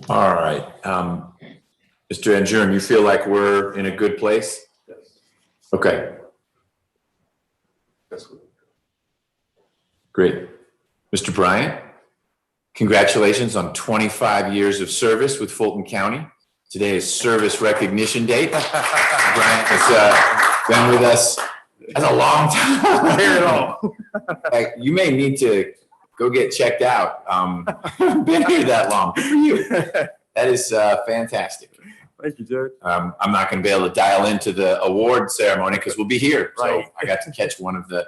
All right. Mr. Anjurin, you feel like we're in a good place? Yes. Okay, Yes. great. Mr. Bryant, congratulations on 25 years of service with Fulton County. Today is Service Recognition Day. Bryant has been with us that's a long time. Here at all. You may need to go get checked out. Been here that long. Good for you. That is fantastic. Thank you, Judge. I'm not going to be able to dial into the award ceremony because we'll be here. Right. So I got to catch one of the.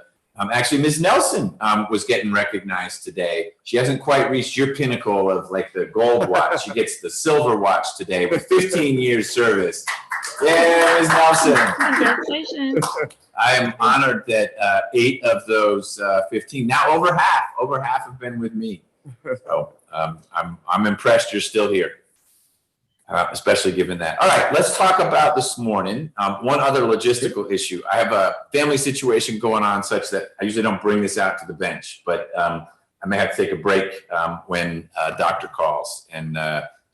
Actually, Ms. Nelson was getting recognized today. She hasn't quite reached your pinnacle of like the gold watch. She gets the silver watch today with 15 years service. Yeah, Ms. Nelson. Congratulations. I am honored that 8 of those 15, now over half have been with me. So I'm impressed you're still here, especially given that. All right, let's talk about this morning. One other logistical issue. I have a family situation going on such that I usually don't bring this out to the bench, but I may have to take a break when doctor calls and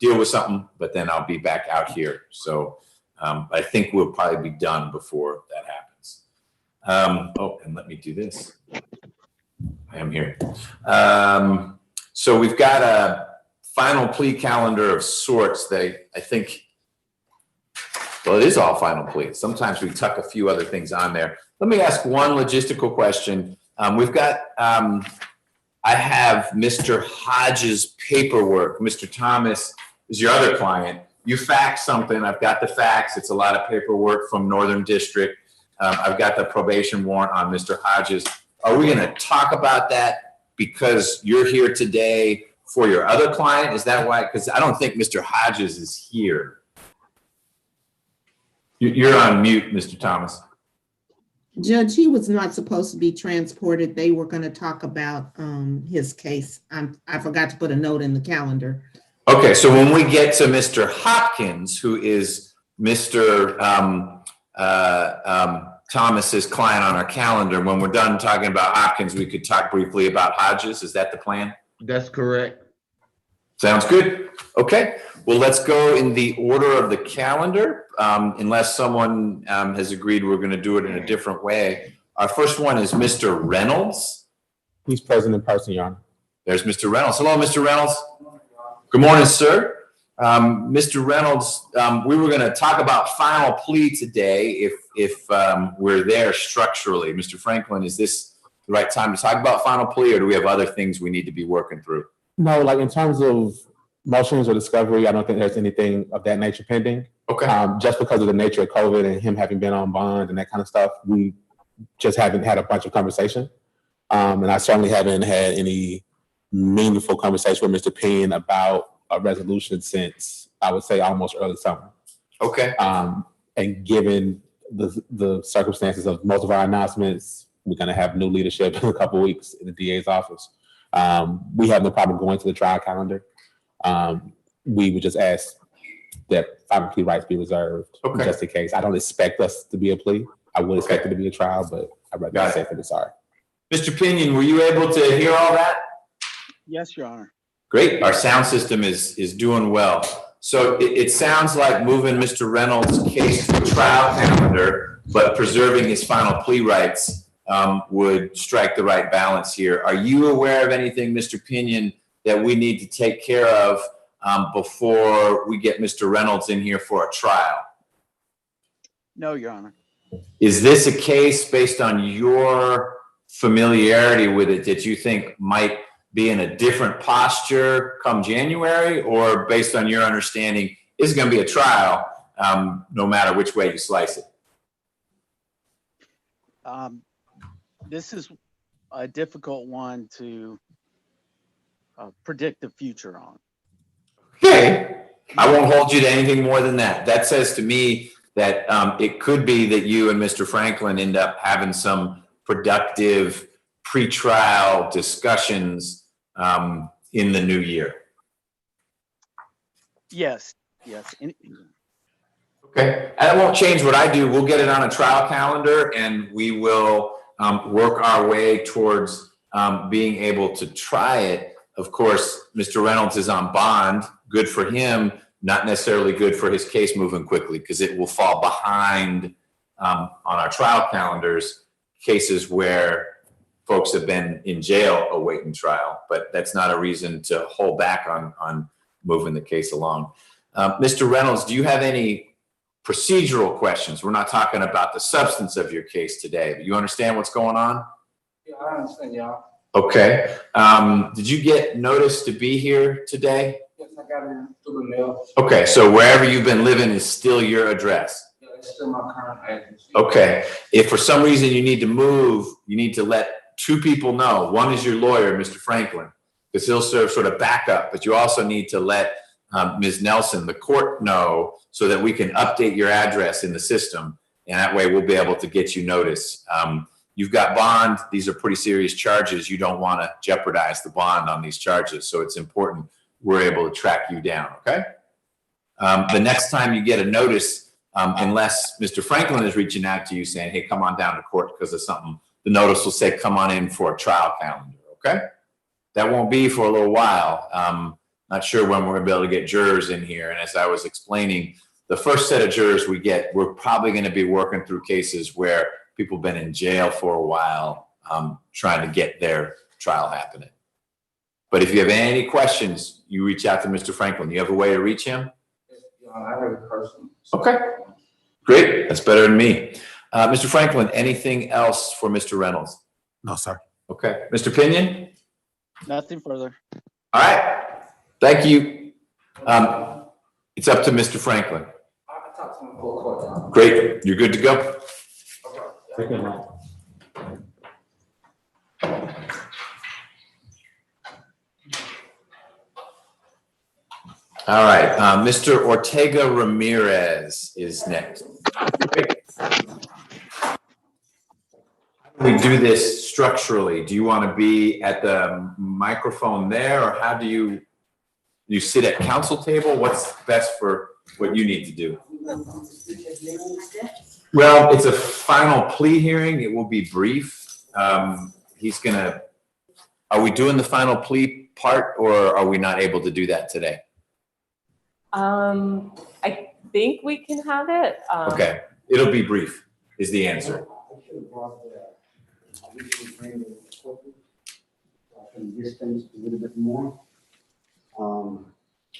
deal with something, but then I'll be back out here. So I think we'll probably be done before that happens. Oh, and let me do this. I am here. So we've got a final plea calendar of sorts that I think, well, it is all final plea. Sometimes we tuck a few other things on there. Let me ask one logistical question. We've got, I have Mr. Hodges' paperwork. Mr. Thomas is your other client. You faxed something. I've got the fax. It's a lot of paperwork from Northern District. I've got the probation warrant on Mr. Hodges. Are we going to talk about that because you're here today for your other client? Is that why? Because I don't think Mr. Hodges is here. You're on mute, Mr. Thomas. Judge, he was not supposed to be transported. They were going to talk about his case. I forgot to put a note in the calendar. Okay, so when we get to Mr. Hopkins, who is Mr. Thomas's client on our calendar, when we're done talking about Hopkins, we could talk briefly about Hodges. Is that the plan? That's correct. Sounds good. Okay. Well, let's go in the order of the calendar. Unless someone has agreed we're going to do it in a different way. Our first one is Mr. Reynolds. He's present in person, Your Honor. There's Mr. Reynolds. Hello, Mr. Reynolds. Good morning, sir. Mr. Reynolds, we were going to talk about final plea today if we're there structurally. Mr. Franklin, is this the right time to talk about final plea, or do we have other things we need to be working through? No, like in terms of motions or discovery, I don't think there's anything of that nature pending. Okay. Just because of the nature of COVID and him having been on bond and that kind of stuff, we just haven't had a bunch of conversation. And I certainly haven't had any meaningful conversation with Mr. Penn about a resolution since, I would say, almost early summer. Okay. And given the circumstances of most of our announcements, we're going to have new leadership in a couple of weeks in the DA's office. We have no problem going to the trial calendar. We would just ask that final plea rights be reserved, Okay. just in case. I don't expect us to be a plea. I would expect it to be a trial, but I'd rather be safe than sorry. Mr. Pinion, were you able to hear all that? Yes, Your Honor. Great. Our sound system is doing well. So it sounds like moving Mr. Reynolds' case to the trial calendar, but preserving his final plea rights would strike the right balance here. Are you aware of anything, Mr. Pinion, that we need to take care of before we get Mr. Reynolds in here for a trial? No, Your Honor. Is this a case based on your familiarity with it that you think might be in a different posture come January, or based on your understanding, is it going to be a trial no matter which way you slice it? This is a difficult one to predict the future on. Okay. I won't hold you to anything more than that. That says to me that it could be that you and Mr. Franklin end up having some productive pre-trial discussions in the new year. Yes. Okay. And it won't change what I do. We'll get it on a trial calendar and we will work our way towards being able to try it. Of course, Mr. Reynolds is on bond good for him, not necessarily good for his case moving quickly, because it will fall behind on our trial calendars, cases where folks have been in jail awaiting trial, but that's not a reason to hold back on moving the case along. Mr. Reynolds, do you have any procedural questions? We're not talking about the substance of your case today, but you understand what's going on? Yeah, I understand, y'all. Okay. Did you get notice to be here today? Yes, I got it through the mail. Okay, so wherever you've been living is still your address. Yeah, it's still my current address. Okay. If for some reason you need to move, you need to let two people know. One is your lawyer, Mr. Franklin, because he'll serve sort of backup, but you also need to let Ms. Nelson, the court, know so that we can update your address in the system. And that way we'll be able to get you notice. You've got bond. These are pretty serious charges. You don't want to jeopardize the bond on these charges. So it's important we're able to track you down, okay? The next time you get a notice, unless Mr. Franklin is reaching out to you saying, hey, come on down to court because of something, the notice will say, come on in for a trial calendar, okay? That won't be for a little while. Not sure when we're gonna be able to get jurors in here. And as I was explaining, the first set of jurors we get, we're probably gonna be working through cases where people have been in jail for a while, trying to get their trial happening. But if you have any questions, you reach out to Mr. Franklin. You have a way to reach him? I have a person. Okay, great. That's better than me. Mr. Franklin, anything else for Mr. Reynolds? No, sir. Okay, Mr. Pinion? Nothing further. All right, thank you. It's up to Mr. Franklin. I talked to him for court, y'all. Great, you're good to go. Take care, man. All right, Mr. Ortega Ramirez is next. We do this structurally. Do you want to be at the microphone there, or how do you sit at council table? What's best for what you need to do? Well, it's a final plea hearing. It will be brief. Are we doing the final plea part, or are we not able to do that today? I think we can have it. Okay, it'll be brief is the answer. Distance a little bit more.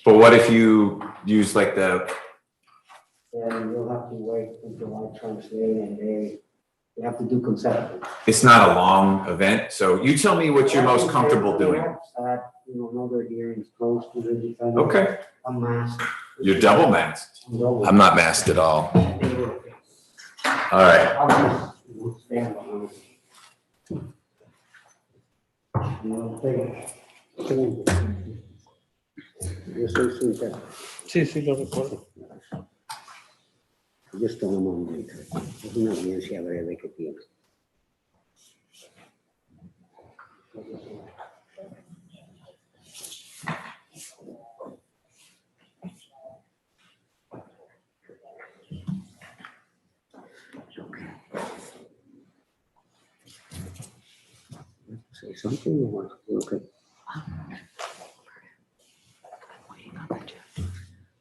But what if you use like the, And you'll have to wait until I translate and they have to do consecutive. it's not a long event, so you tell me what you're most comfortable doing. Another hearing is close to the defendant. Okay, I'm masked. you're double masked. I'm not masked at all. All right, I'll just stand behind. Yo soy su hija. Sí, sí, lo recuerdo. Yo estoy en un momento. Es una audiencia breve que tiene. Say something or okay.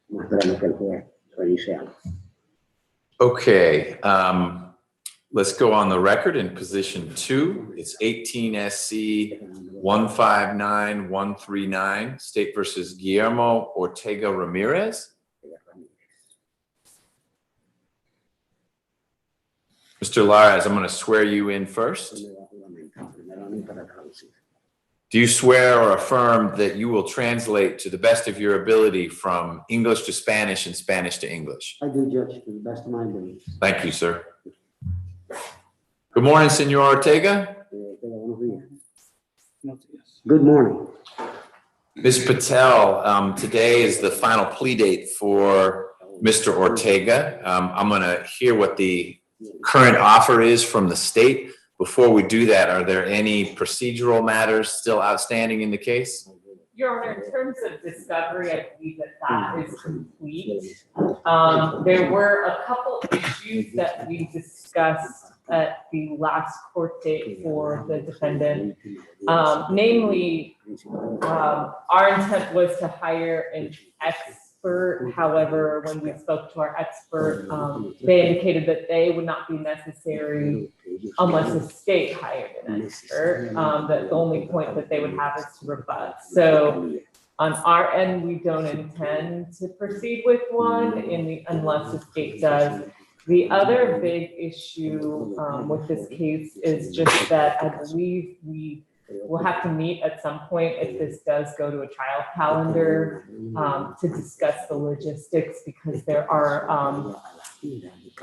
Más grande que el juez, revise algo. okay. Let's go on the record in position 2. It's 18 SC 159139, State versus Guillermo Ortega Ramirez. Mr. Lares, I'm going to swear you in first. Do you swear or affirm that you will translate to the best of your ability from English to Spanish and Spanish to English? I do, Judge, to the best of my ability. Thank you, sir. Good morning, Senor Ortega. Good morning. Ms. Patel, today is the final plea date for Mr. Ortega. I'm going to hear what the current offer is from the state. Before we do that, are there any procedural matters still outstanding in the case? Your Honor, in terms of discovery, I believe that is complete. There were a couple issues that we discussed at the last court date for the defendant. Namely, our intent was to hire an expert. However, when we spoke to our expert, they indicated that they would not be necessary unless the state hired an expert. That the only point that they would have is to rebut. So on our end, we don't intend to proceed with one unless the state does. The other big issue with this case is just that I believe we will have to meet at some point if this does go to a trial calendar to discuss the logistics, because there are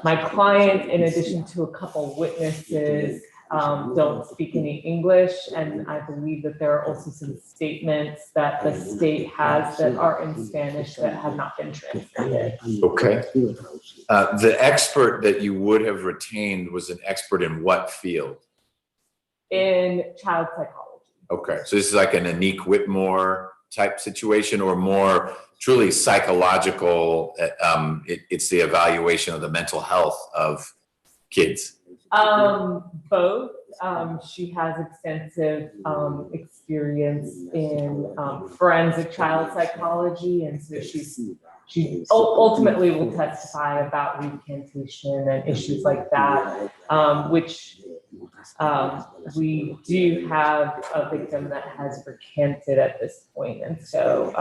my client, in addition to a couple witnesses, don't speak any English, and I believe that there are also some statements that the state has that are in Spanish that have not been translated. Okay. The expert that you would have retained was an expert in what field? In child psychology. Okay, so this is like an Anique Whitmore type situation, or more truly psychological? It's the evaluation of the mental health of kids. Both. She has extensive experience in forensic child psychology, and so she ultimately will testify about recantation and issues like that, which we do have a victim that has recanted at this point, and so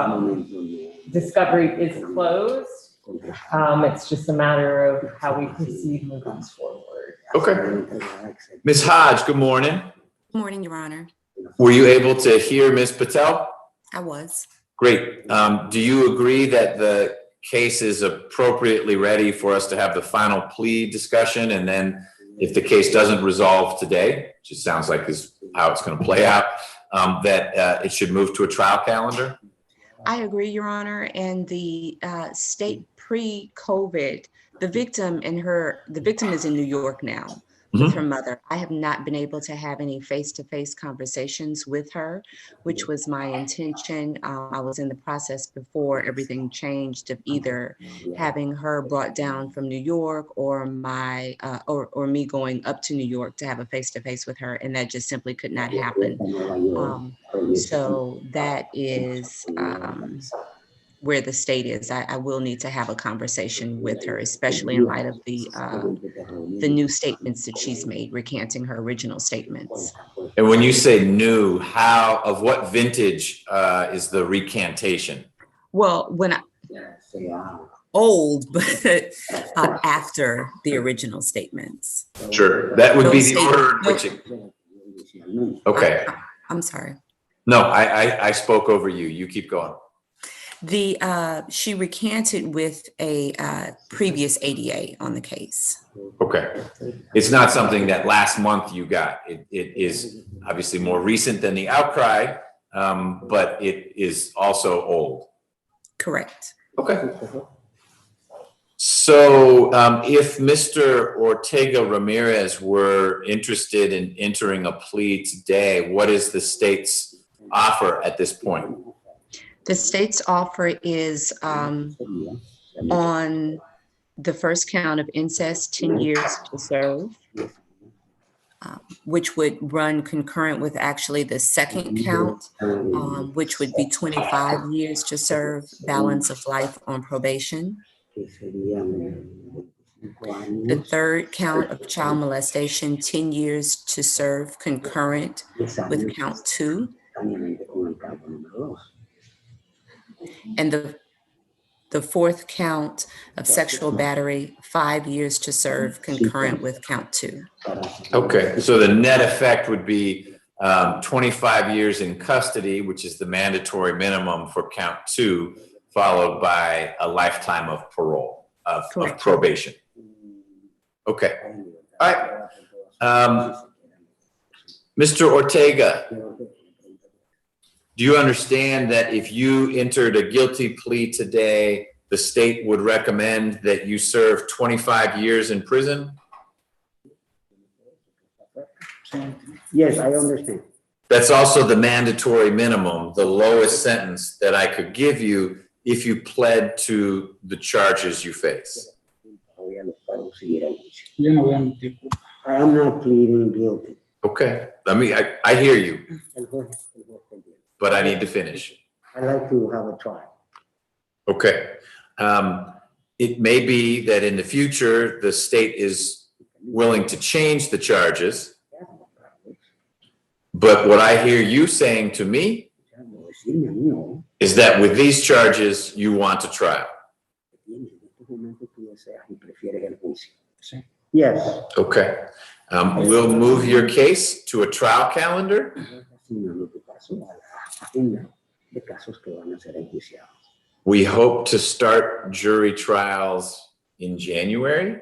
discovery is closed. It's just a matter of how we proceed moving forward. Okay. Ms. Hodge, good morning. Good morning, Your Honor. Were you able to hear Ms. Patel? I was. Great. Do you agree that the case is appropriately ready for us to have the final plea discussion, and then if the case doesn't resolve today, which it sounds like is how it's going to play out, that it should move to a trial calendar? I agree, Your Honor. And the state pre-COVID, the victim is in New York now with her mother. I have not been able to have any face-to-face conversations with her, which was my intention. I was in the process before everything changed of either having her brought down from New York or or me going up to New York to have a face-to-face with her, and that just simply could not happen. So that is where the state is. I will need to have a conversation with her, especially in light of the new statements that she's made, recanting her original statements. And when you say new, of what vintage is the recantation? Well, old, but after the original statements. Sure, that would be the order in which it. Okay. I'm sorry. No, I spoke over you. You keep going. She recanted with a previous ADA on the case. Okay. It's not something that last month you got. It is obviously more recent than the outcry, but it is also old. Correct. Okay. So if Mr. Ortega Ramirez were interested in entering a plea today, what is the state's offer at this point? The state's offer is on the first count of incest, 10 years to serve, which would run concurrent with actually the second count, which would be 25 years to serve, balance of life on probation. The third count of child molestation, 10 years to serve, concurrent with count 2. And the fourth count of sexual battery, 5 years to serve, concurrent with count 2. Okay, so the net effect would be 25 years in custody, which is the mandatory minimum for count 2, followed by a lifetime of parole, of probation. Okay, all right. Mr. Ortega, do you understand that if you entered a guilty plea today, the state would recommend that you serve 25 years in prison? Yes, I understand. That's also the mandatory minimum, the lowest sentence that I could give you if you pled to the charges you face. I am not pleading guilty. Okay, I hear you, El juez está bien. but I need to finish. I like to have a trial. Okay. It may be that in the future, the state is willing to change the charges, but what I hear you saying to me is that with these charges, you want a trial. Yes. Okay. We'll move your case to a trial calendar. We hope to start jury trials in January.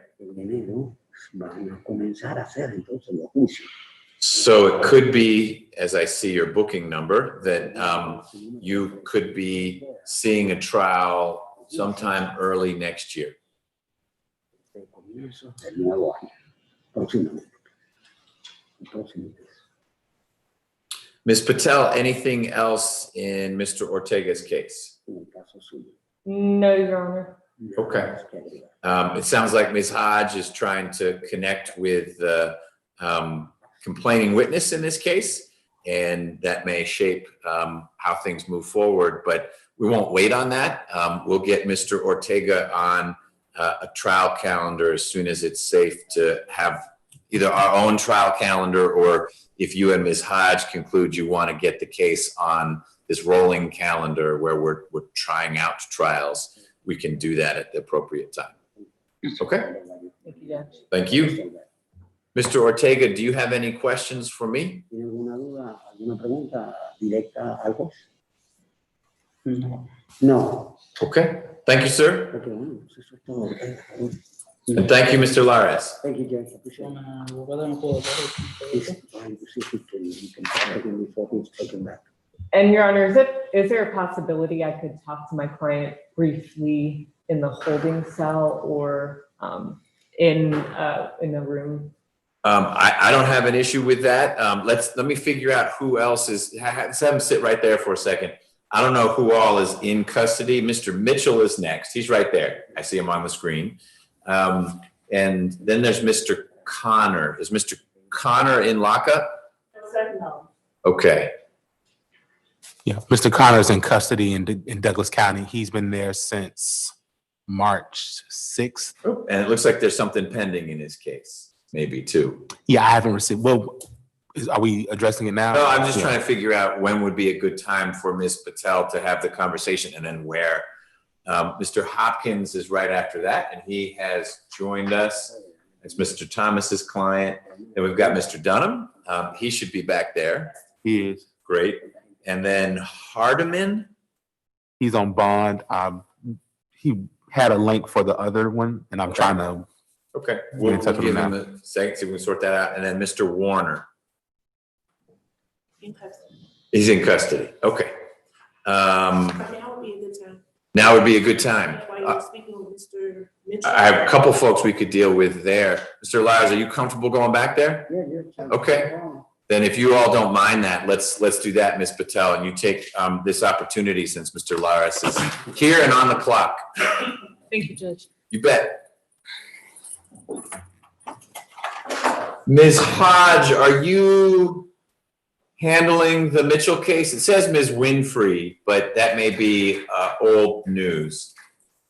So it could be, as I see your booking number, that you could be seeing a trial sometime early next year. Ms. Patel, anything else in Mr. Ortega's case? No, Your Honor. Okay. It sounds like Ms. Hodge is trying to connect with the complaining witness in this case, and that may shape how things move forward, but we won't wait on that. We'll get Mr. Ortega on a trial calendar as soon as it's safe to have either our own trial calendar, or if you and Ms. Hodge conclude you want to get the case on this rolling calendar where we're trying out trials, we can do that at the appropriate time. Okay? Thank you, Judge. Thank you. Mr. Ortega, do you have any questions for me? No. Okay. Thank you, sir. And thank you, Mr. Lares. Thank you, Judge. Appreciate it. And Your Honor, is there a possibility I could talk to my client briefly in the holding cell or in the room? I don't have an issue with that. Let me figure out who else is, let's have him sit right there for a second. I don't know who all is in custody. Mr. Mitchell is next. He's right there. I see him on the screen. And then there's Mr. Connor. Is Mr. Connor in lockup? No. Okay. Yeah, Mr. Connor's in custody in Douglas County. He's been there since March 6th. And it looks like there's something pending in his case, maybe too. Yeah, I haven't received, well, are we addressing it now? No, I'm just trying to figure out when would be a good time for Ms. Patel to have the conversation, and then where. Mr. Hopkins is right after that, and he has joined us. It's Mr. Thomas's client. And we've got Mr. Dunham. He should be back there. He is. Great. And then Hardiman. He's on bond. He had a link for the other one, and I'm trying to. Okay. We'll We'll touch on give him him a second, see if we can sort that out. And then Mr. Warner. In custody. He's in custody. Okay. Now would be a good time. Now would be a good time. While you're speaking with Mr. Mitchell. I have a couple folks we could deal with there. Mr. Lyles, are you comfortable going back there? Yeah. Okay. Then if you all don't mind that, let's do that, Ms. Patel, and you take this opportunity since Mr. Laris is here and on the clock. Thank you, Judge. You bet. Ms. Hodge, are you handling the Mitchell case? It says Ms. Winfrey, but that may be old news.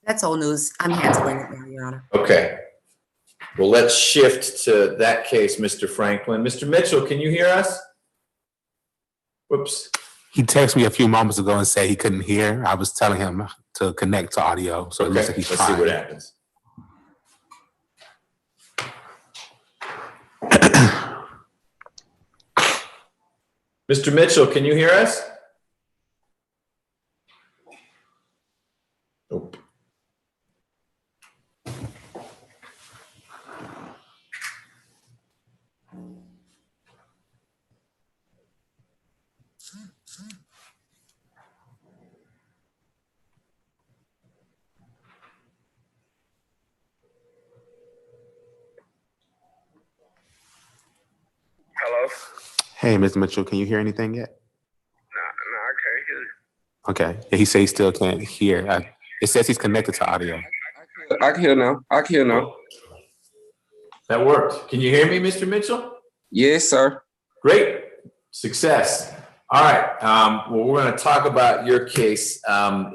That's old news. I'm handling it now, Your Honor. Okay. Well, let's shift to that case, Mr. Franklin. Mr. Mitchell, can you hear us? Whoops. He texted me a few moments ago and said he couldn't hear. I was telling him to connect to audio, so it looks like he's Let's see trying. what happens. Mr. Mitchell, can you hear us? Nope. Hello? Hey, Mr. Mitchell, can you hear anything yet? No, I can't hear you. Okay. Yeah, he said he still can't hear. It says he's connected to audio. I can hear now. That worked. Can you hear me, Mr. Mitchell? Yes, sir. Great. Success. All right. Well, we're going to talk about your case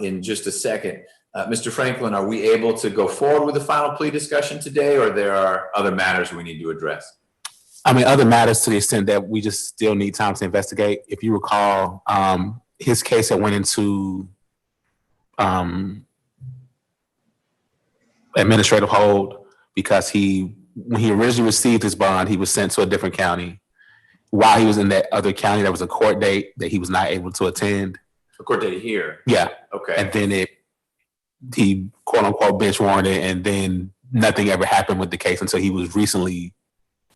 in just a second. Mr. Franklin, are we able to go forward with the final plea discussion today, or there are other matters we need to address? I mean, other matters to the extent that we just still need time to investigate. If you recall, his case had went into administrative hold because when he originally received his bond, he was sent to a different county. While he was in that other county, there was a court date that he was not able to attend. A court date here. Yeah. Okay. And then he quote unquote bench warranted, and then nothing ever happened with the case until he was recently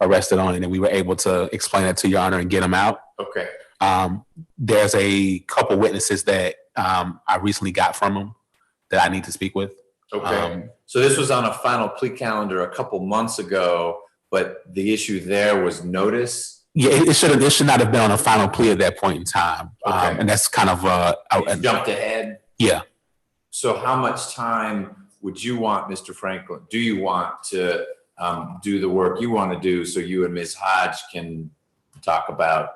arrested on it, and we were able to explain that to Your Honor and get him out. Okay. There's a couple witnesses that I recently got from him that I need to speak with. Okay. So this was on a final plea calendar a couple months ago, but the issue there was notice. Yeah, it should not have been on a final plea at that point in time. Okay. And that's kind of You jumped ahead. Yeah. So how much time would you want, Mr. Franklin? Do you want to do the work you want to do so you and Ms. Hodge can talk about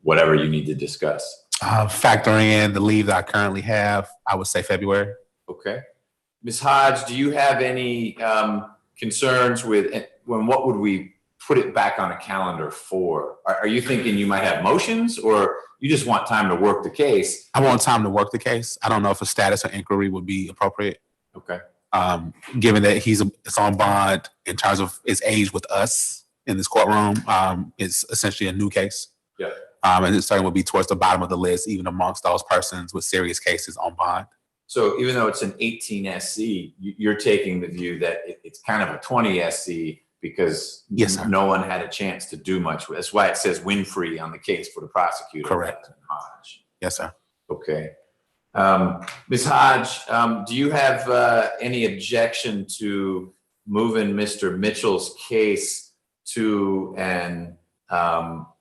whatever you need to discuss? Factoring in the leave that I currently have, I would say February. Okay. Ms. Hodge, do you have any concerns with what would we put it back on a calendar for? Are you thinking you might have motions, or you just want time to work the case? I want time to work the case. I don't know if a status or inquiry would be appropriate. Okay. Given that it's on bond in terms of his age with us in this courtroom, it's essentially a new case. Yeah. And it certainly would be towards the bottom of the list, even amongst those persons with serious cases on bond. So even though it's an 18 SC, you're taking the view that it's kind of a 20 SC because yes, sir. No one had a chance to do much with it. That's why it says win-free on the case for the prosecutor. Correct. Hodge. Yes, sir. Okay. Ms. Hodge, do you have any objection to moving Mr. Mitchell's case to an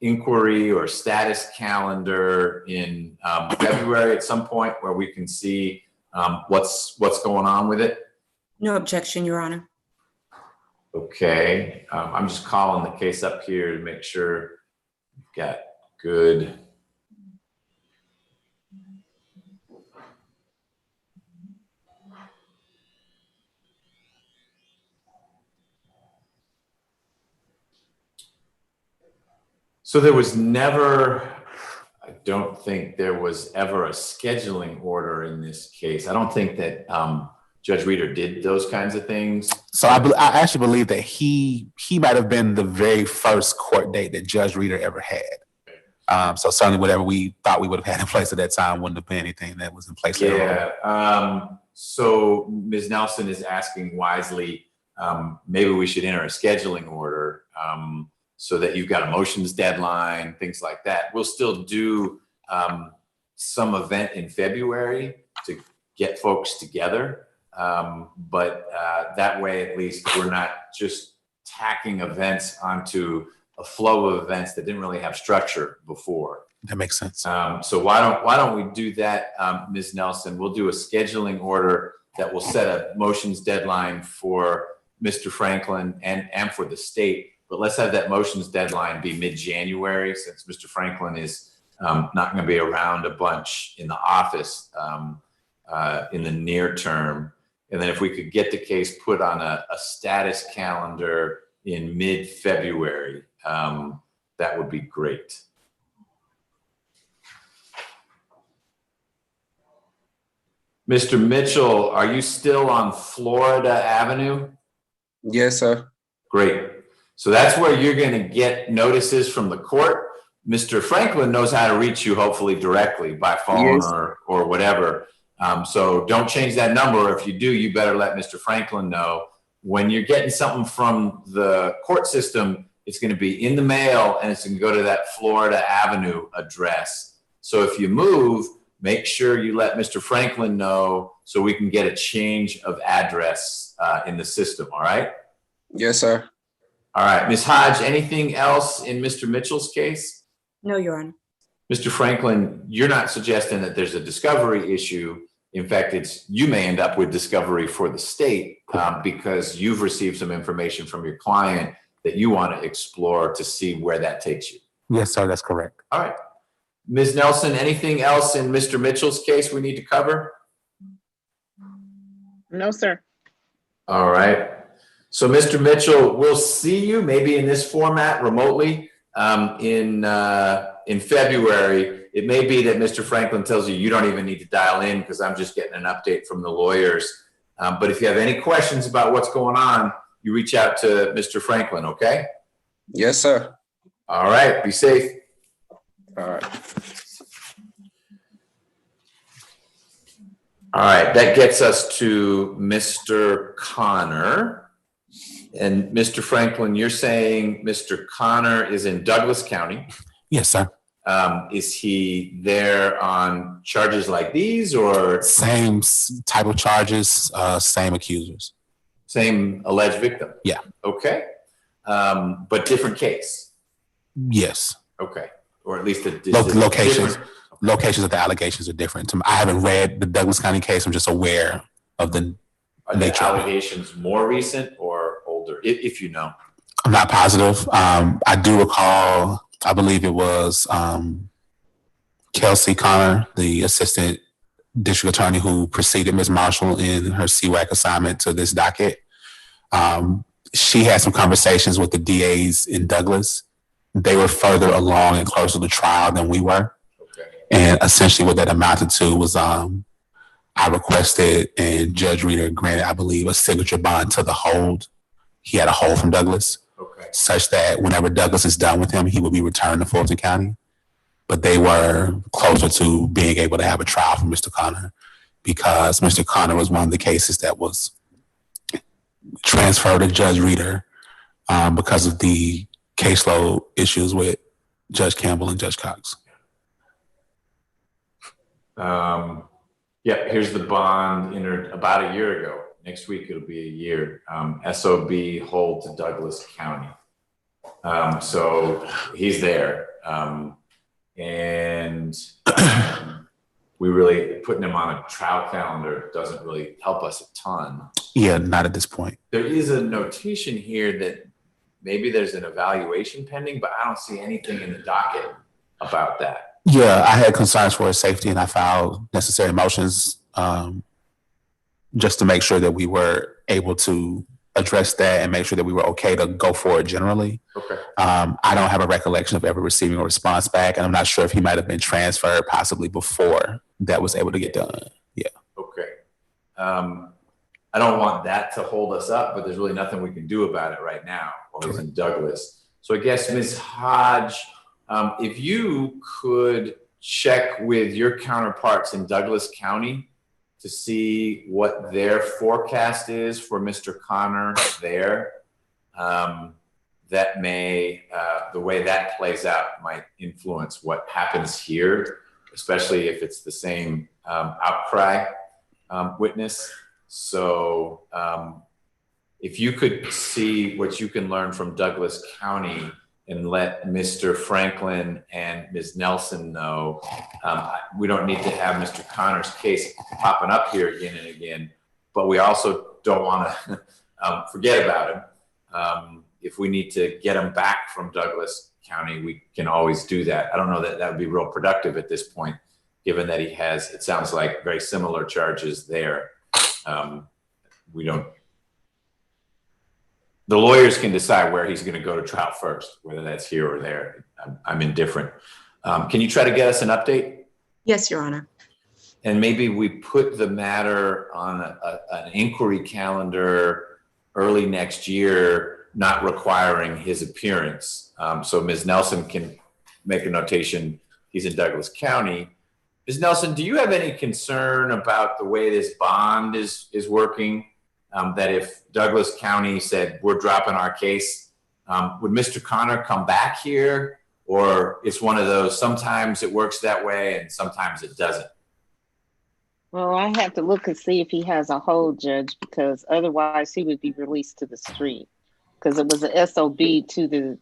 inquiry or status calendar in February at some point where we can see what's going on with it? No objection, Your Honor. Okay. I'm just calling the case up here to make sure we've got good. So I don't think there was ever a scheduling order in this case. I don't think that Judge Reeder did those kinds of things. So I actually believe that he might have been the very first court date that Judge Reeder ever had. So certainly whatever we thought we would have had in place at that time wouldn't have been anything that was in place later on. So Ms. Nelson is asking wisely, maybe we should enter a scheduling order so that you've got a motions deadline, things like that. We'll still do some event in February to get folks together. But that way, at least, we're not just tacking events onto a flow of events that didn't really have structure before. That makes sense. So why don't we do that, Ms. Nelson? We'll do a scheduling order that will set a motions deadline for Mr. Franklin and for the state. But let's have that motions deadline be mid-January, since Mr. Franklin is not going to be around a bunch in the office in the near term. And then if we could get the case put on a status calendar in mid-February, that would be great. Mr. Mitchell, are you still on Florida Avenue? Yes, sir. Great. So that's where you're going to get notices from the court. Mr. Franklin knows how to reach you, hopefully directly by phone Yes. or whatever. So don't change that number. If you do, you better let Mr. Franklin know. When you're getting something from the court system, it's going to be in the mail and it's going to go to that Florida Avenue address. So if you move, make sure you let Mr. Franklin know so we can get a change of address in the system. All right? Yes, sir. All right. Ms. Hodge, anything else in Mr. Mitchell's case? No, Your Honor. Mr. Franklin, you're not suggesting that there's a discovery issue. In fact, you may end up with discovery for the state because you've received some information from your client that you want to explore to see where that takes you. Yes, sir, that's correct. All right. Ms. Nelson, anything else in Mr. Mitchell's case we need to cover? No, sir. All right. So, Mr. Mitchell, we'll see you maybe in this format remotely in February. It may be that Mr. Franklin tells you don't even need to dial in because I'm just getting an update from the lawyers. But if you have any questions about what's going on, you reach out to Mr. Franklin, okay? Yes, sir. All right. Be safe. All right. All right. That gets us to Mr. Connor. And Mr. Franklin, you're saying Mr. Connor is in Douglas County. Yes, sir. Is he there on charges like these or? Same type of charges, same accusers. Same alleged victim? Yeah. Okay. But different case? Yes. Okay. Or at least locations. Locations of the allegations are different. I haven't read the Douglas County case. I'm just aware of the nature. Are the allegations more recent or older, if you know? I'm not positive. I do recall, I believe it was Kelsey Connor, the assistant district attorney who preceded Ms. Marshall in her CWAC assignment to this docket. She had some conversations with the DAs in Douglas. They were further along and closer to trial than we were. Okay. And essentially what that amounted to was I requested and Judge Reader granted, I believe, a signature bond to the hold. He had a hold from Douglas. Okay. Such that whenever Douglas is done with him, he will be returned to Fulton County. But they were closer to being able to have a trial for Mr. Connor because Mr. Connor was one of the cases that was transferred to Judge Reader because of the caseload issues with Judge Campbell and Judge Cox. Yeah, here's the bond entered about a year ago. Next week, it'll be a year. SOB hold to Douglas County. So he's there. And we really, putting him on a trial calendar doesn't really help us a ton. Yeah, not at this point. There is a notation here that maybe there's an evaluation pending, but I don't see anything in the docket about that. Yeah, I had concerns for his safety and I filed necessary motions just to make sure that we were able to address that and make sure that we were okay to go forward generally. Okay. I don't have a recollection of ever receiving a response back, and I'm not sure if he might have been transferred possibly before that was able to get done. Yeah. Okay. I don't want that to hold us up, but there's really nothing we can do about it right now while he's in Douglas. So I guess Ms. Hodge, if you could check with your counterparts in Douglas County to see what their forecast is for Mr. Connor there. That may, the way that plays out might influence what happens here, especially if it's the same outcry witness. So if you could see what you can learn from Douglas County and let Mr. Franklin and Ms. Nelson know. We don't need to have Mr. Connor's case popping up here again and again, but we also don't want to forget about him. If we need to get him back from Douglas County, we can always do that. I don't know that that would be real productive at this point, given that he has, it sounds like, very similar charges there. We don't. The lawyers can decide where he's going to go to trial first, whether that's here or there. I'm indifferent. Can you try to get us an update? Yes, Your Honor. And maybe we put the matter on an inquiry calendar early next year, not requiring his appearance. So Ms. Nelson can make a notation. He's in Douglas County. Ms. Nelson, do you have any concern about the way this bond is working? That if Douglas County said, we're dropping our case, would Mr. Connor come back here? Or it's one of those, sometimes it works that way and sometimes it doesn't? Well, I have to look and see if he has a hold, Judge, because otherwise he would be released to the street because it was an SOB to the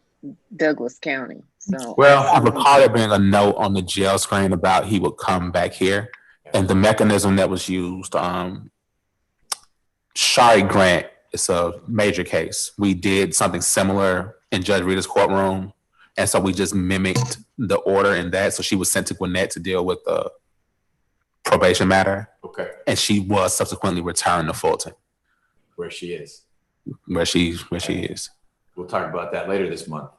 Douglas County. So, well, I recall there being a note on the jail screen about he would come back here. And the mechanism that was used, Shari Grant, it's a major case. We did something similar in Judge Rita's courtroom. And so we just mimicked the order in that. So she was sent to Gwinnett to deal with the probation matter. Okay. And she was subsequently returned to Fulton, Where she is. where she is. We'll talk about that later this month.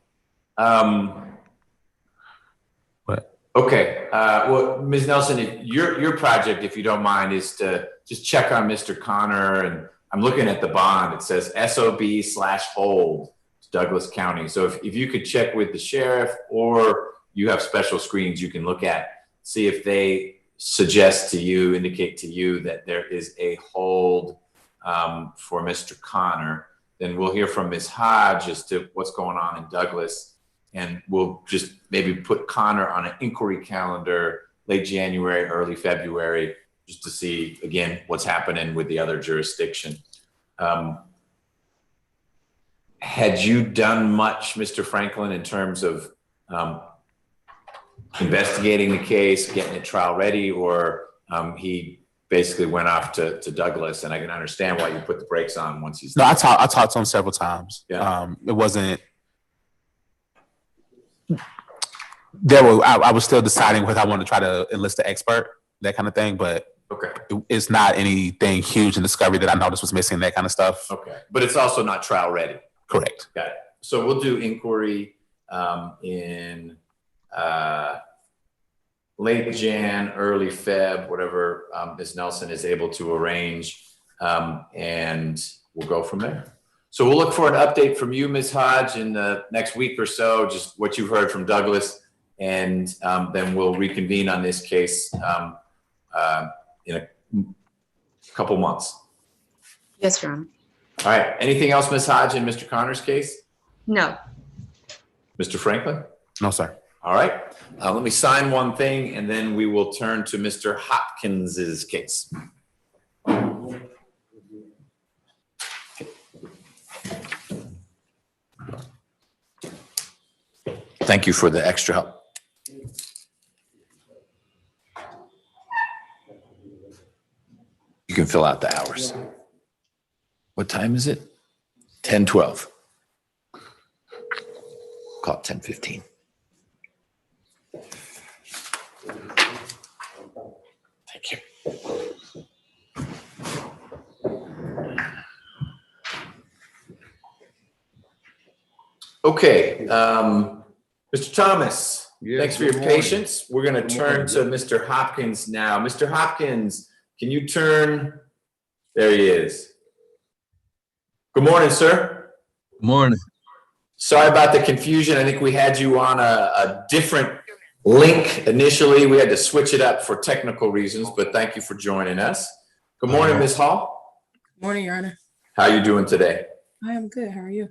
What? Okay. Well, Ms. Nelson, your project, if you don't mind, is to just check on Mr. Connor. And I'm looking at the bond. It says SOB/hold Douglas County. So if you could check with the sheriff, or you have special screens you can look at, see if they suggest to you, indicate to you that there is a hold for Mr. Connor. Then we'll hear from Ms. Hodge as to what's going on in Douglas. And we'll just maybe put Connor on an inquiry calendar late January, early February, just to see, again, what's happening with the other jurisdiction. Had you done much, Mr. Franklin, in terms of investigating the case, getting it trial ready, or he basically went off to Douglas? And I can understand why you put the brakes on once he's. No, I talked to him several times. Yeah. It wasn't. I was still deciding whether I wanted to try to enlist an expert, that kind of thing, but Okay. It's not anything huge in discovery that I noticed was missing, that kind of stuff. Okay. But it's also not trial ready. Correct. Got it. So we'll do inquiry in late Jan, early Feb, whatever Ms. Nelson is able to arrange, and we'll go from there. So we'll look for an update from you, Ms. Hodge, in the next week or so, just what you've heard from Douglas, and then we'll reconvene on this case in a couple months. Yes, Your Honor. All right. Anything else, Ms. Hodge, in Mr. Connor's case? No. Mr. Franklin? No, sir. All right. Let me sign one thing, and then we will turn to Mr. Hopkins's case. Thank you for the extra help. You can fill out the hours. What time is it? 10:12. Call it 10:15. Thank you. Okay, Mr. Thomas, thanks for your patience. We're going to turn to Mr. Hopkins now. Mr. Hopkins, can you turn? There he is. Good morning, sir. Good morning. Sorry about the confusion. I think we had you on a different link initially. We had to switch it up for technical reasons, but thank you for joining us. Good morning, Ms. Hall. Good morning, Your Honor. How are you doing today? I am good. How are you?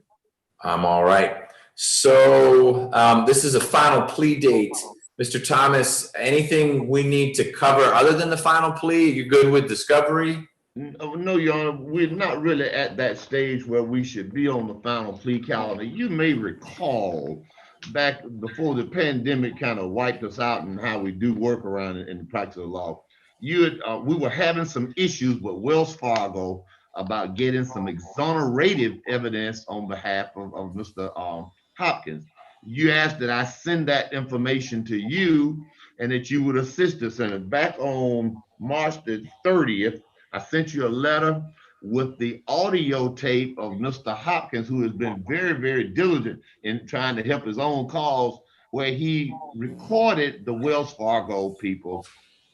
I'm all right. So this is a final plea date. Mr. Thomas, anything we need to cover other than the final plea? You good with discovery? No, Your Honor, we're not really at that stage where we should be on the final plea calendar. You may recall back before the pandemic kind of wiped us out and how we do work around in the practice of law. We were having some issues with Wells Fargo about getting some exonerative evidence on behalf of Mr. Hopkins. You asked that I send that information to you and that you would assist us in it. Back on March the 30th, I sent you a letter with the audio tape of Mr. Hopkins, who has been very, very diligent in trying to help his own cause, where he recorded the Wells Fargo people,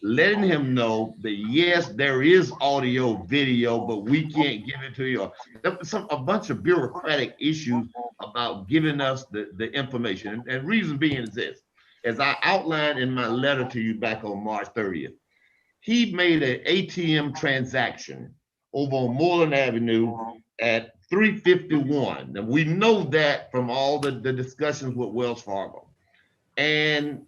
letting him know that yes, there is audio, video, but we can't give it to you. There was a bunch of bureaucratic issues about giving us the information. And reason being is this, as I outlined in my letter to you back on March 30th, he made an ATM transaction over on Moreland Avenue at 351. And we know that from all the discussions with Wells Fargo. And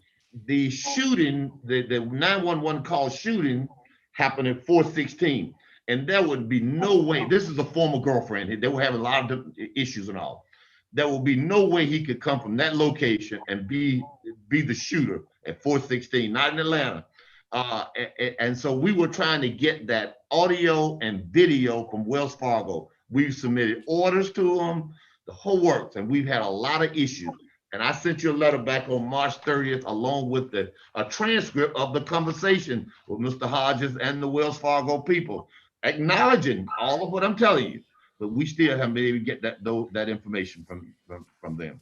the shooting, the 911 call shooting happened at 416. And there would be no way, this is a former girlfriend, they were having a lot of issues and all. There will be no way he could come from that location and be the shooter at 416, not in Atlanta. And so we were trying to get that audio and video from Wells Fargo. We've submitted orders to them, the whole works, and we've had a lot of issues. And I sent you a letter back on March 30th, along with a transcript of the conversation with Mr. Hodges and the Wells Fargo people, acknowledging all of what I'm telling you. But we still haven't been able to get that information from them.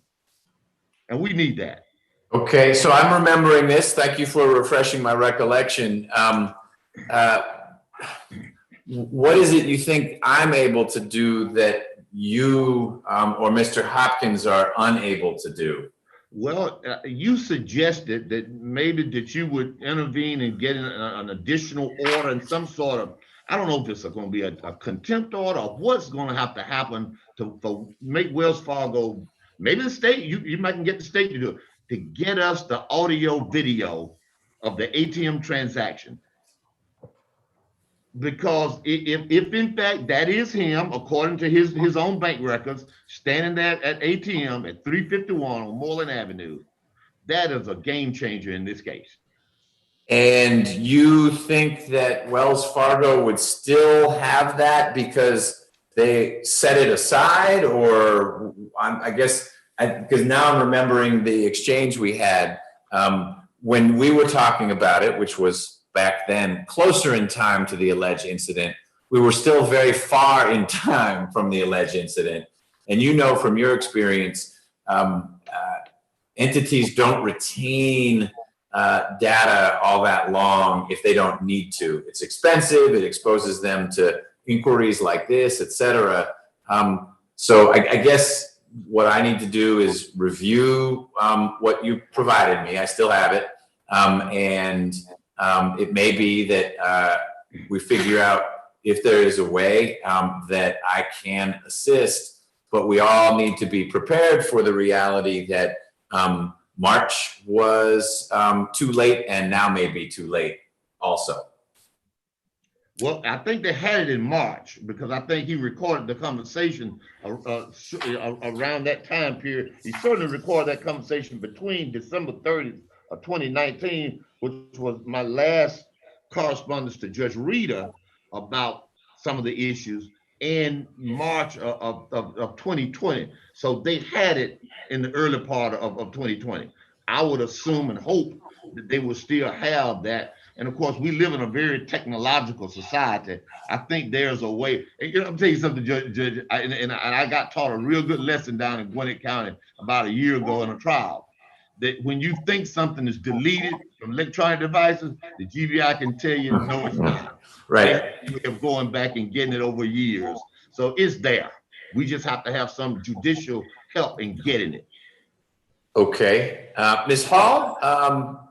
And we need that. Okay, so I'm remembering this. Thank you for refreshing my recollection. What is it you think I'm able to do that you or Mr. Hopkins are unable to do? Well, you suggested that maybe that you would intervene and get an additional order and some sort of, I don't know if it's going to be a contempt order or what's going to have to happen to make Wells Fargo, maybe the state, you might can get the state to do it, to get us the audio video of the ATM transaction. Because if in fact that is him, according to his own bank records, standing there at ATM at 351 on Moreland Avenue, that is a game changer in this case. And you think that Wells Fargo would still have that because they set it aside, or I guess, because now I'm remembering the exchange we had when we were talking about it, which was back then closer in time to the alleged incident. We were still very far in time from the alleged incident. And you know from your experience, entities don't retain data all that long if they don't need to. It's expensive, it exposes them to inquiries like this, et cetera. So I guess what I need to do is review what you provided me. I still have it. And it may be that we figure out if there is a way that I can assist, but we all need to be prepared for the reality that March was too late and now may be too late also. Well, I think they had it in March because I think he recorded the conversation around that time period. He certainly recorded that conversation between December 30th of 2019, which was my last correspondence to Judge Rita about some of the issues, in March of 2020. So they had it in the early part of 2020. I would assume and hope that they will still have that. And of course, we live in a very technological society. I think there's a way. And, you know, I'll tell you something, Judge, and I got taught a real good lesson down in Gwinnett County about a year ago in a trial, that when you think something is deleted from electronic devices, the GBI can tell you, no, it's not. Right. We have going back and getting it over years. So it's there. We just have to have some judicial help in getting it. Okay. Ms. Hall,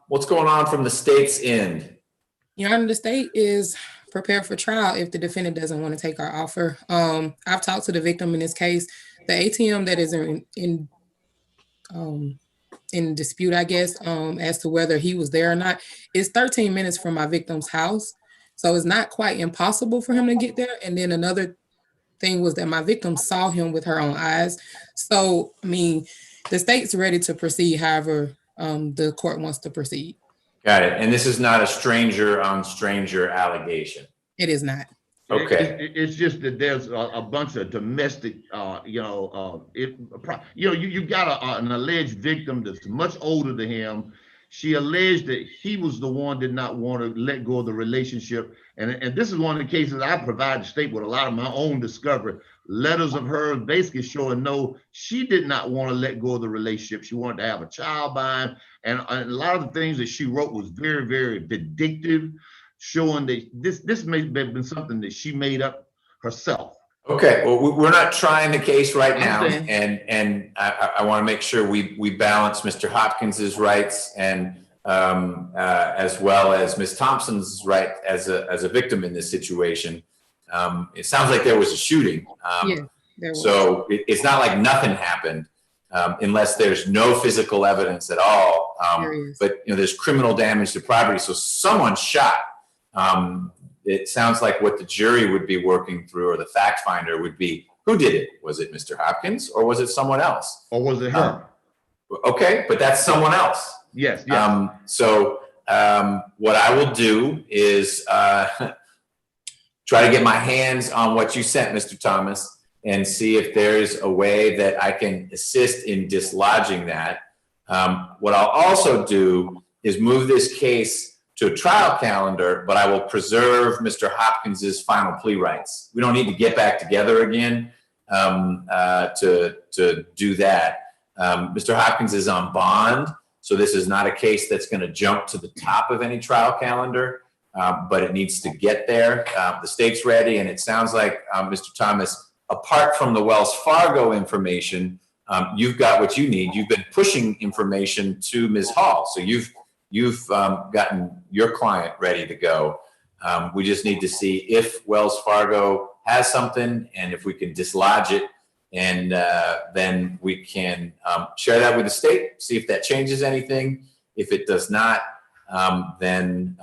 what's going on from the state's end? Your Honor, the state is prepared for trial if the defendant doesn't want to take our offer. I've talked to the victim in this case. The ATM that is in dispute, I guess, as to whether he was there or not, is 13 minutes from my victim's house. So it's not quite impossible for him to get there. And then another thing was that my victim saw him with her own eyes. So, I mean, the state's ready to proceed however the court wants to proceed. Got it. And this is not a stranger on stranger allegation. It is not. Okay. It's just that there's a bunch of domestic, you got an alleged victim that's much older than him. She alleged that he was the one that did not want to let go of the relationship. And this is one of the cases I provide the state with a lot of my own discovery. Letters of hers basically showing no, she did not want to let go of the relationship. She wanted to have a child by him. And a lot of the things that she wrote was very, very vindictive, showing that this may have been something that she made up herself. Okay, well, we're not trying the case right now, and I want to make sure we balance Mr. Hopkins's rights and as well as Ms. Thompson's right as a victim in this situation. It sounds like there was a shooting, Yeah, there was. so it's not like nothing happened unless there's no physical evidence at all. But you know, there's criminal damage to property, so someone shot. It sounds like what the jury would be working through, or the fact finder would be, who did it? Was it Mr. Hopkins, or was it someone else? Or was it her? Okay, but that's someone else. Yes, yes. So what I will do is try to get my hands on what you sent, Mr. Thomas, and see if there's a way that I can assist in dislodging that. What I'll also do is move this case to a trial calendar, but I will preserve Mr. Hopkins's final plea rights. We don't need to get back together again to do that. Mr. Hopkins is on bond, so this is not a case that's going to jump to the top of any trial calendar, but it needs to get there. The state's ready, and it sounds like, Mr. Thomas, apart from the Wells Fargo information, you've got what you need. You've been pushing information to Ms. Hall, so you've gotten your client ready to go. We just need to see if Wells Fargo has something and if we can dislodge it, and then we can share that with the state, see if that changes anything. If it does not, then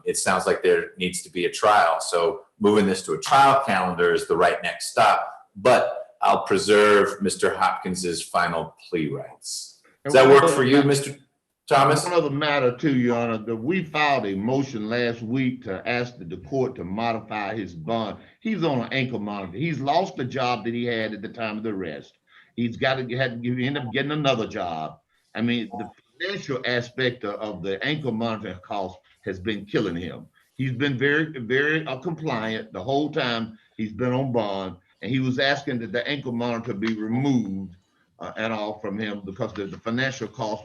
it sounds like there needs to be a trial. So moving this to a trial calendar is the right next stop, but I'll preserve Mr. Hopkins's final plea rights. Does that work for you, Mr. Thomas? One other matter too, Your Honor, that we filed a motion last week to ask the court to modify his bond. He's on an ankle monitor. He's lost the job that he had at the time of the arrest. He's end up getting another job. I mean, the financial aspect of the ankle monitoring cost has been killing him. He's been very, very compliant the whole time he's been on bond, and he was asking that the ankle monitor be removed and all from him because the financial cost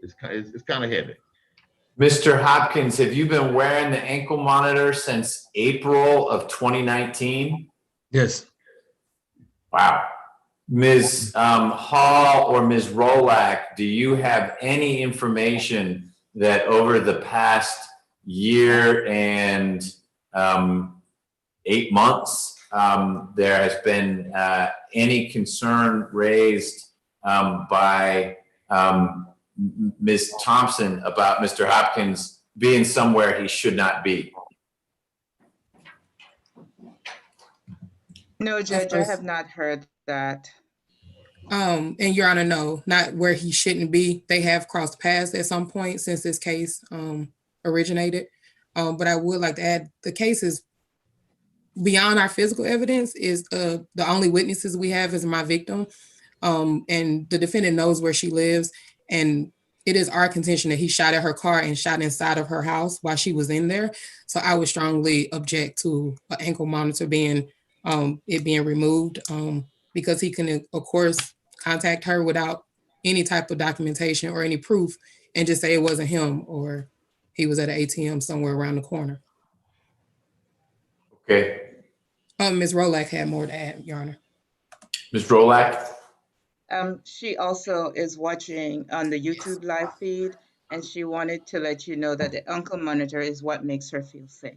it's kind of heavy. Mr. Hopkins, have you been wearing the ankle monitor since April of 2019? Yes. Wow. Ms. Hall or Ms. Rolak, do you have any information that over the past year and 8 months, there has been any concern raised by Ms. Thompson about Mr. Hopkins being somewhere he should not be? No, Judge, I have not heard that. And Your Honor, no, not where he shouldn't be. They have crossed paths at some point since this case originated. But I would like to add, the case is beyond our physical evidence. Is the only witnesses we have is my victim. And the defendant knows where she lives. And it is our contention that he shot at her car and shot inside of her house while she was in there. So I would strongly object to an ankle monitor being removed, because he can, of course, contact her without any type of documentation or any proof and just say it wasn't him or he was at an ATM somewhere around the corner. Okay. Ms. Rolak had more to add, Your Honor. Ms. Rolak? She also is watching on the YouTube live feed, and she wanted to let you know that the ankle monitor is what makes her feel safe.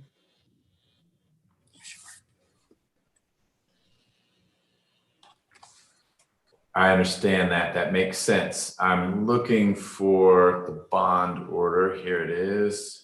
I understand that. That makes sense. I'm looking for the bond order. Here it is.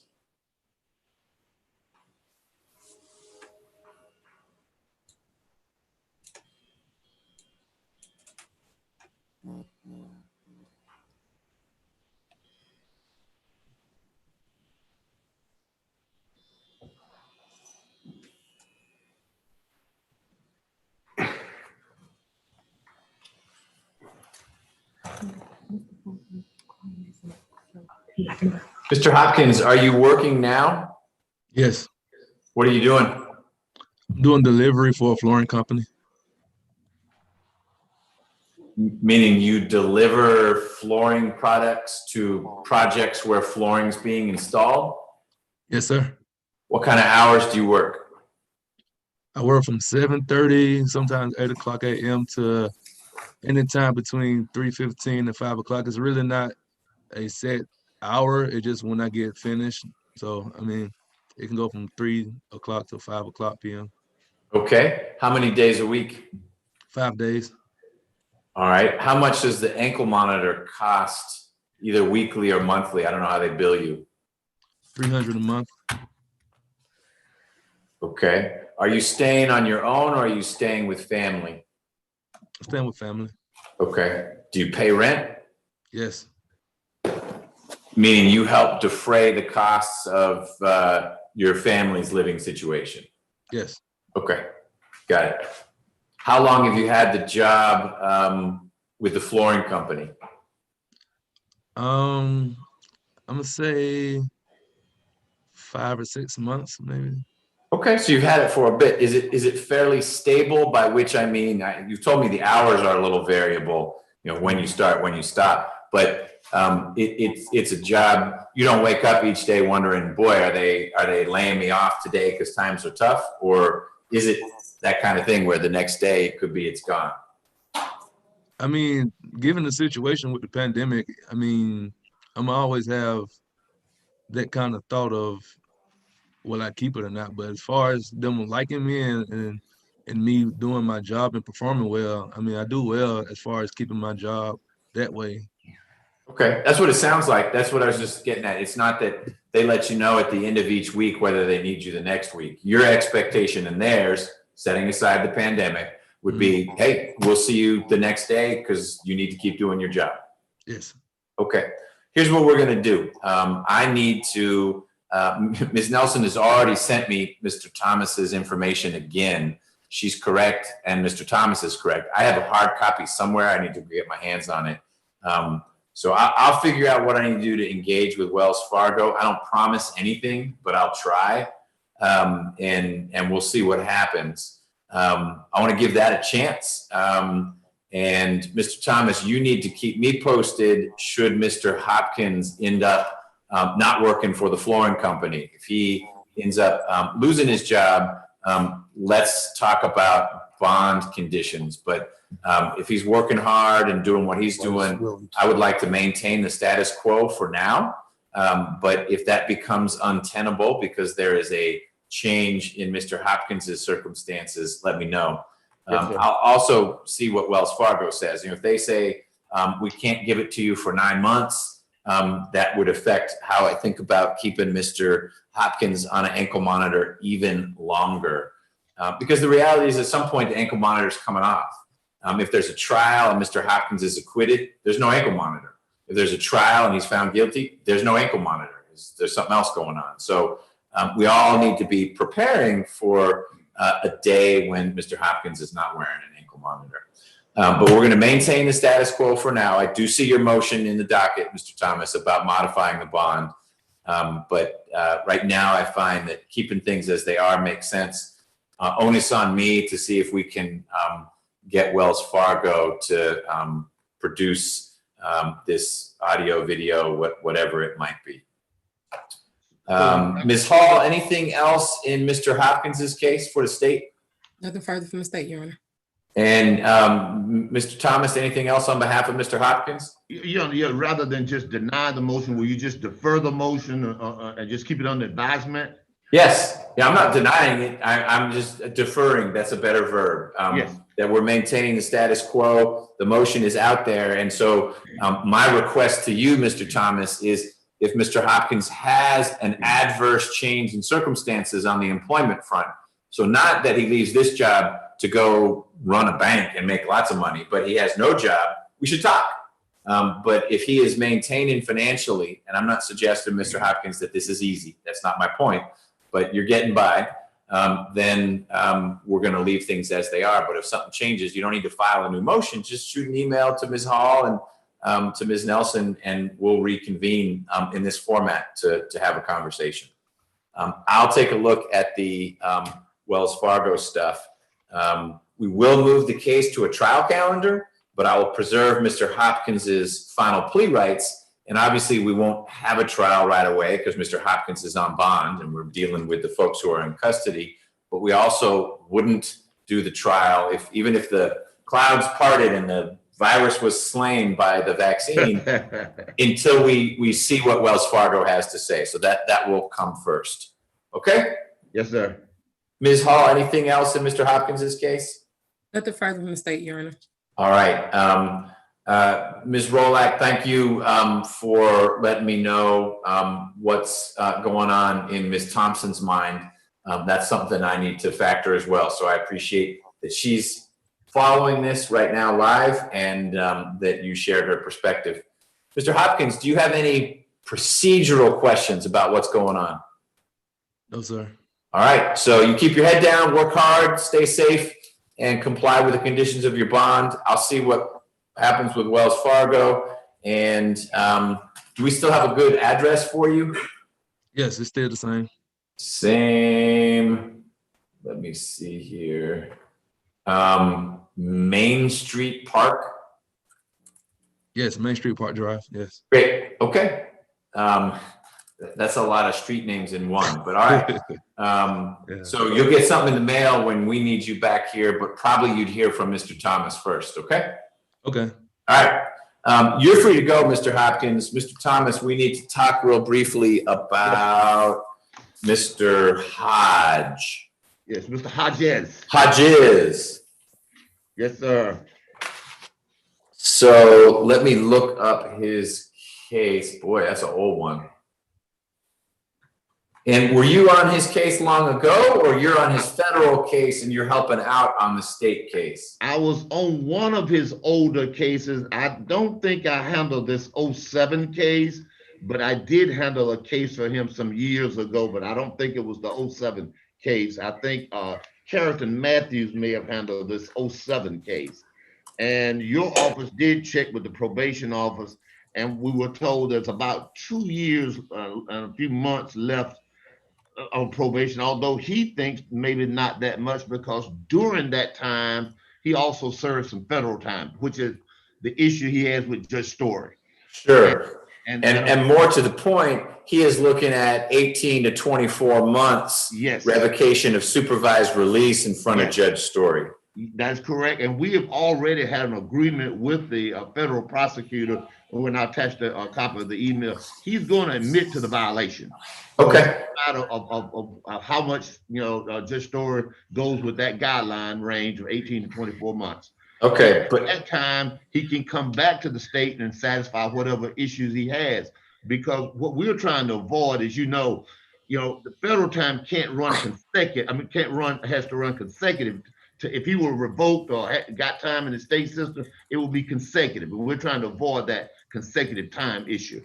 Mr. Hopkins, are you working now? Yes. What are you doing? I'm doing delivery for a flooring company. Meaning you deliver flooring products to projects where flooring is being installed? Yes, sir. What kind of hours do you work? I work from 7:30, sometimes 8 o'clock a.m. to anytime between 3:15 and 5 o'clock. It's really not a set hour. It's just when I get finished. So, I mean, it can go from 3 o'clock to 5 o'clock p.m. Okay. How many days a week? 5 days. All right. How much does the ankle monitor cost, either weekly or monthly? I don't know how they bill you. $300 a month. Okay. Are you staying on your own or are you staying with family? I'm staying with family. Okay. Do you pay rent? Yes. Meaning you help defray the costs of your family's living situation. Yes. Okay, got it. How long have you had the job with the flooring company? I'm gonna say 5 or 6 months, maybe. Okay, so you've had it for a bit. Is it fairly stable? By which I mean, you've told me the hours are a little variable. You know, when you start, when you stop. But it's a job. You don't wake up each day wondering, boy, are they laying me off today because times are tough, or is it that kind of thing where the next day it could be it's gone? I mean, given the situation with the pandemic, I mean, I'm always have that kind of thought of will I keep it or not. But as far as them liking me and me doing my job and performing well, I mean, I do well as far as keeping my job that way. Okay, that's what it sounds like. That's what I was just getting at. It's not that they let you know at the end of each week whether they need you the next week. Your expectation and theirs, setting aside the pandemic, would be, hey, we'll see you the next day because you need to keep doing your job. Yes. Okay, here's what we're gonna do. I need to, Ms. Nelson has already sent me Mr. Thomas's information again. She's correct and Mr. Thomas is correct. I have a hard copy somewhere. I need to get my hands on it. So I'll figure out what I need to do to engage with Wells Fargo. I don't promise anything, but I'll try, and we'll see what happens. I want to give that a chance. And Mr. Thomas, you need to keep me posted should Mr. Hopkins end up not working for the flooring company. If he ends up losing his job, let's talk about bond conditions. But if he's working hard and doing what he's doing, I would like to maintain the status quo for now. But if that becomes untenable because there is a change in Mr. Hopkins's circumstances, let me know. I'll also see what Wells Fargo says. You know, if they say we can't give it to you for 9 months, that would affect how I think about keeping Mr. Hopkins on an ankle monitor even longer. Because the reality is at some point the ankle monitor is coming off. If there's a trial and Mr. Hopkins is acquitted, there's no ankle monitor. If there's a trial and he's found guilty, there's no ankle monitor. There's something else going on. So we all need to be preparing for a day when Mr. Hopkins is not wearing an ankle monitor. But we're going to maintain the status quo for now. I do see your motion in the docket, Mr. Thomas, about modifying the bond. But right now I find that keeping things as they are makes sense. Onus on me to see if we can get Wells Fargo to produce this audio, video, whatever it might be. Ms. Hall, anything else in Mr. Hopkins's case for the state? Nothing further from the state, Your Honor. And Mr. Thomas, anything else on behalf of Mr. Hopkins? Yeah, rather than just deny the motion, will you just defer the motion and just keep it under advisement? Yes. Yeah, I'm not denying it. I'm just deferring. That's a better verb. Yes. That we're maintaining the status quo. The motion is out there. And so my request to you, Mr. Thomas, is if Mr. Hopkins has an adverse change in circumstances on the employment front, so not that he leaves this job to go run a bank and make lots of money, but he has no job, we should talk. But if he is maintaining financially, and I'm not suggesting, Mr. Hopkins, that this is easy, that's not my point, but you're getting by, then we're going to leave things as they are. But if something changes, you don't need to file a new motion. Just shoot an email to Ms. Hall and to Ms. Nelson, and we'll reconvene in this format to have a conversation. I'll take a look at the Wells Fargo stuff. We will move the case to a trial calendar, but I will preserve Mr. Hopkins's final plea rights. And obviously we won't have a trial right away because Mr. Hopkins is on bond and we're dealing with the folks who are in custody. But we also wouldn't do the trial even if the clouds parted and the virus was slain by the vaccine until we see what Wells Fargo has to say. So that will come first. Okay? Yes, sir. Ms. Hall, anything else in Mr. Hopkins's case? Nothing further from the state, Your Honor. All right. Ms. Rolak, thank you for letting me know what's going on in Ms. Thompson's mind. That's something I need to factor as well. So I appreciate that she's following this right now live and that you shared her perspective. Mr. Hopkins, do you have any procedural questions about what's going on? No, sir. All right, so you keep your head down, work hard, stay safe, and comply with the conditions of your bond. I'll see what happens with Wells Fargo. And do we still have a good address for you? Yes, it's still the same. Same. Let me see here. Main Street Park. Yes, Main Street Park Drive. Yes. Great. Okay. That's a lot of street names in one, but all right. Yeah. So you'll get something in the mail when we need you back here, but probably you'd hear from Mr. Thomas first. Okay. Okay. All right. You're free to go, Mr. Hopkins. Mr. Thomas, we need to talk real briefly about Mr. Hodge. Yes, Mr. Hodges. Hodges. Yes, sir. So let me look up his case. Boy, that's an old one. And were you on his case long ago, or you're on his federal case and you're helping out on the state case? I was on one of his older cases. I don't think I handled this 07 case, but I did handle a case for him some years ago, but I don't think it was the 07 case. I think Carrington Matthews may have handled this 07 case. And your office did check with the probation office, and we were told there's about 2 years and a few months left on probation, although he thinks maybe not that much, because during that time, he also served some federal time, which is the issue he has with Judge Story. Sure. And more to the point, he is looking at 18 to 24 months revocation of supervised release in front of Judge Story. That's correct. And we have already had an agreement with the federal prosecutor. When I attached a copy of the email, he's going to admit to the violation. Okay. So it's a matter of how much, Judge Story goes with that guideline range of 18 to 24 months. Okay. And but at that time, he can come back to the state and satisfy whatever issues he has. Because what we're trying to avoid is, the federal time can't run consecutive. Has to run consecutive. If he were revoked or got time in the state system, it will be consecutive. But we're trying to avoid that consecutive time issue.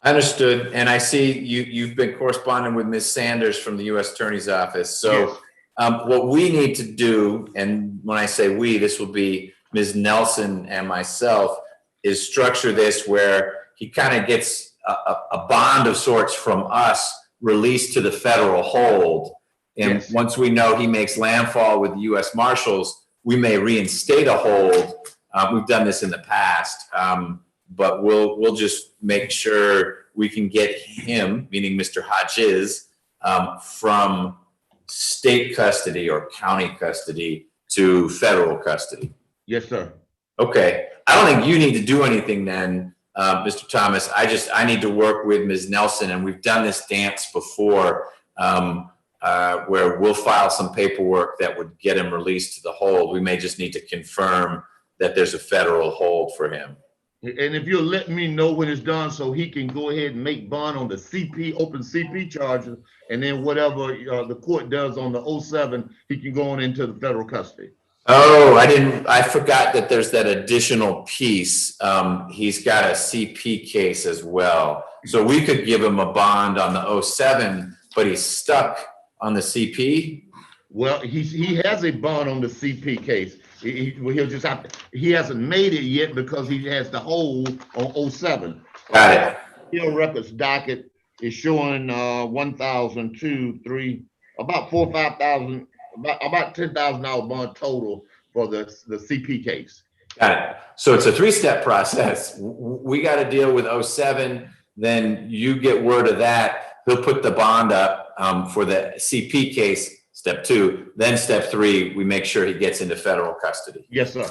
Understood. And I see you've been corresponding with Ms. Sanders from the U.S. Attorney's Office. So what we need to do, and when I say we, this will be Ms. Nelson and myself, is structure this where he kind of gets a bond of sorts from us released to the federal hold. And once we know he makes landfall with the U.S. Marshals, we may reinstate a hold. We've done this in the past, but we'll just make sure we can get him, meaning Mr. Hodges, from state custody or county custody to federal custody. Yes, sir. Okay. I don't think you need to do anything then, Mr. Thomas. I need to work with Ms. Nelson, and we've done this dance before. Where we'll file some paperwork that would get him released to the hold. We may just need to confirm that there's a federal hold for him. And if you'll let me know when it's done, so he can go ahead and make bond on the open CP charges, and then whatever the court does on the 07, he can go on into the federal custody. Oh, I forgot that there's that additional piece. He's got a CP case as well. So we could give him a bond on the 07, but he's stuck on the CP? Well, he has a bond on the CP case. He hasn't made it yet because he has the hold on 07. Got it. Appeal records docket is showing 1,002, 3, about 4 or 5,000, about $10,000 bond total for the CP case. Got it. So it's a 3-step process. We got to deal with 07, then you get word of that. He'll put the bond up for the CP case, step 2. Then step 3, we make sure he gets into federal custody. Yes, sir.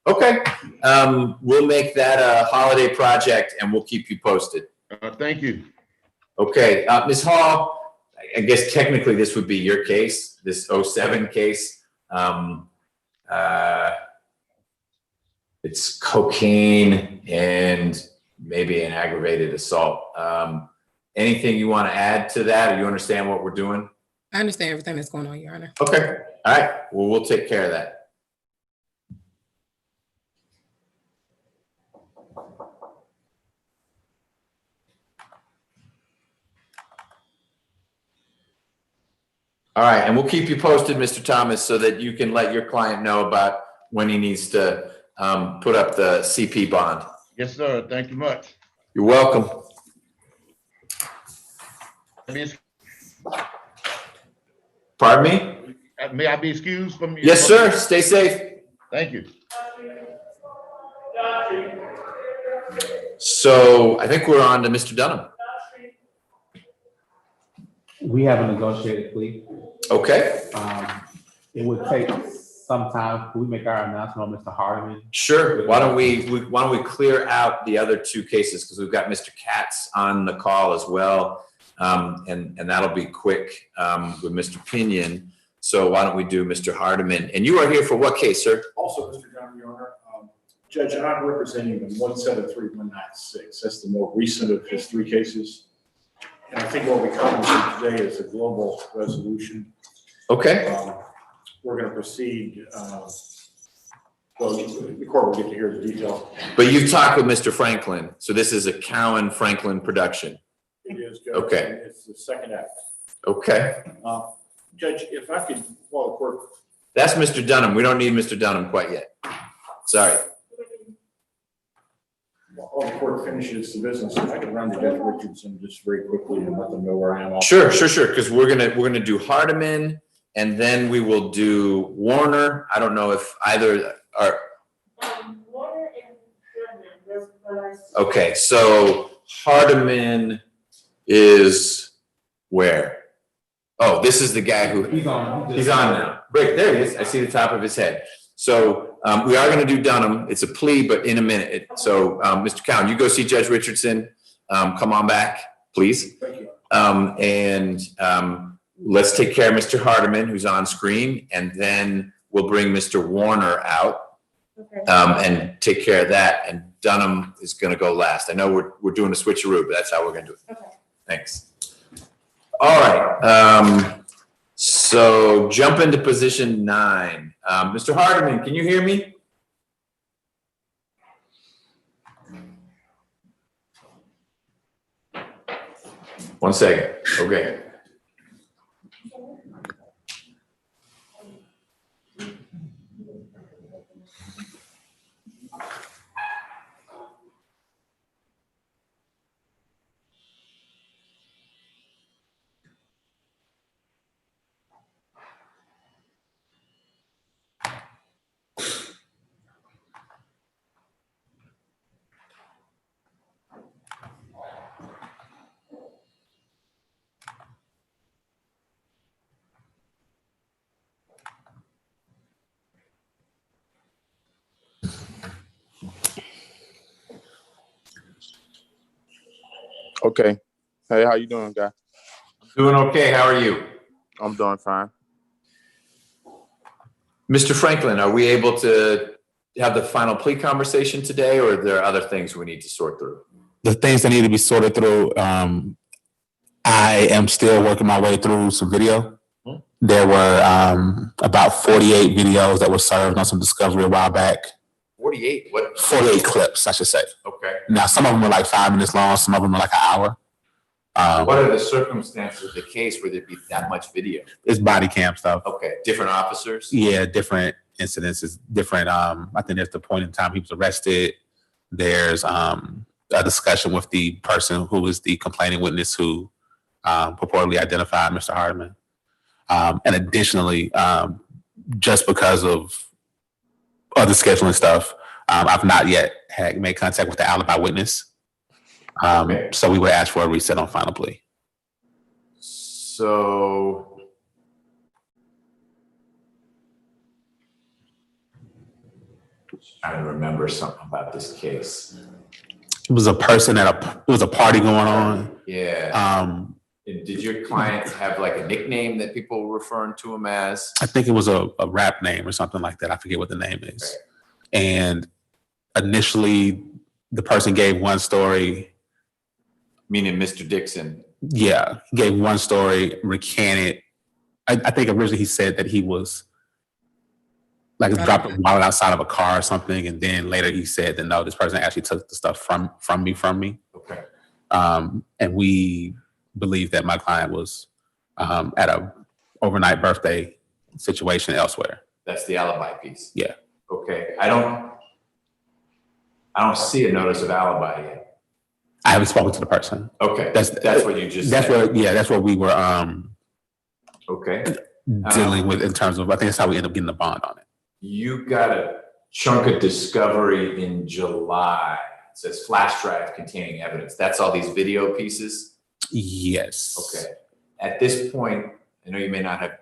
Okay. We'll make that a holiday project and we'll keep you posted. Thank you. Okay. Ms. Hall, I guess technically this would be your case, this 07 case. It's cocaine and maybe an aggravated assault. Anything you want to add to that, or you understand what we're doing? I understand everything that's going on, Your Honor. Okay. All right. Well, we'll take care of that. All right, and we'll keep you posted, Mr. Thomas, so that you can let your client know about when he needs to put up the CP bond. Yes, sir. Thank you much. You're welcome. Pardon me? May I be excused from you? Yes, sir. Stay safe. Thank you. So I think we're on to Mr. Dunham. We have a negotiated plea. Okay. It would take some time. Can we make our announcement on Mr. Hardiman? Sure. Why don't we clear out the other two cases, because we've got Mr. Katz on the call as well, and that'll be quick with Mr. Pinion. So why don't we do Mr. Hardiman? And you are here for what case, sir? Also, Mr. John, Your Honor, Judge, I'm representing him in 173196. That's the more recent of his three cases. And I think what we come to today is a global resolution. Okay. We're going to proceed. Well, the court will get to hear the details. But you've talked with Mr. Franklin, so this is a Cowan Franklin production. It is, Judge. Okay. It's the second act. Okay. Judge, if I could, while the court. That's Mr. Dunham. We don't need Mr. Dunham quite yet. Sorry. While the court finishes the business, if I could run to Judge Richardson just very quickly and let them know where I am. Sure. Because we're gonna do Hardiman, and then we will do Warner. I don't know if either are. Warner and Goodman, that's what I see. Okay, so Hardiman is where? Oh, this is the guy who he's on now. Great, there he is. I see the top of his head. So we are going to do Dunham. It's a plea, but in a minute. So Mr. Cowan, you go see Judge Richardson. Come on back, please. Thank you. And let's take care of Mr. Hardiman, who's on screen, and then we'll bring Mr. Warner out. Okay. And take care of that. And Dunham is going to go last. I know we're doing a switcheroo, but that's how we're going to do it. Okay. Thanks. All right. So jump into position 9. Mr. Hardiman, can you hear me? One second. Okay. Okay. Hey, how you doing, guy? Doing okay. How are you? I'm doing fine. Mr. Franklin, are we able to have the final plea conversation today, or are there other things we need to sort through? The things that need to be sorted through, I am still working my way through some video. There were about 48 videos that were served on some discovery a while back. 48? What? 48 clips, I should say. Okay. Now, some of them are like 5 minutes long, some of them are like an hour. What are the circumstances of the case where there'd be that much video? It's body cam stuff. Okay. Different officers? Yeah, different incidences, different, I think there's the point in time he was arrested. There's a discussion with the person who is the complaining witness who purportedly identified Mr. Hardiman. And additionally, just because of other scheduling stuff, I've not yet made contact with the alibi witness. So we would ask for a reset on final plea. So I remember something about this case. It was a person it was a party going on. Yeah. Did your client have like a nickname that people were referring to him as? I think it was a rap name or something like that. I forget what the name is. And initially, the person gave one story. Meaning Mr. Dixon? Yeah, gave one story, recanted. I think originally he said that he was like dropped a wallet outside of a car or something, and then later he said that no, this person actually took the stuff from me. Okay. And we believe that my client was at overnight birthday situation elsewhere. That's the alibi piece. Yeah. Okay, I don't see a notice of alibi yet. I haven't spoken to the person. Okay, that's what you just That's said. what, yeah, that's what we were Okay. dealing with in terms of, I think that's how we ended up getting the bond on it. You got a chunk of discovery in July. It says flash drive containing evidence. That's all these video pieces? Yes. Okay. At this point, I know you may not have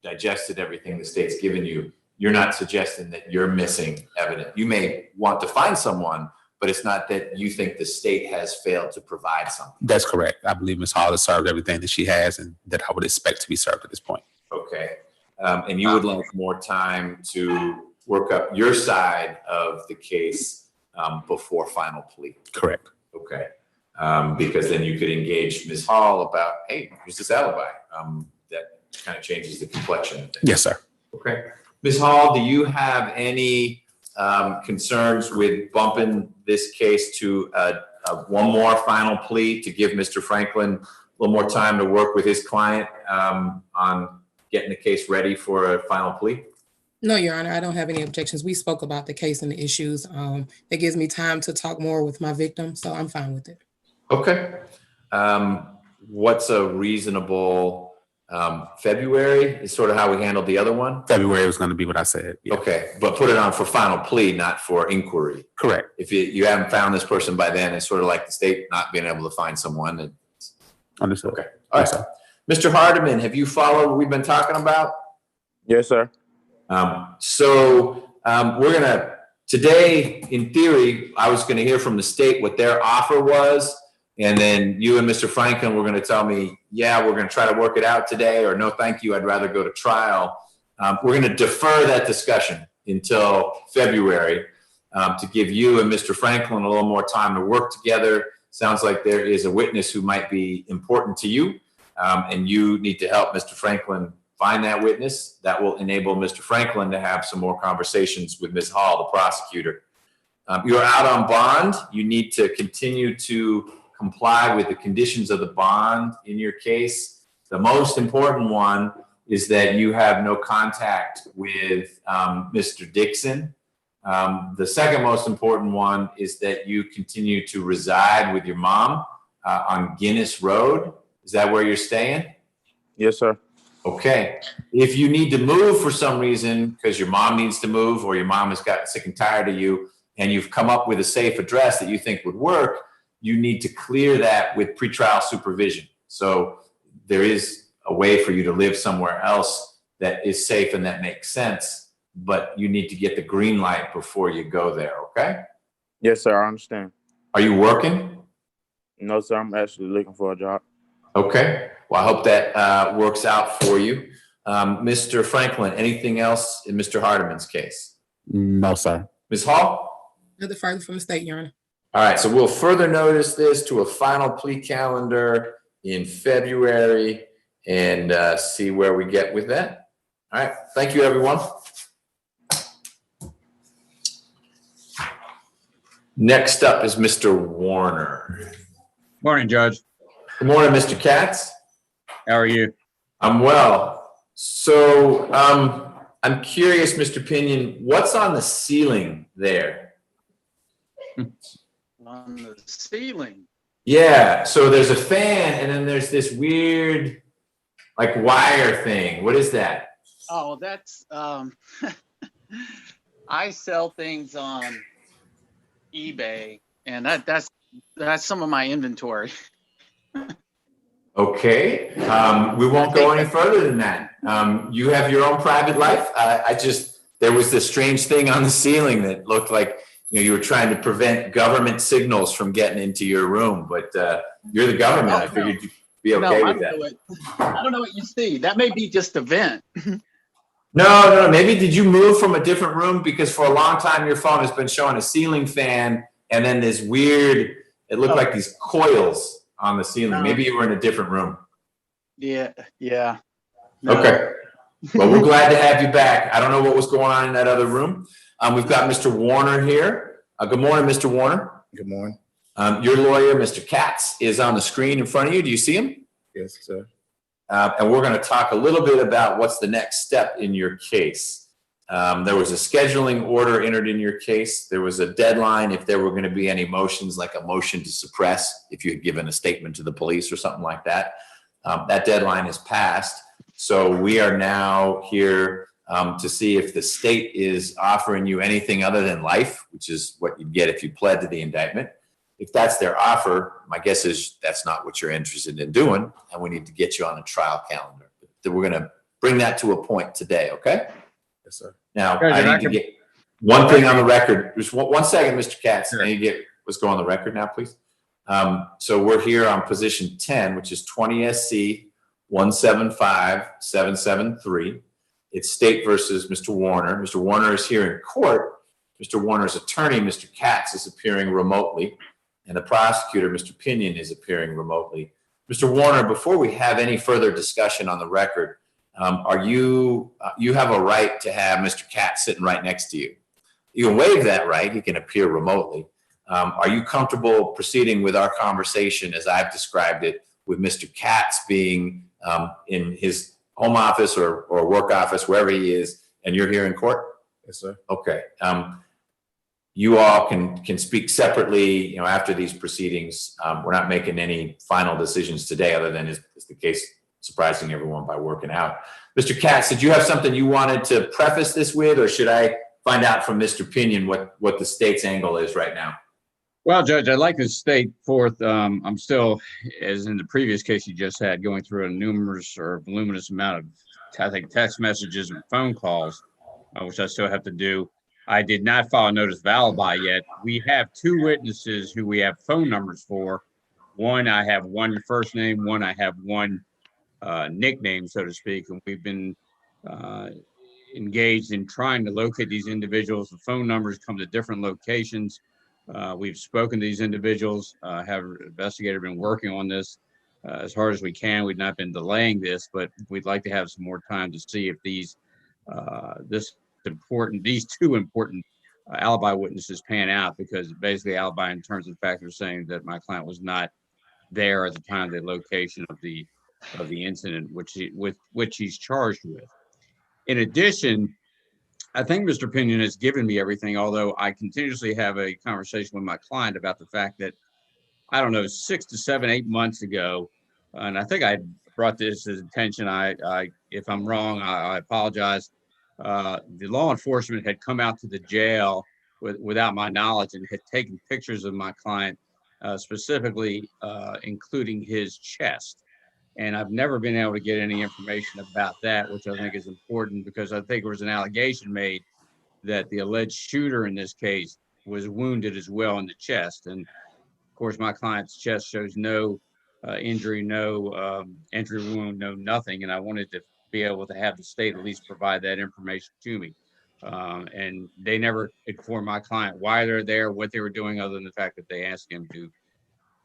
digested everything the state's given you. You're not suggesting that you're missing evidence. You may want to find someone, but it's not that you think the state has failed to provide something. That's correct. I believe Ms. Hall has served everything that she has and that I would expect to be served at this point. Okay. And you would like more time to work up your side of the case before final plea. Correct. Okay. Because then you could engage Ms. Hall about, hey, here's this alibi. That kind of changes the complexion of things. Yes, sir. Okay. Ms. Hall, do you have any concerns with bumping this case to one more final plea to give Mr. Franklin a little more time to work with his client on getting the case ready for a final plea? No, Your Honor, I don't have any objections. We spoke about the case and the issues. It gives me time to talk more with my victim, so I'm fine with it. Okay. What's a reasonable February is sort of how we handled the other one? February was going to be what I said. Yeah. Okay, but put it on for final plea, not for inquiry. Correct. If you haven't found this person by then, it's sort of like the state not being able to find someone. And, understood. okay. All right. Mr. Hardiman, have you followed what we've been talking about? Yes, sir. We're gonna, today, in theory, I was gonna hear from the state what their offer was. And then you and Mr. Franklin were gonna tell me, yeah, we're gonna try to work it out today, or no, thank you, I'd rather go to trial. We're gonna defer that discussion until February to give you and Mr. Franklin a little more time to work together. Sounds like there is a witness who might be important to you, and you need to help Mr. Franklin find that witness. That will enable Mr. Franklin to have some more conversations with Ms. Hall, the prosecutor. You're out on bond. You need to continue to comply with the conditions of the bond in your case. The most important one is that you have no contact with Mr. Dixon. The second most important one is that you continue to reside with your mom on Guinness Road. Is that where you're staying? Yes, sir. Okay. If you need to move for some reason, because your mom needs to move or your mom has gotten sick and tired of you, and you've come up with a safe address that you think would work, you need to clear that with pretrial supervision. So there is a way for you to live somewhere else that is safe and that makes sense, but you need to get the green light before you go there, okay? Yes, sir. I understand. Are you working? No, sir. I'm actually looking for a job. Okay. Well, I hope that works out for you. Mr. Franklin, anything else in Mr. Hardiman's case? No, sir. Ms. Hall? Nothing further from the state, Your Honor. All right, so we'll further notice this to a final plea calendar in February and see where we get with that. All right, thank you, everyone. Next up is Mr. Warner. Morning, Judge. Good morning, Mr. Katz. How are you? I'm well. So I'm curious, Mr. Pinion, what's on the ceiling there? On the ceiling. Yeah, so there's a fan and then there's this weird like wire thing. What is that? Oh, that's I sell things on eBay, and that's some of my inventory. Okay, we won't go any further than that. You have your own private life. There was this strange thing on the ceiling that looked like you were trying to prevent government signals from getting into your room, but you're the government. I figured you'd be okay with that. I don't know what you see. That may be just a vent. No. Maybe did you move from a different room? Because for a long time, your phone has been showing a ceiling fan and then this weird, it looked like these coils on the ceiling. Maybe you were in a different room. Yeah. No. Okay. Well, we're glad to have you back. I don't know what was going on in that other room. We've got Mr. Warner here. Good morning, Mr. Warner. Good morning. Your lawyer, Mr. Katz, is on the screen in front of you. Do you see him? Yes, sir. and we're going to talk a little bit about what's the next step in your case. There was a scheduling order entered in your case. There was a deadline if there were going to be any motions, like a motion to suppress, if you had given a statement to the police or something like that. That deadline is passed. So we are now here to see if the state is offering you anything other than life, which is what you'd get if you pled to the indictment. If that's their offer, my guess is that's not what you're interested in doing, and we need to get you on a trial calendar. But we're going to bring that to a point today, okay? Yes, sir. Now, I need to get one thing on the record. Just one second, Mr. Katz. I need to get what's going on the record now, please. So we're here on position 10, which is 20 SC 175773. It's State versus Mr. Warner. Mr. Warner is here in court. Mr. Warner's attorney, Mr. Katz, is appearing remotely, and the prosecutor, Mr. Pinion, is appearing remotely. Mr. Warner, before we have any further discussion on the record, you have a right to have Mr. Katz sitting right next to you. You can waive that right. He can appear remotely. Are you comfortable proceeding with our conversation as I've described it, with Mr. Katz being in his home office or work office, wherever he is, and you're here in court? Yes, sir. Okay. You all can speak separately, after these proceedings. We're not making any final decisions today, other than is the case surprising everyone by working out. Mr. Katz, did you have something you wanted to preface this with, or should I find out from Mr. Pinion what the state's angle is right now? Well, Judge, I'd like to state forth, I'm still, as in the previous case you just had, going through a voluminous amount of, I think, text messages and phone calls, which I still have to do. I did not file a notice of alibi yet. We have two witnesses who we have phone numbers for. One, I have one first name, one I have one nickname, so to speak, and we've been engaged in trying to locate these individuals. The phone numbers come to different locations. We've spoken to these individuals, have investigator been working on this as hard as we can. We've not been delaying this, but we'd like to have some more time to see if these two important alibi witnesses pan out, because basically alibi in terms of the fact they're saying that my client was not there at the time of the location of the incident, with which he's charged with. In addition, I think Mr. Pinion has given me everything, although I continuously have a conversation with my client about the fact that, I don't know, 6 to 7, 8 months ago, and I think I brought this to his attention. If I'm wrong, I apologize. The law enforcement had come out to the jail without my knowledge and had taken pictures of my client, specifically including his chest. And I've never been able to get any information about that, which I think is important, because I think there was an allegation made that the alleged shooter in this case was wounded as well in the chest. And of course, my client's chest shows no injury, no entry wound, no nothing. And I wanted to be able to have the state at least provide that information to me. And they never informed my client why they're there, what they were doing, other than the fact that they asked him to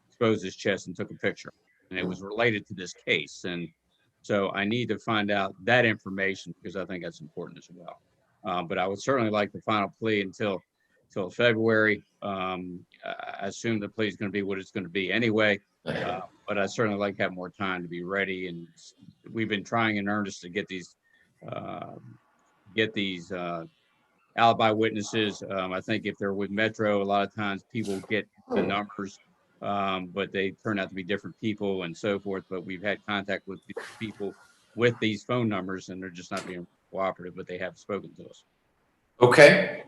expose his chest and took a picture. And it was related to this case. And so I need to find out that information, because I think that's important as well. But I would certainly like the final plea until February. I assume the plea is going to be what it's going to be anyway. But I certainly like to have more time to be ready. And we've been trying in earnest to get these alibi witnesses. I think if they're with Metro, a lot of times people get the numbers, but they turn out to be different people and so forth. But we've had contact with people with these phone numbers, and they're just not being cooperative, but they have spoken to us. Okay.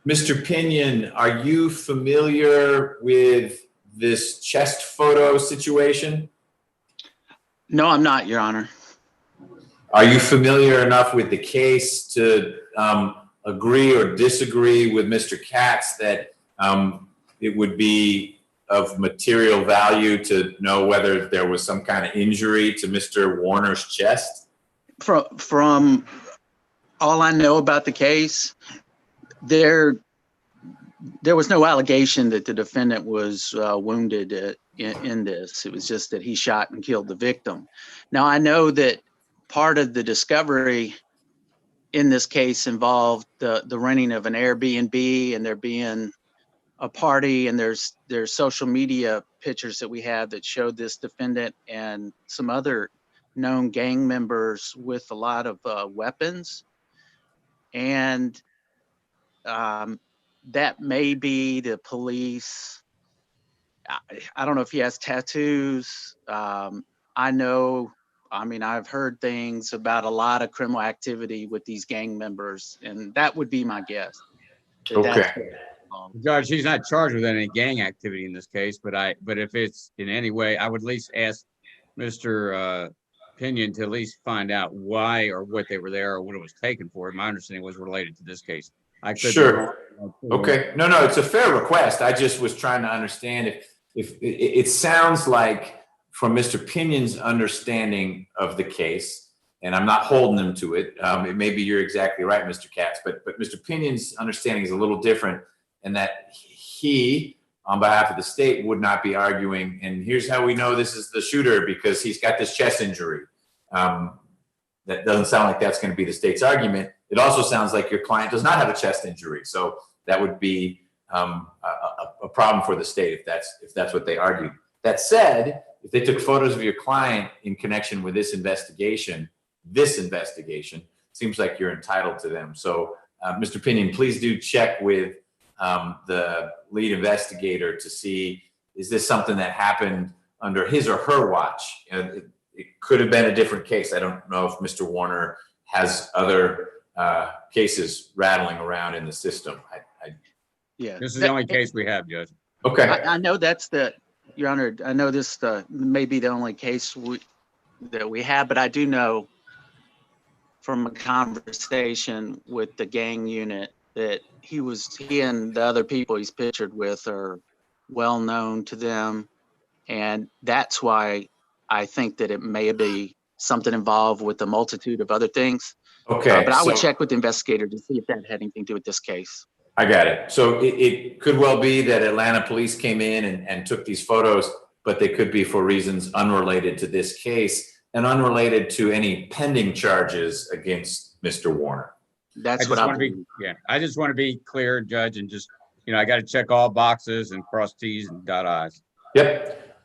Mr. Pinion, are you familiar with this chest photo situation? No, I'm not, Your Honor. Are you familiar enough with the case to agree or disagree with Mr. Katz that it would be of material value to know whether there was some kind of injury to Mr. Warner's chest? From all I know about the case, there was no allegation that the defendant was wounded in this. It was just that he shot and killed the victim. Now, I know that part of the discovery in this case involved the renting of an Airbnb, and there being a party, and there's social media pictures that we have that showed this defendant and some other known gang members with a lot of weapons. And that may be the police. I don't know if he has tattoos. I've heard things about a lot of criminal activity with these gang members, and that would be my guess. Judge, he's not charged with any gang activity in this case, but if it's in any way, I would at least ask Mr. Pinion to at least find out why or what they were there or what it was taken for. My understanding was related to this case. I could be wrong. Okay. No, it's a fair request. I just was trying to understand if it sounds like from Mr. Pinion's understanding of the case, and I'm not holding him to it. It may be you're exactly right, Mr. Katz, but Mr. Pinion's understanding is a little different in that he, on behalf of the state, would not be arguing, and here's how we know this is the shooter because he's got this chest injury. That doesn't sound like that's going to be the state's argument. It also sounds like your client does not have a chest injury. So that would be a problem for the state if that's what they argued. That said, if they took photos of your client in connection with this investigation, seems like you're entitled to them. So Mr. Pinion, please do check with the lead investigator to see, is this something that happened under his or her watch? It could have been a different case. I don't know if Mr. Warner has other cases rattling around in the system. Yeah, this is the only case we have, Judge. Okay. I know Your Honor, I know this may be the only case that we have, but I do know from a conversation with the gang unit that he and the other people he's pictured with are well known to them. And that's why I think that it may be something involved with a multitude of other things. Okay. But I would check with the investigator to see if that had anything to do with this case. I got it. So it could well be that Atlanta police came in and took these photos, but they could be for reasons unrelated to this case and unrelated to any pending charges against Mr. Warner. That's what I want to be. Yeah, I just want to be clear, Judge, and just, I got to check all boxes and cross T's and dot I's. Yep.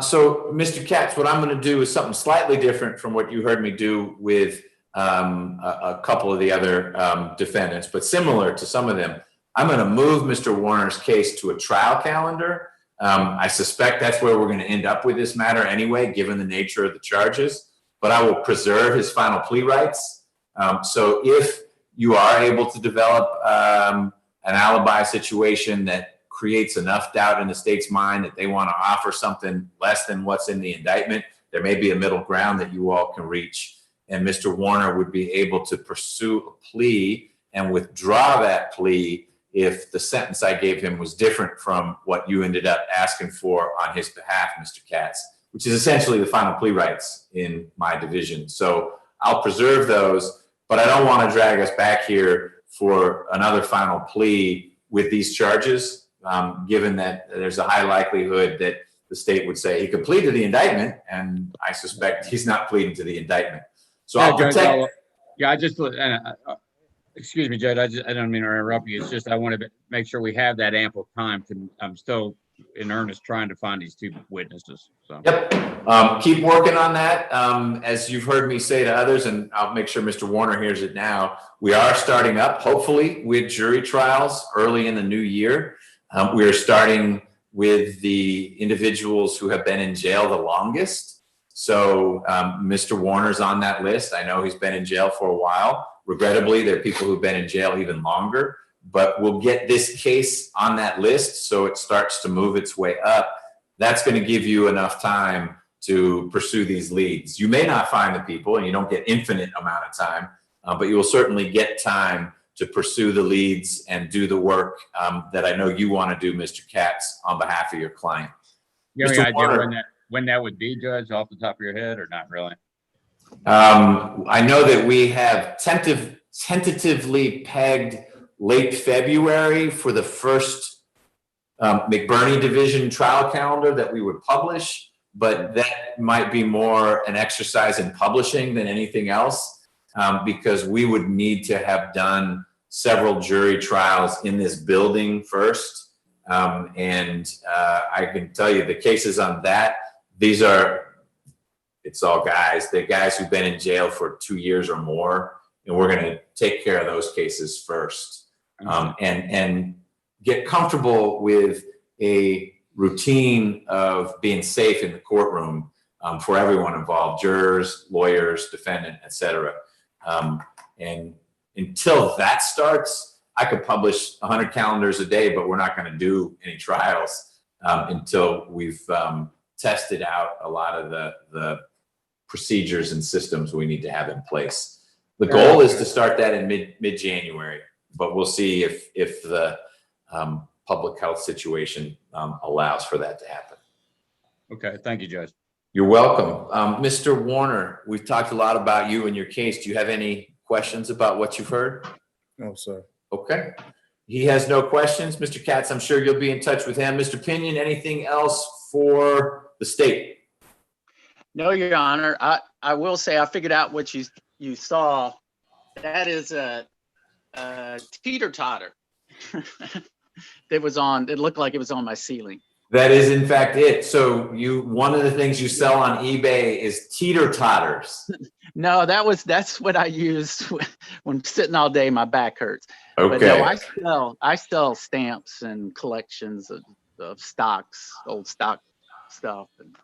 So Mr. Katz, what I'm going to do is something slightly different from what you heard me do with a couple of the other defendants, but similar to some of them. I'm going to move Mr. Warner's case to a trial calendar. I suspect that's where we're going to end up with this matter anyway, given the nature of the charges, but I will preserve his final plea rights. So if you are able to develop an alibi situation that creates enough doubt in the state's mind that they want to offer something less than what's in the indictment, there may be a middle ground that you all can reach. And Mr. Warner would be able to pursue a plea and withdraw that plea if the sentence I gave him was different from what you ended up asking for on his behalf, Mr. Katz, which is essentially the final plea rights in my division. So I'll preserve those, but I don't want to drag us back here for another final plea with these charges, given that there's a high likelihood that the state would say he could plead to the indictment, and I suspect he's not pleading to the indictment. So I'll protect. Excuse me, Judge. I don't mean to interrupt you. It's just I want to make sure we have that ample time. I'm still in earnest trying to find these two witnesses. So. Yep. Keep working on that. As you've heard me say to others, and I'll make sure Mr. Warner hears it now, we are starting up, hopefully, with jury trials early in the new year. We are starting with the individuals who have been in jail the longest. So Mr. Warner's on that list. I know he's been in jail for a while. Regrettably, there are people who've been in jail even longer, but we'll get this case on that list so it starts to move its way up. That's going to give you enough time to pursue these leads. You may not find the people and you don't get infinite amount of time, but you will certainly get time to pursue the leads and do the work that I know you want to do, Mr. Katz, on behalf of your client. You have any idea when that would be, Judge, off the top of your head, or not really? I know that we have tentatively pegged late February for the first McBurney Division trial calendar that we would publish, but that might be more an exercise in publishing than anything else, because we would need to have done several jury trials in this building first. I can tell you the cases on that, it's all guys. They're guys who've been in jail for 2 years or more, and we're going to take care of those cases first, and get comfortable with a routine of being safe in the courtroom for everyone involved, jurors, lawyers, defendant, et cetera. And until that starts, I could publish 100 calendars a day, but we're not going to do any trials until we've tested out a lot of the procedures and systems we need to have in place. The goal is to start that in mid-January, but we'll see if the public health situation allows for that to happen. Okay, thank you, Judge. You're welcome. Mr. Warner, we've talked a lot about you and your case. Do you have any questions about what you've heard? No, sir. Okay. He has no questions. Mr. Katz, I'm sure you'll be in touch with him. Mr. Pinion, anything else for the state? No, Your Honor. I will say I figured out what you saw. That is a teeter-totter. It looked like it was on my ceiling. That is in fact it. So one of the things you sell on eBay is teeter-totters. No, that's what I use when sitting all day. My back hurts. Okay. But no, I sell stamps and collections of stocks, old stock stuff. And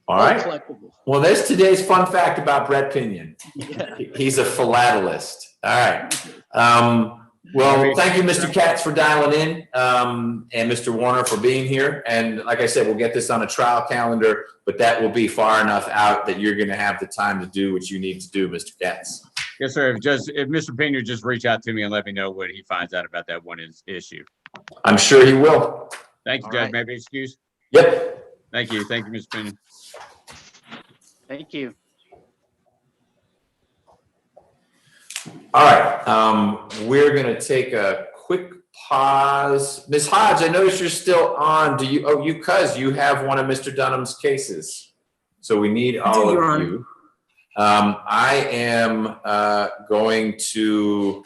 all right. Collectibles. Well, there's today's fun fact about Brett Pinion. Yeah. He's a philatelist. All right. Well, thank you, Mr. Katz, for dialing in, and Mr. Warner for being here. And like I said, we'll get this on a trial calendar, but that will be far enough out that you're going to have the time to do what you need to do, Mr. Katz. Yes, sir. If Mr. Pena just reach out to me and let me know what he finds out about that one issue. I'm sure he will. Thank you, All Judge. right. Maybe excuse? Yep. Thank you. Thank you, Mr. Pena. Thank you. All right. We're going to take a quick pause. Ms. Hodge, I notice you're still on. You have one of Mr. Dunham's cases. So we need all of you. I am going to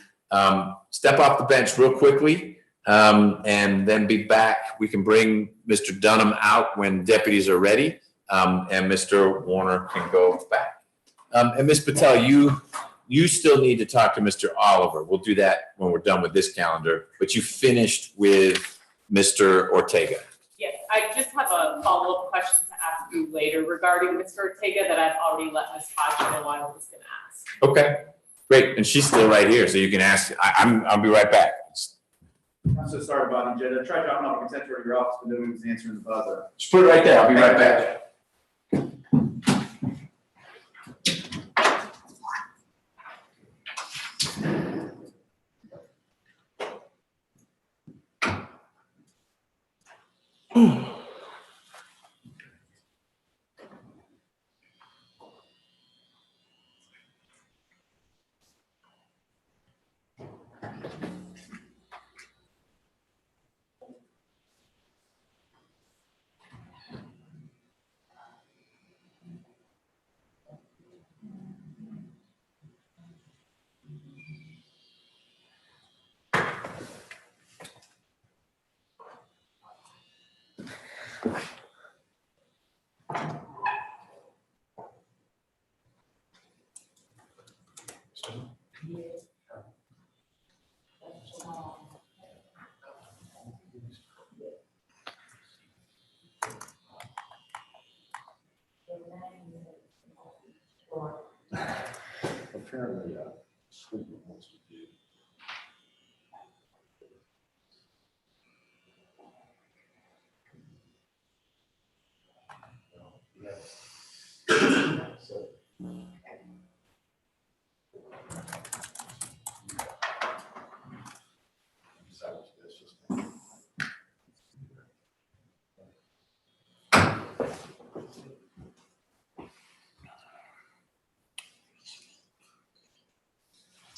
step off the bench real quickly and then be back. We can bring Mr. Dunham out when deputies are ready, and Mr. Warner can go back. And Ms. Patel, you still need to talk to Mr. Oliver. We'll do that when we're done with this calendar, but you finished with Mr. Ortega. Yes, I just have a follow-up question to ask you later regarding Mr. Ortega that I've already let Ms. Hodge know I was going to ask. Okay, great. And she's still right here, so you can ask. I'll be right back. I'm so sorry about it, Jed. I tried dropping off a consent order to your office, but nobody was answering the buzzer. Just put it right there. I'll be right back. Apparently,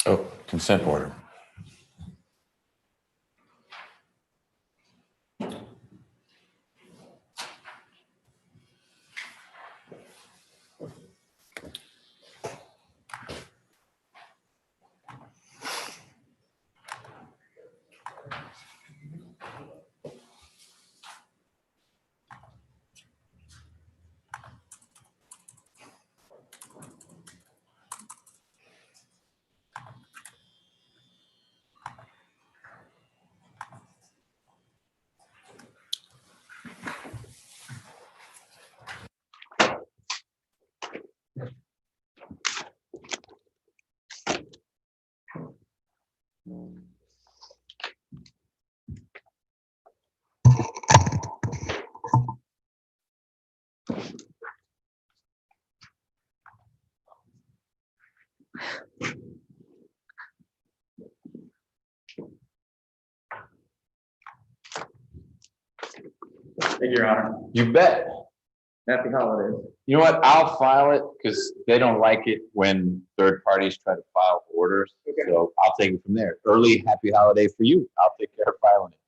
Oh, consent order. Thank you, Your Honor. You bet. Happy holidays. You know what? I'll file it because they don't like it when third parties try to file orders. Okay. So I'll take it from there. Early happy holiday for you. I'll take care of filing it.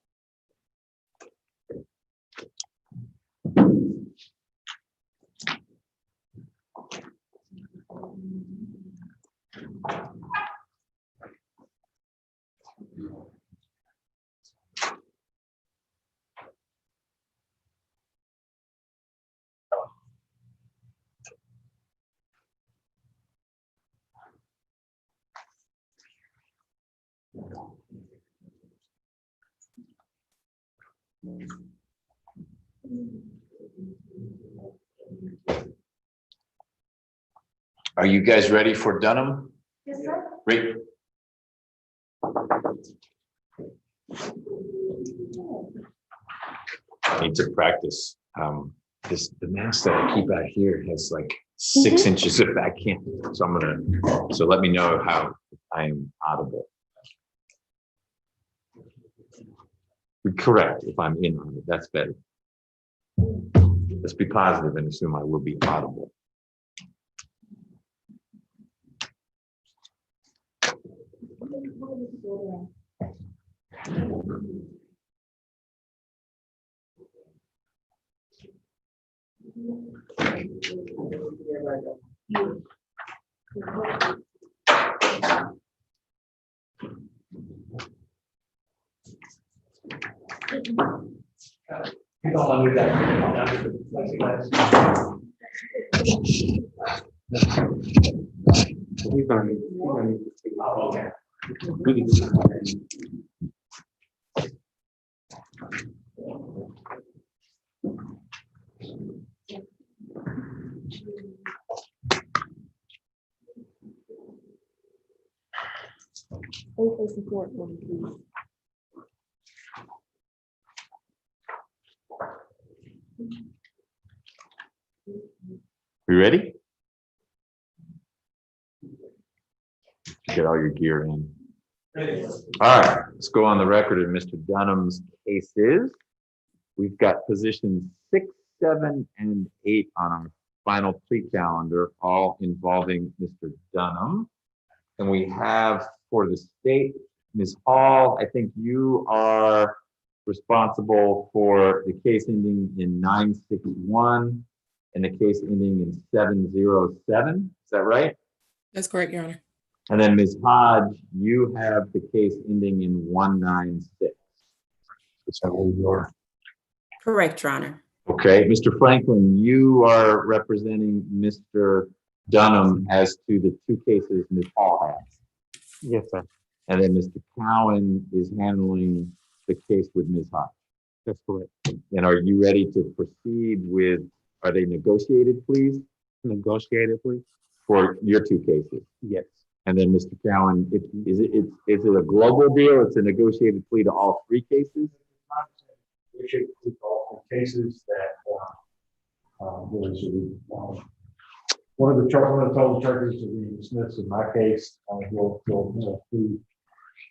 Are you guys ready for Dunham? Yes, sir. Great. Need to practice. The mask that I keep out here has like 6 inches of backhand. So so let me know how I am audible. Correct, if I'm in on it, that's better. Let's be positive and assume I will be audible. You don't want to do that. We're gonna need to take it out. Okay. Support one, please. We ready? Get all your gear in. All right, let's go on the record of Mr. Dunham's cases. We've got positions 6, 7, and 8 on our final plea calendar, all involving Mr. Dunham. And we have for the state, Ms. Hall, I think you are responsible for the case ending in 961 and the case ending in 707. Is that right? That's correct, Your Honor. And then Ms. Hodge, you have the case ending in 196. Which I believe you are. Correct, Your Honor. Okay, Mr. Franklin, you are representing Mr. Dunham as to the 2 cases Ms. Hall has. Yes, sir. And then Mr. Cowan is handling the case with Ms. Hodge. That's correct. And are you ready to proceed with, are they negotiated, please? Negotiated, please. For your 2 cases? Yes. And then Mr. Cowan, is it a global deal? It's a negotiated plea to all 3 cases? We should keep all the cases that, one of the total charges to be dismissed in my case, will be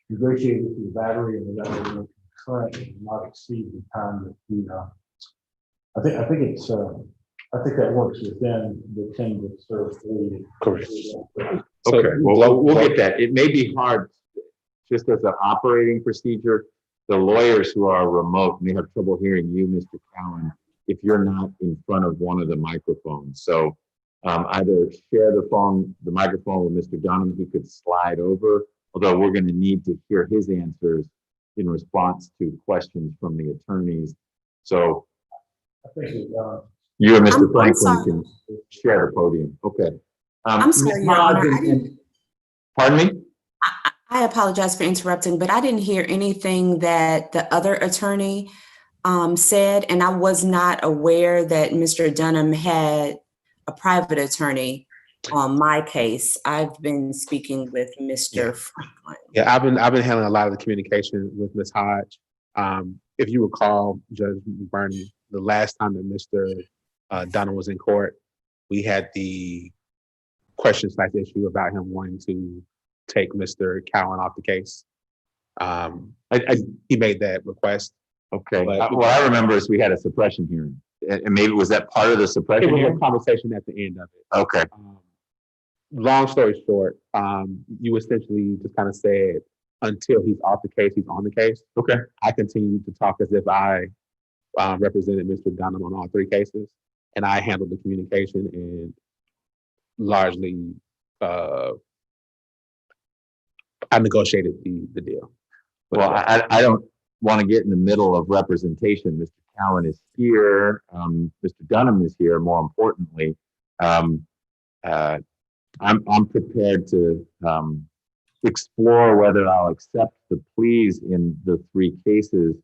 negotiated through the battery and the battery will concurrent and not exceed the time that the, I think that works within the 10 that serves the. Correct. Okay, well, we'll get that. It may be hard, just as an operating procedure, the lawyers who are remote may have trouble hearing you, Mr. Cowan, if you're not in front of one of the microphones. So either share the microphone with Mr. Dunham, he could slide over, although we're going to need to hear his answers in response to questions from the attorneys. So I think you and Mr. Franklin can share the podium. Okay. I'm sorry, Your Honor. Pardon me? I apologize for interrupting, but I didn't hear anything that the other attorney said, and I was not aware that Mr. Dunham had a private attorney on my case. I've been speaking with Mr. Franklin. Yeah, I've been handling a lot of the communication with Ms. Hodge. If you recall, Judge Bernie, the last time that Mr. Dunham was in court, we had the question/issue about him wanting to take Mr. Cowan off the case. He made that request. Okay. But- What I remember is we had a suppression hearing. And maybe was that part of the It suppression was a hearing? conversation at the end of it. Okay. Long story short, you essentially just kind of said, until he's off the case, he's on the case. Okay. I continued to talk as if I represented Mr. Dunham on all 3 cases, and I handled the communication and largely I negotiated the deal. Well, I don't want to get in the middle of representation. Mr. Cowan is here. Mr. Dunham is here. More importantly, I'm prepared to explore whether I'll accept the pleas in the 3 cases.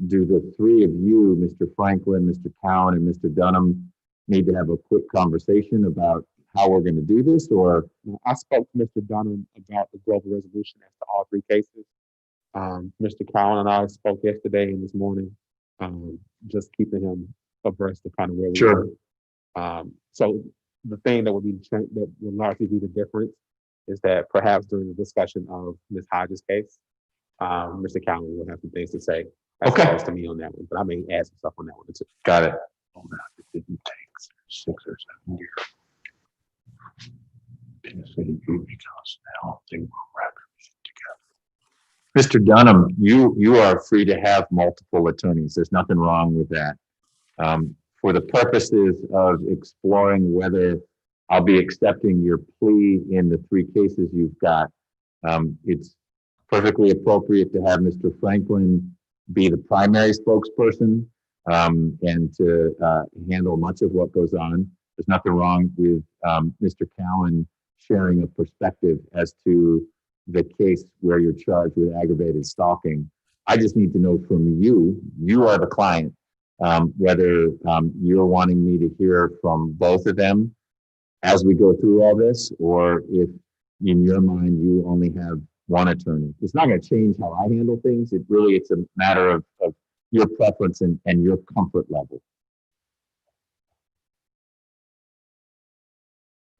Do the 3 of you, Mr. Franklin, Mr. Cowan, and Mr. Dunham, need to have a quick conversation about how we're going to do this? Or I spoke to Mr. Dunham about the global resolution as to all 3 cases. Mr. Cowan and I spoke yesterday and this morning, just keeping him abreast of kind of where we Sure. are. So the thing that would largely be the difference is that perhaps during the discussion of Ms. Hodges' case, Mr. Cowan will have some things to say as opposed to me on that one, but I may add some stuff on that one too. Got it. It didn't take 6 or 7 years. Because now they will wrap Mr. Dunham, you are free to have multiple attorneys. There's nothing wrong with that. For the purposes of exploring whether I'll be accepting your plea in the 3 cases you've got, it's perfectly appropriate to have Mr. Franklin be the primary spokesperson and to handle much of what goes on. There's nothing wrong with Mr. Cowan sharing a perspective as to the case where you're charged with aggravated stalking. I just need to know from you, you are the client, whether you're wanting me to hear from both of them as we go through all this, or if in your mind you only have one attorney. It's not going to change how I handle things. It's a matter of your preference and your comfort level.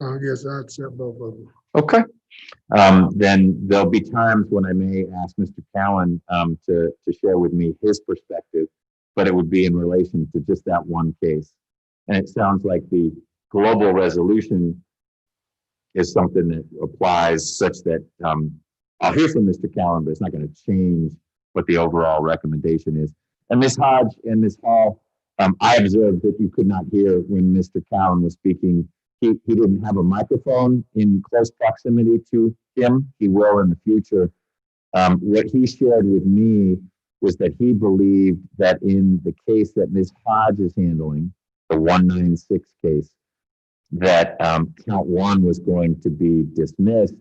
I guess I'd accept both of them. Okay. Then there'll be times when I may ask Mr. Cowan to share with me his perspective, but it would be in relation to just that one case. And it sounds like the global resolution is something that applies such that I'll hear from Mr. Cowan, but it's not going to change what the overall recommendation is. And Ms. Hodge and Ms. Hall, I observed that you could not hear when Mr. Cowan was speaking. He didn't have a microphone in close proximity to him. He will in the future. What he shared with me was that he believed that in the case that Ms. Hodge is handling, the 196 case, that count 1 was going to be dismissed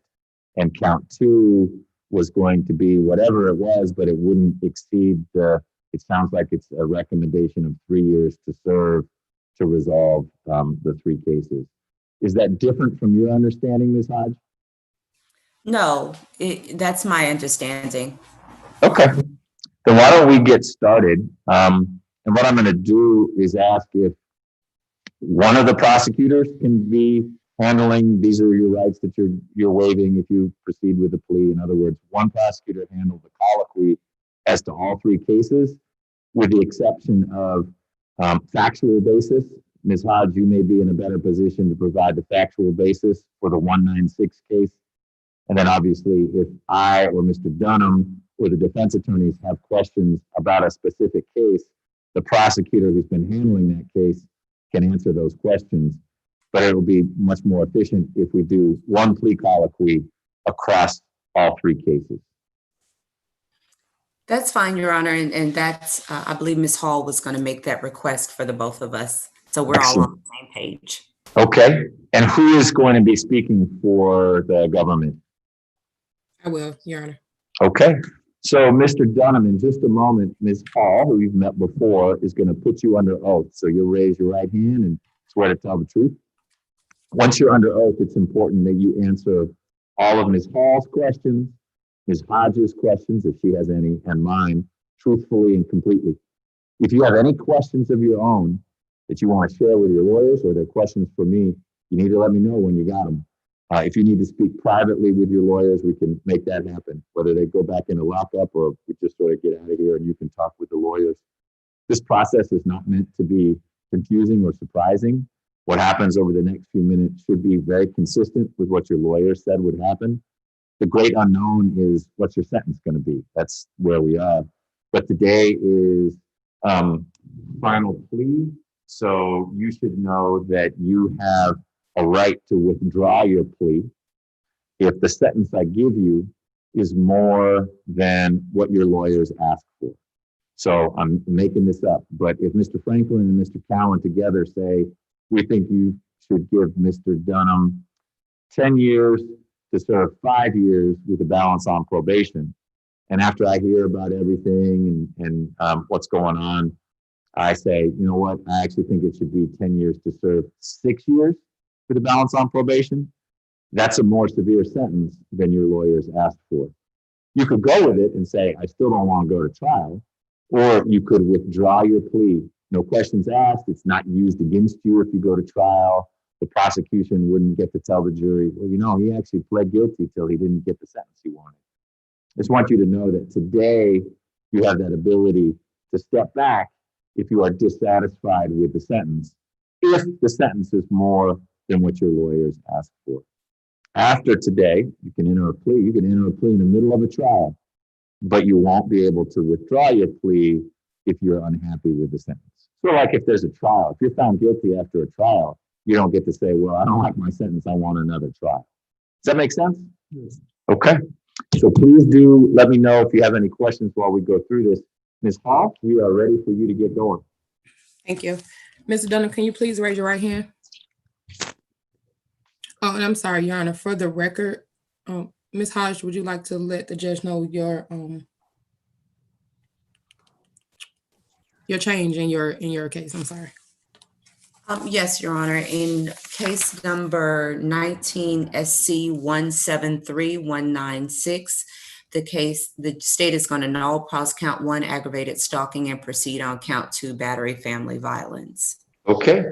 and count 2 was going to be whatever it was, but it wouldn't exceed it sounds like it's a recommendation of 3 years to serve to resolve the 3 cases. Is that different from your understanding, Ms. Hodge? No, that's my understanding. Okay. Then why don't we get started? And what I'm going to do is ask if one of the prosecutors can be handling, these are your rights that you're waiving if you proceed with the plea. In other words, one prosecutor handle the colloquy as to all 3 cases, with the exception of factual basis. Ms. Hodge, you may be in a better position to provide the factual basis for the 196 case. And then obviously, if I or Mr. Dunham or the defense attorneys have questions about a specific case, the prosecutor who's been handling that case can answer those questions. But it will be much more efficient if we do one plea colloquy across all 3 cases. That's fine, Your Honor. And that's, I believe Ms. Hall was going to make that request for the both of us. So we're all on the same page. Okay. And who is going to be speaking for the government? I will, Your Honor. Okay. So, Mr. Dunham, in just a moment, Ms. Hall, who you've met before, is going to put you under oath. So you'll raise your right hand and swear to tell the truth. Once you're under oath, it's important that you answer all of Ms. Hall's questions, Ms. Hodges' questions, if she has any, and mine, truthfully and completely. If you have any questions of your own, that you want to share with your lawyers or they're questions for me, you need to let me know when you got them. If you need to speak privately with your lawyers, we can make that happen, whether they go back into lockup or we just sort of get out of here and you can talk with the lawyers. This process is not meant to be confusing or surprising. What happens over the next few minutes should be very consistent with what your lawyer said would happen. The great unknown is what's your sentence going to be. That's where we are. But today is final plea. So you should know that you have a right to withdraw your plea if the sentence I give you is more than what your lawyers asked for. So I'm making this up, but if Mr. Franklin and Mr. Cowan together say, we think you should give Mr. Dunham 10 years to serve 5 years with a balance on probation. And after I hear about everything and what's going on, I say, you know what, I actually think it should be 10 years to serve 6 years with a balance on probation. That's a more severe sentence than your lawyers asked for. You could go with it and say, I still don't want to go to trial, or you could withdraw your plea. No questions asked. It's not used against you if you go to trial. The prosecution wouldn't get to tell the jury, well, you know, he actually pled guilty till he didn't get the sentence he wanted. I just want you to know that today you have that ability to step back if you are dissatisfied with the sentence, if the sentence is more than what your lawyers asked for. After today, you can enter a plea. You can enter a plea in the middle of a trial, but you won't be able to withdraw your plea if you're unhappy with the sentence. So like if there's a trial, if you're found guilty after a trial, you don't get to say, well, I don't like my sentence, I want another trial. Does that make sense? Yes. Okay. So please do let me know if you have any questions while we go through this. Ms. Hawk, we are ready for you to get going. Thank you. Mr. Dunham, can you please raise your right hand? Oh, and I'm sorry, Your Honor, for the record, Ms. Hodge, would you like to let the judge know your change in your case? I'm sorry. Yes, Your Honor. In case number 19 SC 173196, the state is going to null pause count 1 aggravated stalking and proceed on count 2 battery family violence. Okay.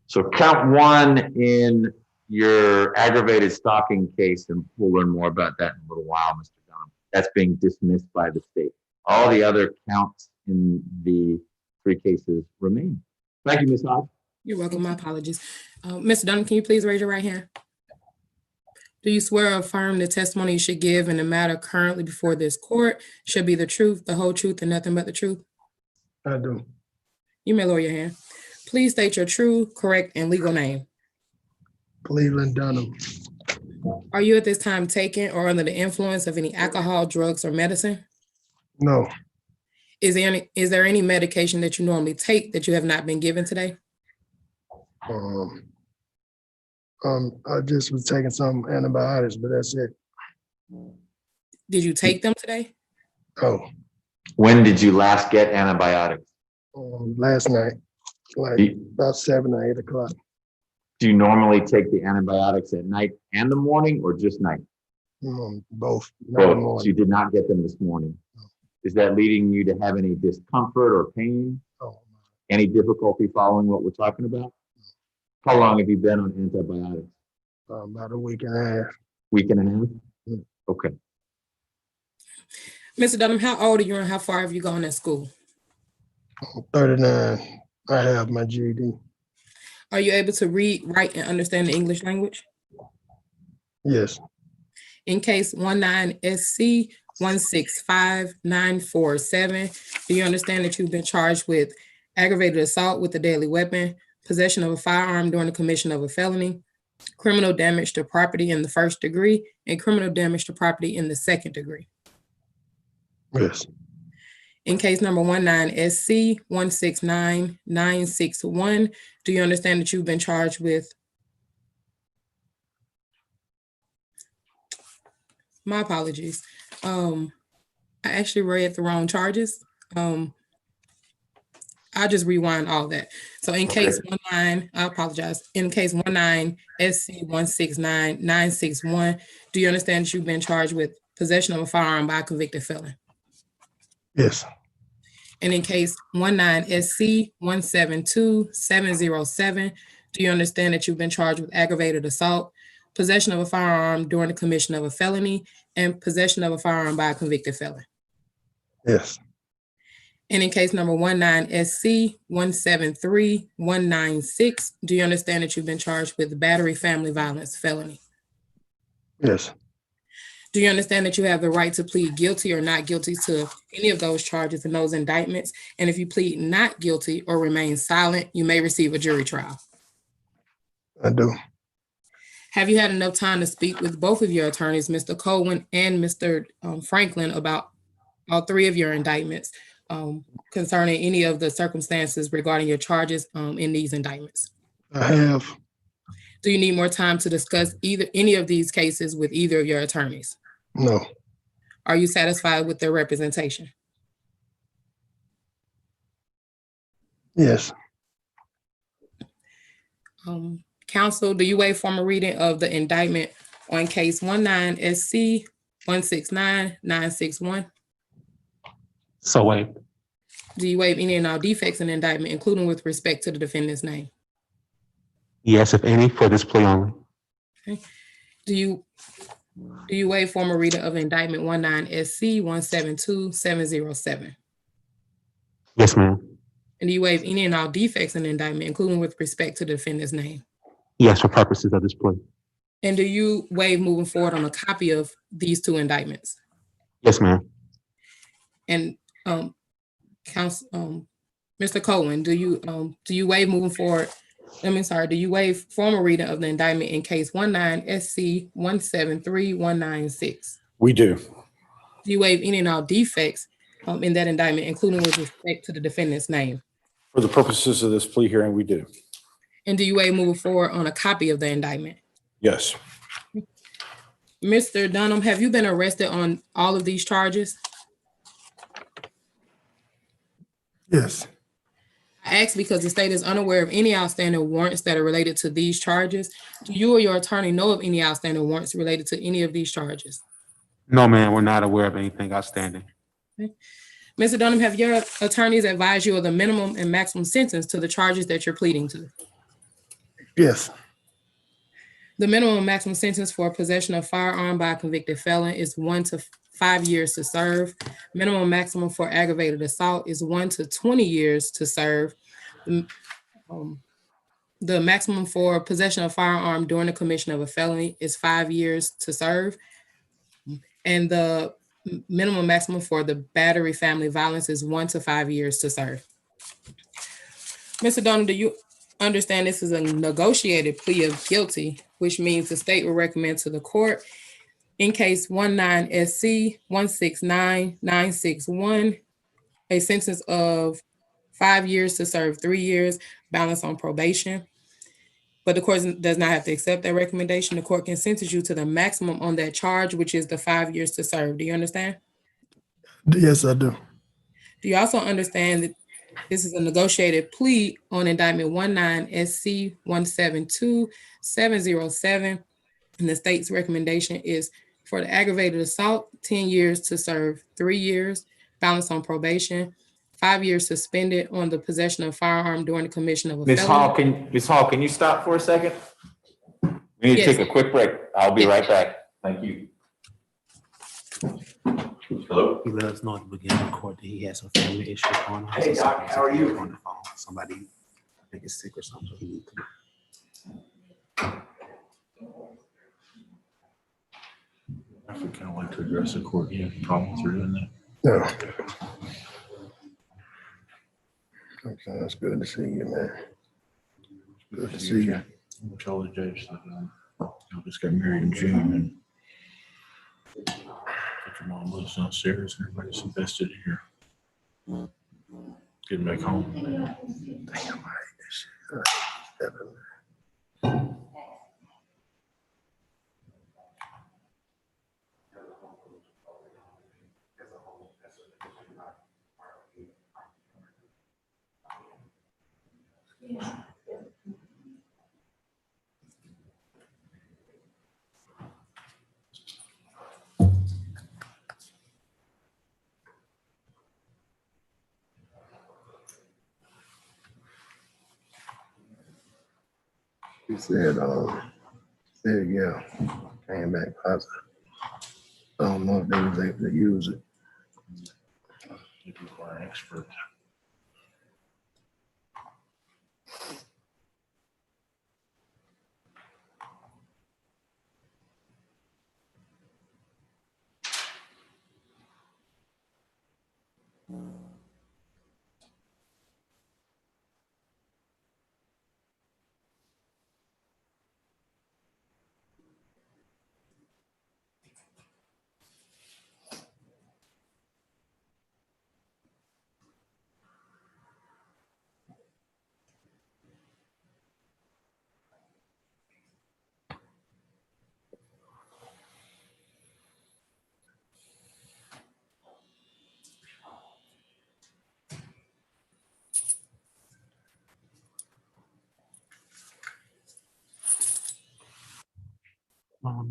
So count 1 in your aggravated stalking case, and we'll learn more about that in a little while, Mr. Dunham. That's being dismissed by the state. All the other counts in the 3 cases remain. Thank you, Ms. Hodge. You're welcome. My apologies. Mr. Dunham, can you please raise your right hand? Do you swear or affirm the testimony you should give in the matter currently before this court should be the truth, the whole truth, and nothing but the truth? I do. You may lower your hand. Please state your true, correct, and legal name. Cleveland Dunham. Are you at this time taking or under the influence of any alcohol, drugs, or medicine? No. Is there any medication that you normally take that you have not been given today? I just was taking some antibiotics, but that's it. Did you take them today? Oh, When did you last get antibiotics? last night, like about 7 or 8 o'clock. Do you normally take the antibiotics at night and the morning, or just night? Both. Both. So you did not get them this morning. Is that leading you to have any discomfort or pain? Oh. Any difficulty following what we're talking about? How long have you been on antibiotics? About a week and a half. Week and a half? Okay. Mr. Dunham, how old are you and how far have you gone at school? 39. I have my GED. Are you able to read, write, and understand the English language? Yes. In case 19 SC 165947, do you understand that you've been charged with aggravated assault with a deadly weapon, possession of a firearm during the commission of a felony, criminal damage to property in the 1st degree, and criminal damage to property in the 2nd degree? Yes. In case number 19 SC 169961, do you understand that you've been charged with? My apologies. I actually read the wrong charges. I'll just rewind all that. So in case 19, I apologize. In case 19 SC 169961, do you understand that you've been charged with possession of a firearm by a convicted felon? Yes. And in case 19SC 172707, do you understand that you've been charged with aggravated assault, possession of a firearm during the commission of a felony, and possession of a firearm by a convicted felon? Yes, And in case number 19SC 173196, do you understand that you've been charged with battery family violence felony? yes, Do you understand that you have the right to plead guilty or not guilty to any of those charges and those indictments? And if you plead not guilty or remain silent, you may receive a jury trial. I do. Have you had enough time to speak with both of your attorneys, Mr. Cohen and Mr. Franklin, about all three of your indictments concerning any of the circumstances regarding your charges in these indictments? I have. Do you need more time to discuss any of these cases with either of your attorneys? No. Are you satisfied with their representation? Yes. Counsel, do you waive formal reading of the indictment on case 19SC 169961? So waived. Do you waive any and all defects in the indictment, including with respect to the defendant's name? Yes, if any, for this plea only. Okay. Do you waive formal reading of indictment 19SC 172707? Yes, ma'am. And do you waive any and all defects in the indictment, including with respect to the defendant's name? Yes, for purposes of this plea. And do you waive moving forward on a copy of these two indictments? Yes, ma'am. And Counsel, Mr. Cohen, do you waive moving forward? Do you waive formal reading of the indictment in case 19SC 173196? We do. Do you waive any and all defects in that indictment, including with respect to the defendant's name? For the purposes of this plea hearing, we do. And do you waive moving forward on a copy of the indictment? Yes. Mr. Dunham, have you been arrested on all of these charges? Yes. I ask because the state is unaware of any outstanding warrants that are related to these charges. Do you or your attorney know of any outstanding warrants related to any of these charges? No, ma'am, we're not aware of anything outstanding. Okay. Mr. Dunham, have your attorneys advised you of the minimum and maximum sentence to the charges that you're pleading to? Yes. The minimum and maximum sentence for possession of firearm by a convicted felon is 1 to 5 years to serve. Minimum and maximum for aggravated assault is 1 to 20 years to serve. The maximum for possession of firearm during the commission of a felony is 5 years to serve. And the minimum maximum for the battery family violence is 1 to 5 years to serve. Mr. Dunham, do you understand this is a negotiated plea of guilty, which means the state will recommend to the court in case 19SC 169961, a sentence of 5 years to serve 3 years, balance on probation. But the court does not have to accept that recommendation. The court can sentence you to the maximum on that charge, which is the 5 years to serve. Do you understand? Yes, I do. Do you also understand that this is a negotiated plea on indictment 19SC 172707? And the state's recommendation is for the aggravated assault, 10 years to serve 3 years, balance on probation, 5 years suspended on the possession of firearm during the commission of a felony. Ms. Hall, can you stop for a second? We need to Yes. take a quick break. I'll be right back. Thank you. Hello? He let us know at the beginning of the court that he had some family issues going on. Hey, Doc, how are you? On the phone, somebody, I think is sick or something. So he needs to. I kind of like to address the court. You have problems with doing that? No. Okay, that's good to see you, man. Good to see you. I'm gonna tell the judge that I just got married in June and that your mom lives downstairs and everybody's invested in here. Getting back home. Damn, I hate this shit. He said, yeah, came back positive. I don't know if they was able to use it. Expert.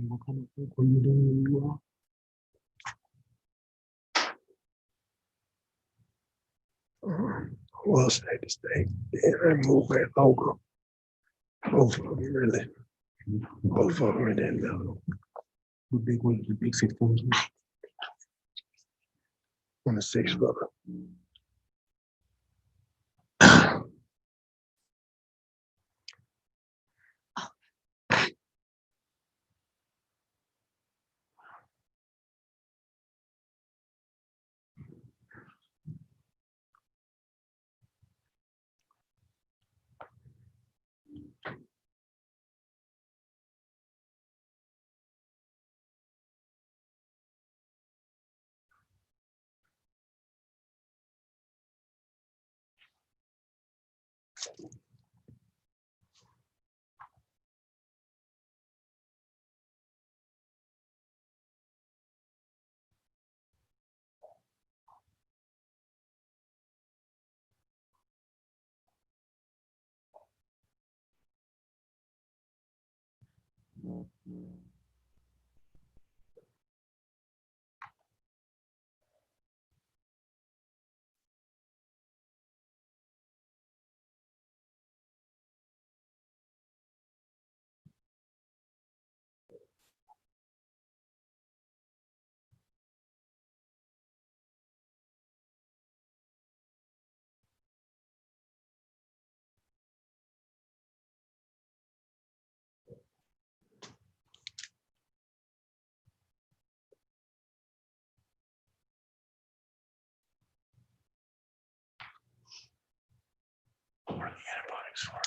What kind of work were you doing when you were off? Well, state to state, yeah, I moved back local. Both of them really, both of them really didn't know. The big one, the big 6 footer. On the 6 footer. What are the antibiotics for?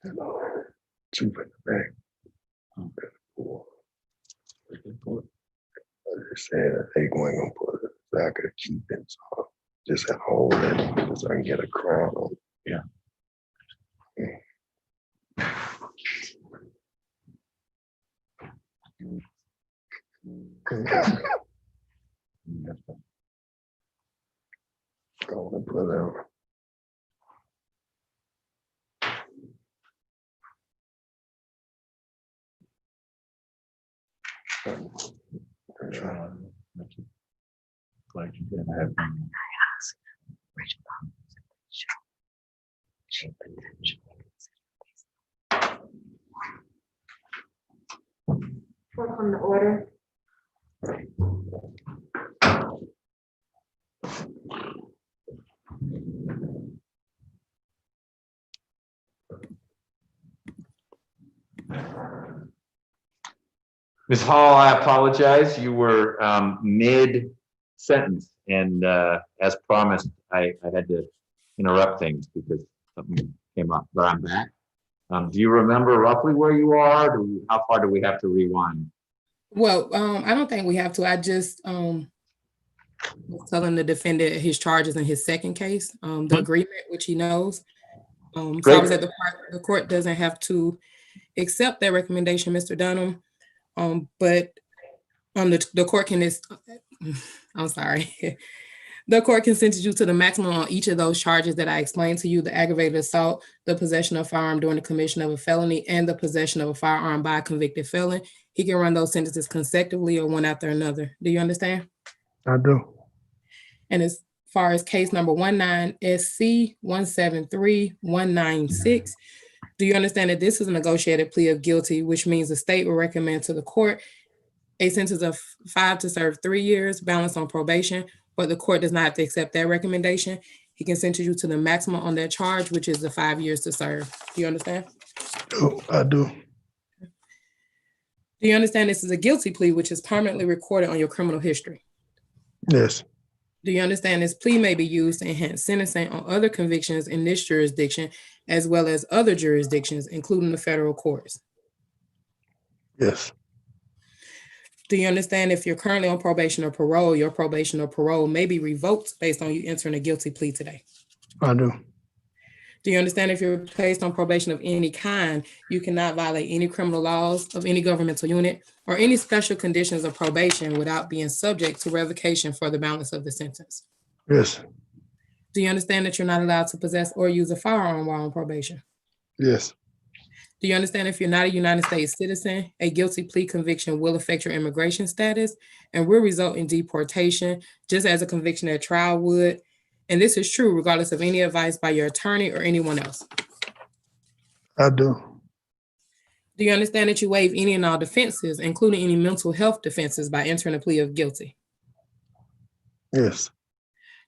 And, 2 in the back. Four. I just said that they going to put it, so I could keep it, so just have hold it, so I can get a crown on it. Yeah. Go and put it out. Glad you didn't have. Clerk on the order. Ms. Hall, I apologize. You were mid-sentence, and as promised, I had to interrupt things because something came up, but I'm back. Do you remember roughly where you are? How far do we have to rewind? Well, I don't think we have to. I just was telling the defendant his charges in his second case, the agreement, which he knows. So I was at the part, the court doesn't have to accept that recommendation, Mr. Dunham. But the court can, I'm sorry. The court can sentence you to the maximum on each of those charges that I explained to you: the aggravated assault, the possession of a firearm during the commission of a felony, and the possession of a firearm by a convicted felon. He can run those sentences consecutively or one after another. Do you understand? I do. And as far as case number 19SC 173196, Do you understand that this is a negotiated plea of guilty, which means the state will recommend to the court a sentence of 5 to serve 3 years, balanced on probation, but the court does not have to accept that recommendation. He can sentence you to the maximum on that charge, which is the 5 years to serve. Do you understand? I do. Do you understand this is a guilty plea, which is permanently recorded on your criminal history? Yes. Do you understand this plea may be used to enhance sentencing on other convictions in this jurisdiction, as well as other jurisdictions, including the federal courts? Yes. Do you understand if you're currently on probation or parole, your probation or parole may be revoked based on you entering a guilty plea today? I do. Do you understand if you're placed on probation of any kind, you cannot violate any criminal laws of any governmental unit or any special conditions of probation without being subject to revocation for the balance of the sentence? Yes. Do you understand that you're not allowed to possess or use a firearm while on probation? Yes. Do you understand if you're not a United States citizen, a guilty plea conviction will affect your immigration status and will result in deportation, just as a conviction at trial would? And this is true regardless of any advice by your attorney or anyone else. I do. Do you understand that you waive any and all defenses, including any mental health defenses, by entering a plea of guilty? Yes.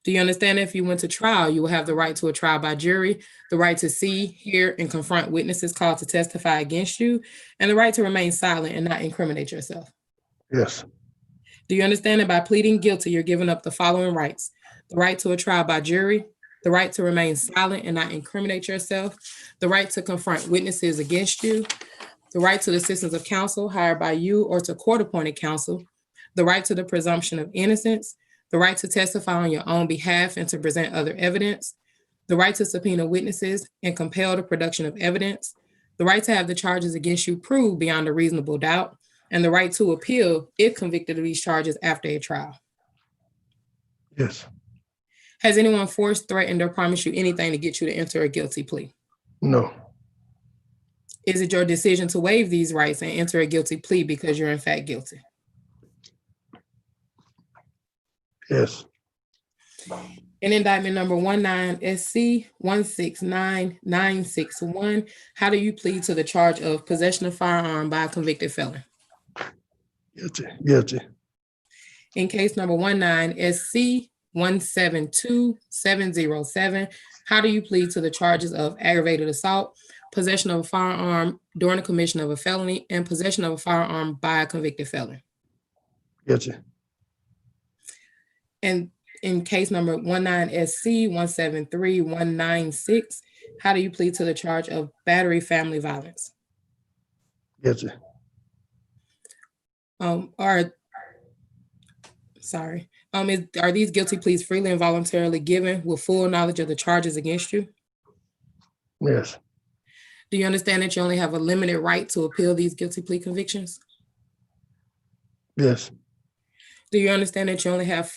Do you understand if you went to trial, you will have the right to a trial by jury, the right to see, hear, and confront witnesses called to testify against you, and the right to remain silent and not incriminate yourself? Yes. Do you understand that by pleading guilty, you're giving up the following rights: the right to a trial by jury, the right to remain silent and not incriminate yourself, the right to confront witnesses against you, the right to the assistance of counsel hired by you or to court-appointed counsel, the right to the presumption of innocence, the right to testify on your own behalf and to present other evidence, the right to subpoena witnesses and compel the production of evidence, the right to have the charges against you proved beyond a reasonable doubt, and the right to appeal if convicted of these charges after a trial. Yes. Has anyone forced, threatened, or promised you anything to get you to enter a guilty plea? No. Is it your decision to waive these rights and enter a guilty plea because you're in fact guilty? Yes. In indictment number 19SC169961, how do you plead to the charge of possession of firearm by a convicted felon? Guilty. Guilty. In case number 19SC172707, how do you plead to the charges of aggravated assault, possession of a firearm during the commission of a felony, and possession of a firearm by a convicted felon? Guilty. And in case number 19SC173196, how do you plead to the charge of battery family violence? Guilty. Are these guilty pleas freely and voluntarily given with full knowledge of the charges against you? Yes. Do you understand that you only have a limited right to appeal these guilty plea convictions? Yes. Do you understand that you only have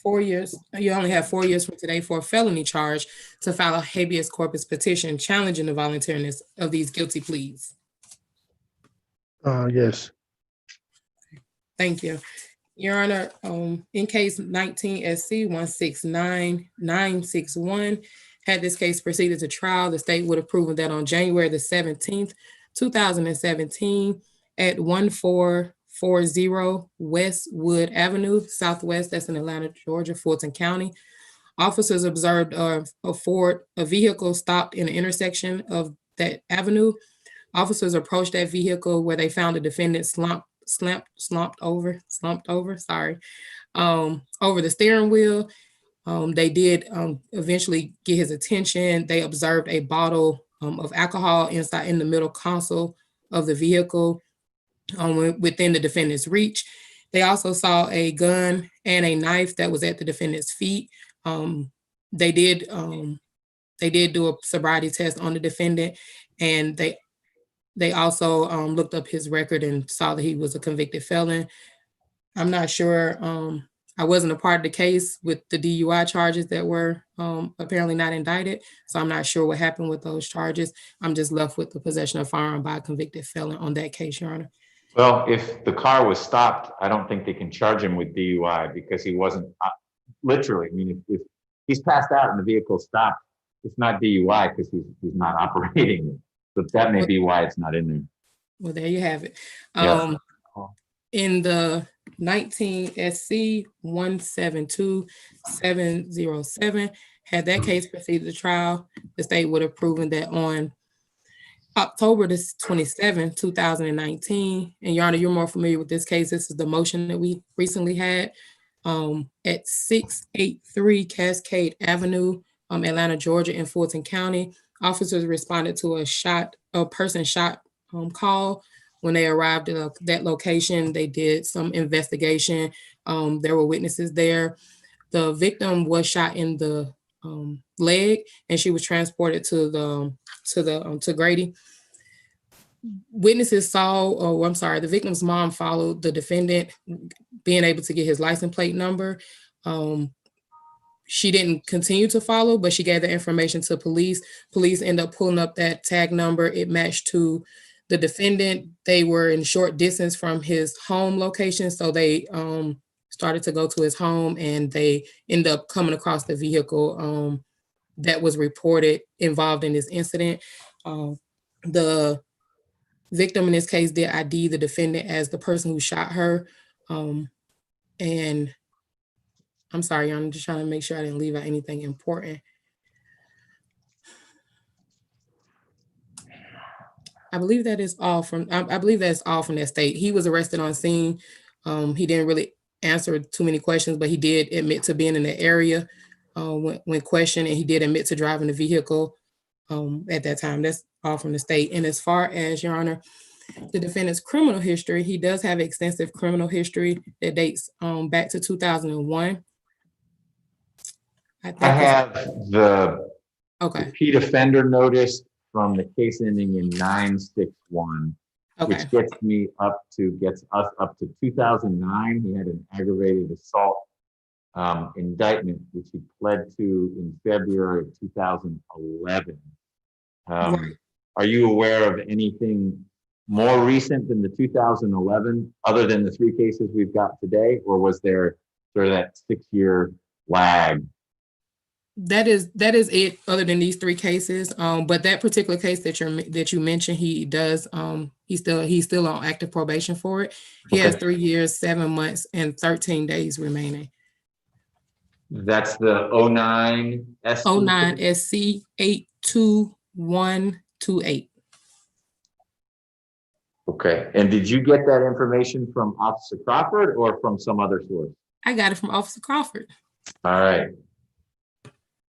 4 years? You only have 4 years from today for a felony charge to file a habeas corpus petition challenging the voluntariness of these guilty pleas? Yes. Thank you. Your Honor, in case 19SC169961, had this case proceeded to trial, the state would have proven that on January the 17th, 2017, at 1440 Westwood Avenue, Southwest, that's in Atlanta, Georgia, Fulton County, officers observed a vehicle stopped in the intersection of that avenue. Officers approached that vehicle where they found the defendant slumped over the steering wheel. They did eventually get his attention. They observed a bottle of alcohol in the middle console of the vehicle within the defendant's reach. They also saw a gun and a knife that was at the defendant's feet. They did do a sobriety test on the defendant, and they also looked up his record and saw that he was a convicted felon. I'm not sure. I wasn't a part of the case with the DUI charges that were apparently not indicted. So I'm not sure what happened with those charges. I'm just left with the possession of firearm by a convicted felon on that case, Your Honor. Well, if the car was stopped, I don't think they can charge him with DUI because he wasn't literally. I mean, if he's passed out and the vehicle stopped, it's not DUI because he's not operating. But that may be why it's not in there. Well, there you have it. Yeah. In the 19 SC 172707, had that case proceeded to trial, the state would have proven that on October the 27th, 2019, and Your Honor, you're more familiar with this case. This is the motion that we recently had at 683 Cascade Avenue, Atlanta, Georgia, in Fulton County. Officers responded to a person shot call. When they arrived at that location, they did some investigation. There were witnesses there. The victim was shot in the leg, and she was transported to Grady. Witnesses saw, the victim's mom followed the defendant, being able to get his license plate number. She didn't continue to follow, but she gave the information to police. Police ended up pulling up that tag number. It matched to the defendant. They were in short distance from his home location, so they started to go to his home, and they ended up coming across the vehicle that was reported involved in this incident. The victim in this case did ID the defendant as the person who shot her. And I'm sorry, I'm just trying to make sure I didn't leave out anything important. I believe that is all from, I believe that's all from that state. He was arrested on scene. He didn't really answer too many questions, but he did admit to being in the area when questioned, and he did admit to driving the vehicle at that time. That's all from the state. And as far as, Your Honor, the defendant's criminal history, he does have extensive criminal history that dates back to 2001. I have the Okay. repeat offender notice from the case ending in 961, which gets us up to 2009. He had an aggravated assault indictment, which he pled to in February of 2011. Are you aware of anything more recent than the 2011, other than the 3 cases we've got today, or was there sort of that 6-year lag? That is it, other than these 3 cases. But that particular case that you mentioned, he does he's still on active probation for it. He has 3 years, 7 months, and 13 days remaining. That's the 09 SC? 09 SC 82128. Okay. And did you get that information from Officer Crawford or from some other source? I got it from Officer Crawford. All right.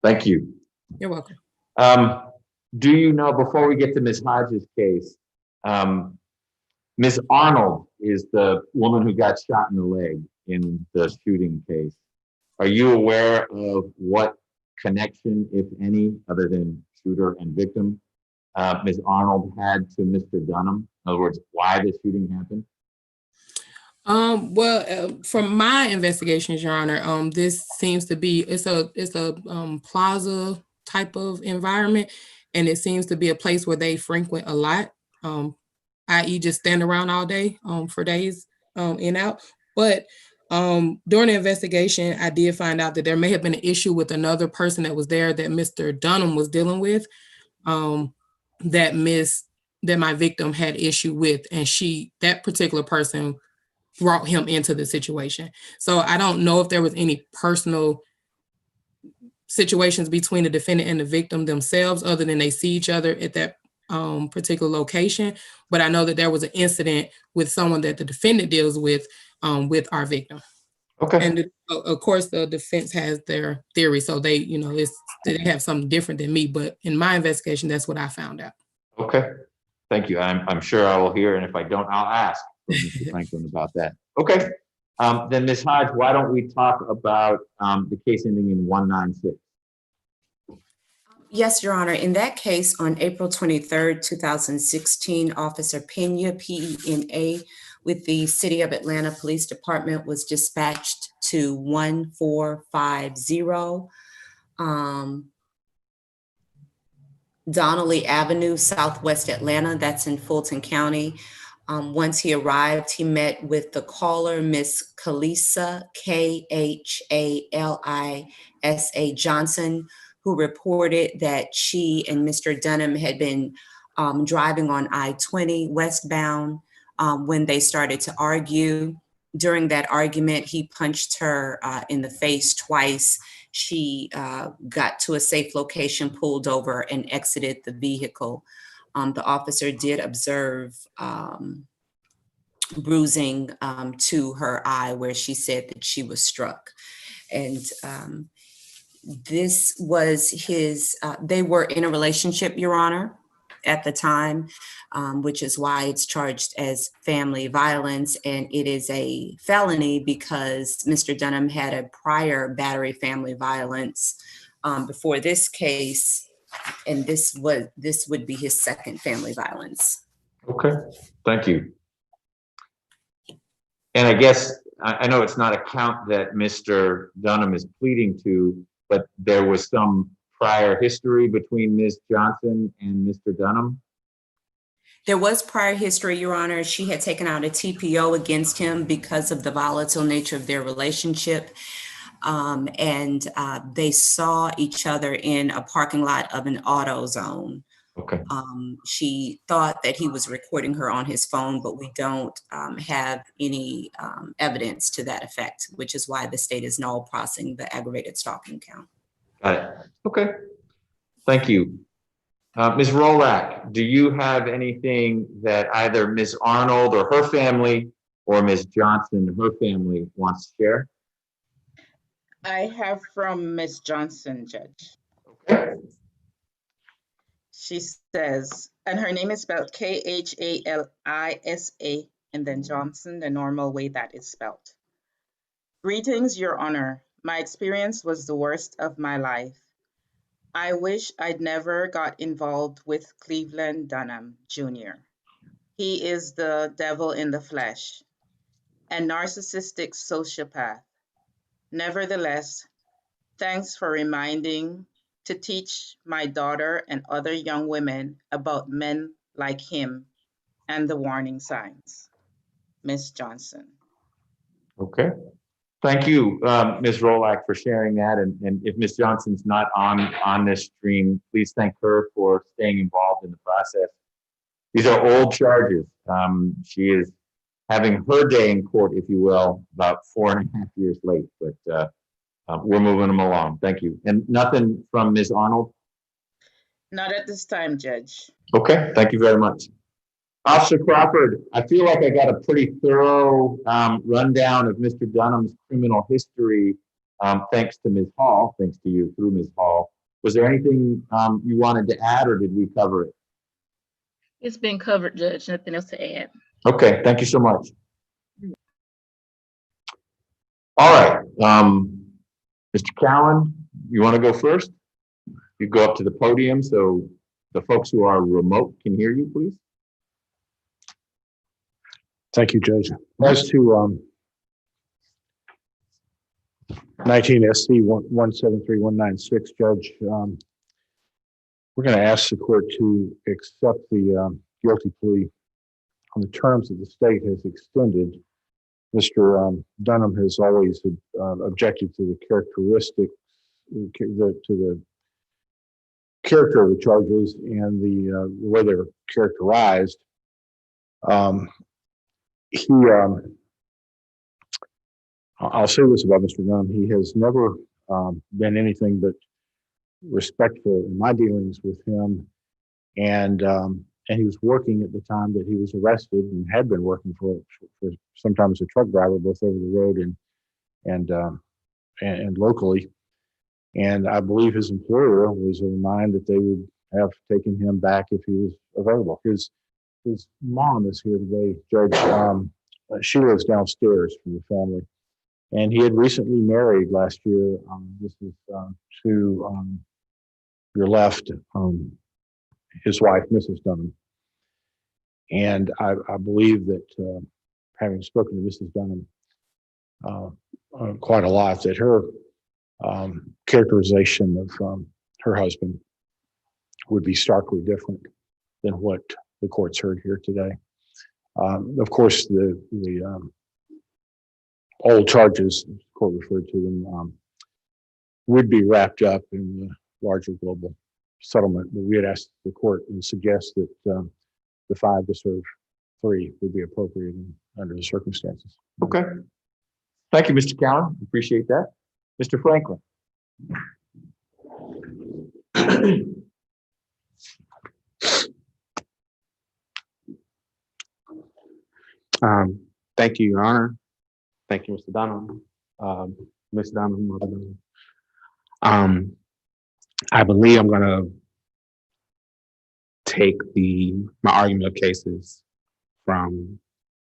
Thank you. You're welcome. Do you know, before we get to Ms. Hodges' case, Ms. Arnold is the woman who got shot in the leg in the shooting case. Are you aware of what connection, if any, other than shooter and victim, Ms. Arnold had to Mr. Dunham? In other words, why the shooting happened? From my investigations, Your Honor, this seems to be, it's a plaza type of environment, and it seems to be a place where they frequent a lot, i.e. just stand around all day for days in and out. But during the investigation, I did find out that there may have been an issue with another person that was there that Mr. Dunham was dealing with, that my victim had issue with, and that particular person brought him into the situation. So I don't know if there was any personal situations between the defendant and the victim themselves, other than they see each other at that particular location. But I know that there was an incident with someone that the defendant deals with our victim. Okay. And of course, the defense has their theory, so they have something different than me. But in my investigation, that's what I found out. Okay. Thank you. I'm sure I will hear, and if I don't, I'll ask Mr. Franklin about that. Okay. Then Ms. Hodge, why don't we talk about the case ending in 196? Yes, Your Honor. In that case, on April 23rd, 2016, Officer Pena, PENA, with the City of Atlanta Police Department was dispatched to 1450 Donnelly Avenue, Southwest Atlanta. That's in Fulton County. Once he arrived, he met with the caller, Miss Khalisa, Khalisa Johnson, who reported that she and Mr. Dunham had been driving on I-20 westbound when they started to argue. During that argument, he punched her in the face twice. She got to a safe location, pulled over, and exited the vehicle. The officer did observe bruising to her eye where she said that she was struck. And this was his, they were in a relationship, Your Honor, at the time, which is why it's charged as family violence. And it is a felony because Mr. Dunham had a prior battery family violence before this case. And this would be his second family violence. Okay, thank you. And I guess, I know it's not a count that Mr. Dunham is pleading to, but there was some prior history between Ms. Johnson and Mr. Dunham? There was prior history, Your Honor. She had taken out a TPO against him because of the volatile nature of their relationship. And they saw each other in a parking lot of an AutoZone. Okay. She thought that he was recording her on his phone, but we don't have any evidence to that effect, which is why the state is null processing the aggravated stalking count. Got it. Okay. Thank you. Ms. Rolak, do you have anything that either Ms. Arnold or her family or Ms. Johnson, her family wants to share? I have from Ms. Johnson, Judge. Okay. She says, and her name is spelled Khalisa, and then Johnson, the normal way that is spelled. Greetings, Your Honor. My experience was the worst of my life. I wish I'd never got involved with Cleveland Dunham Jr. He is the devil in the flesh, a narcissistic sociopath. Nevertheless, thanks for reminding to teach my daughter and other young women about men like him and the warning signs. Ms. Johnson. Okay. Thank you, Ms. Rolak, for sharing that. And if Ms. Johnson's not on this stream, please thank her for staying involved in the process. These are old charges. She is having her day in court, if you will, about 4.5 years late, but we're moving them along. Thank you. And nothing from Ms. Arnold? Not at this time, Judge. Okay, thank you very much. Officer Crawford, I feel like I got a pretty thorough rundown of Mr. Dunham's criminal history, thanks to Ms. Hall, thanks to you through Ms. Hall. Was there anything you wanted to add, or did we cover it? It's been covered, Judge. Nothing else to add. Okay, thank you so much. All right, Mr. Cowan, you want to go first? You go up to the podium so the folks who are remote can hear you, please. Thank you, Judge. As to 19 SC 173196, Judge, we're going to ask the court to accept the guilty plea on the terms that the state has extended. Mr. Dunham has always objected to the characteristics, to the character of the charges and the way they're characterized. I'll say this about Mr. Dunham, he has never been anything but respectful in my dealings with him, and he was working at the time that he was arrested and had been working for sometimes a truck driver both over the road and locally. And I believe his employer was of the mind that they would have taken him back if he was available. His mom is here today, Judge. She lives downstairs from the family, and he had recently married last year. This is to your left, his wife, Mrs. Dunham. And I believe that having spoken to Mrs. Dunham quite a lot, that her characterization of her husband would be starkly different than what the court's heard here today. Of course, the old charges, the court referred to them, would be wrapped up in the larger global settlement, but we had asked the court and suggest that the 5 to serve 3 would be appropriate under the circumstances. Okay. Thank you, Mr. Cowan. Appreciate that. Mr. Franklin. Thank you, Your Honor. Thank you, Mr. Dunham. Ms. Dunham, Mother Dunham. I believe I'm gonna take my argument of cases from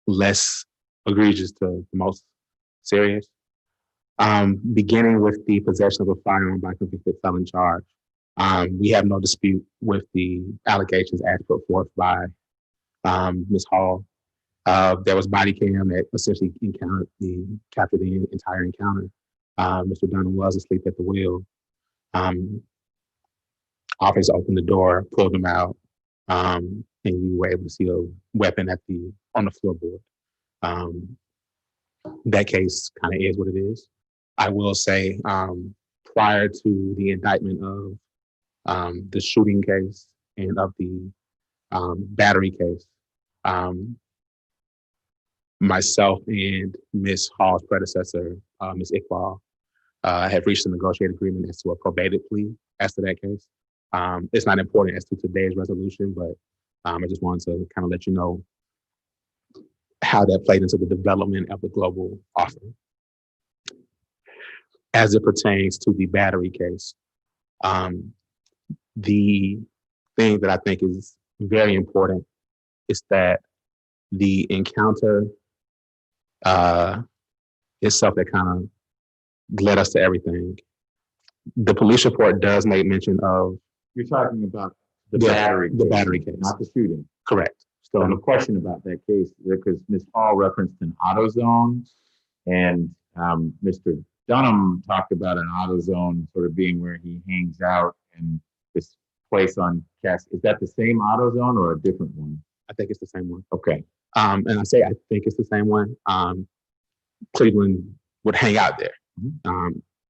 less egregious to the most serious. Beginning with the possession of a firearm by convicted felon charge. We have no dispute with the allegations as put forth by Ms. Hall. There was body cam that essentially captured the entire encounter. Mr. Dunham was asleep at the wheel. Officers opened the door, pulled him out, and you were able to see a weapon on the floorboard. That case kind of is what it is. I will say, prior to the indictment of the shooting case and of the battery case, myself and Ms. Hall's predecessor, Ms. Iqbal, have reached a negotiated agreement as to a probated plea as to that case. It's not important as to today's resolution, but I just wanted to kind of let you know how that played into the development of the global offer. As it pertains to the battery case, the thing that I think is very important is that the encounter itself that kind of led us to everything. The police report does make mention of. You're talking about the battery case, not the shooting. Correct. So I have a question about that case because Ms. Hall referenced an AutoZone, and Mr. Dunham talked about an AutoZone sort of being where he hangs out and this place on Cass. Is that the same AutoZone or a different one? I think it's the same one. Okay. And I say I think it's the same one. Cleveland would hang out there.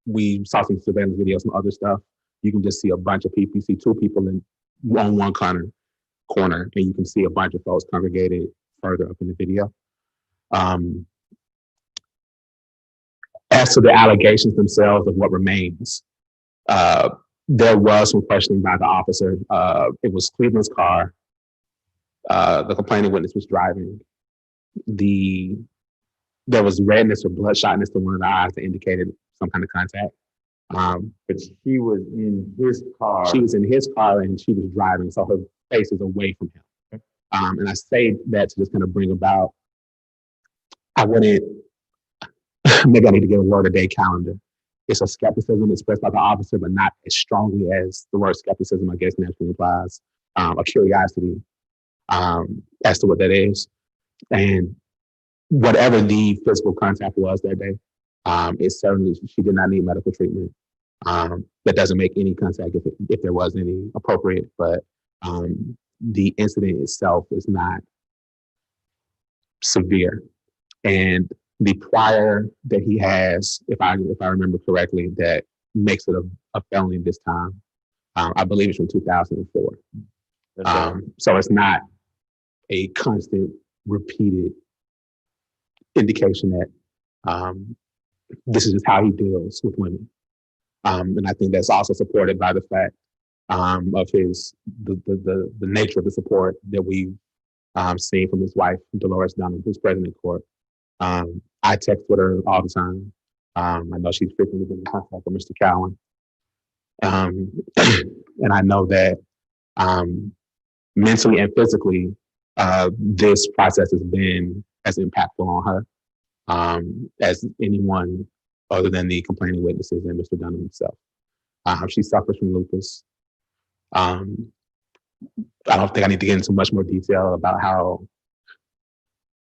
We saw some surveillance videos, some other stuff. You can just see a bunch of people. You see 2 people on one corner, and you can see a bunch of folks congregated further up in the video. As to the allegations themselves of what remains, there was some questioning by the officer. It was Cleveland's car. The complaining witness was driving. There was redness or bloodshotness to one of the eyes that indicated some kind of contact. But she was in his car. She was in his car and she was driving, so her face is away from him. And I say that to just kind of bring about, maybe I need to get a word a day calendar. It's a skepticism expressed by the officer, but not as strongly as the word skepticism, I guess, naturally implies, a curiosity as to what that is. And whatever the physical contact was that day, it certainly, she did not need medical treatment. That doesn't make any contact if there was any appropriate, but the incident itself is not severe. And the prior that he has, if I remember correctly, that makes it a felony this time, I believe it's from 2004. So it's not a constant, repeated indication that this is just how he deals with women. And I think that's also supported by the fact of the nature of the support that we've seen from his wife, Dolores Dunham, who's present in court. I text with her all the time. I know she's frequently been in contact with Mr. Cowan. And I know that mentally and physically, this process has been as impactful on her as anyone other than the complaining witnesses and Mr. Dunham himself. She suffers from lupus. I don't think I need to get into much more detail about how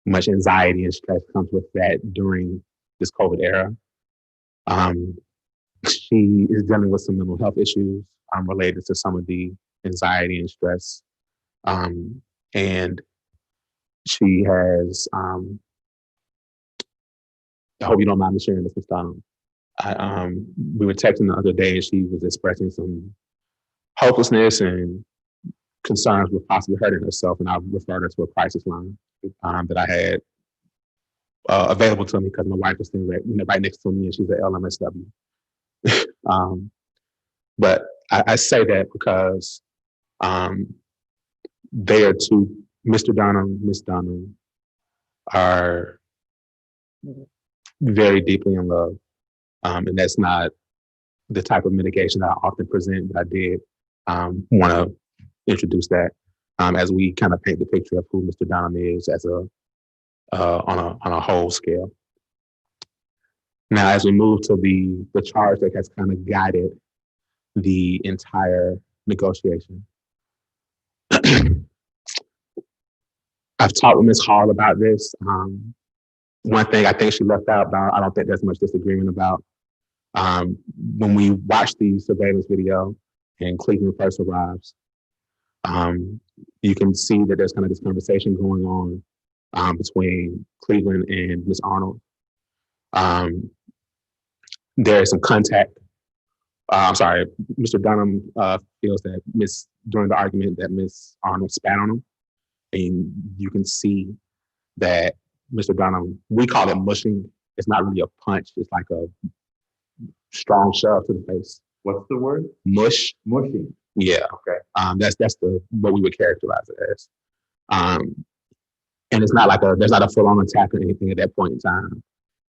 much anxiety and stress comes with that during this COVID era. She is dealing with some mental health issues related to some of the anxiety and stress. And she has, I hope you don't mind me sharing this, Ms. Dunham. We were texting the other day and she was expressing some hopelessness and concerns with possibly hurting herself, and I referred her to a crisis line that I had available to me because my wife was sitting right next to me, and she's at LMSW. But I say that because they are two, Mr. Dunham, Miss Dunham, are very deeply in love. And that's not the type of mitigation that I often present, but I did want to introduce that as we kind of paint the picture of who Mr. Dunham is as on a whole scale. Now, as we move to the charge that has kind of guided the entire negotiation, I've talked with Ms. Hall about this. One thing I think she left out, but I don't think there's much disagreement about. When we watch the surveillance video and Cleveland first arrives, you can see that there's kind of this conversation going on between Cleveland and Ms. Arnold. There is some contact. I'm sorry, Mr. Dunham feels that during the argument that Ms. Arnold spat on him. And you can see that Mr. Dunham, we call it mushing. It's not really a punch. It's like a strong shove to the face. What's the word? Mush. Mushing. Yeah. Okay. That's what we would characterize it as. And it's not like there's not a full-on attack or anything at that point in time.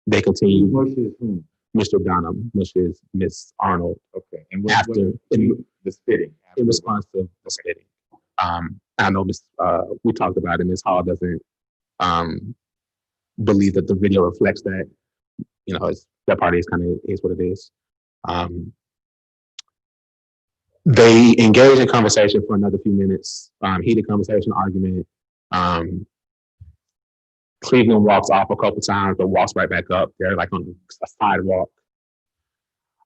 They continue. Mushes whom? Mr. Dunham mushes Miss Arnold. Okay. And the spitting. In response to the spitting. I know we talked about it. Ms. Hall doesn't believe that the video reflects that. You know, that party is what it is. They engage in conversation for another few minutes. Heated conversation, argument. Cleveland walks off a couple times, but walks right back up. They're like on a sidewalk.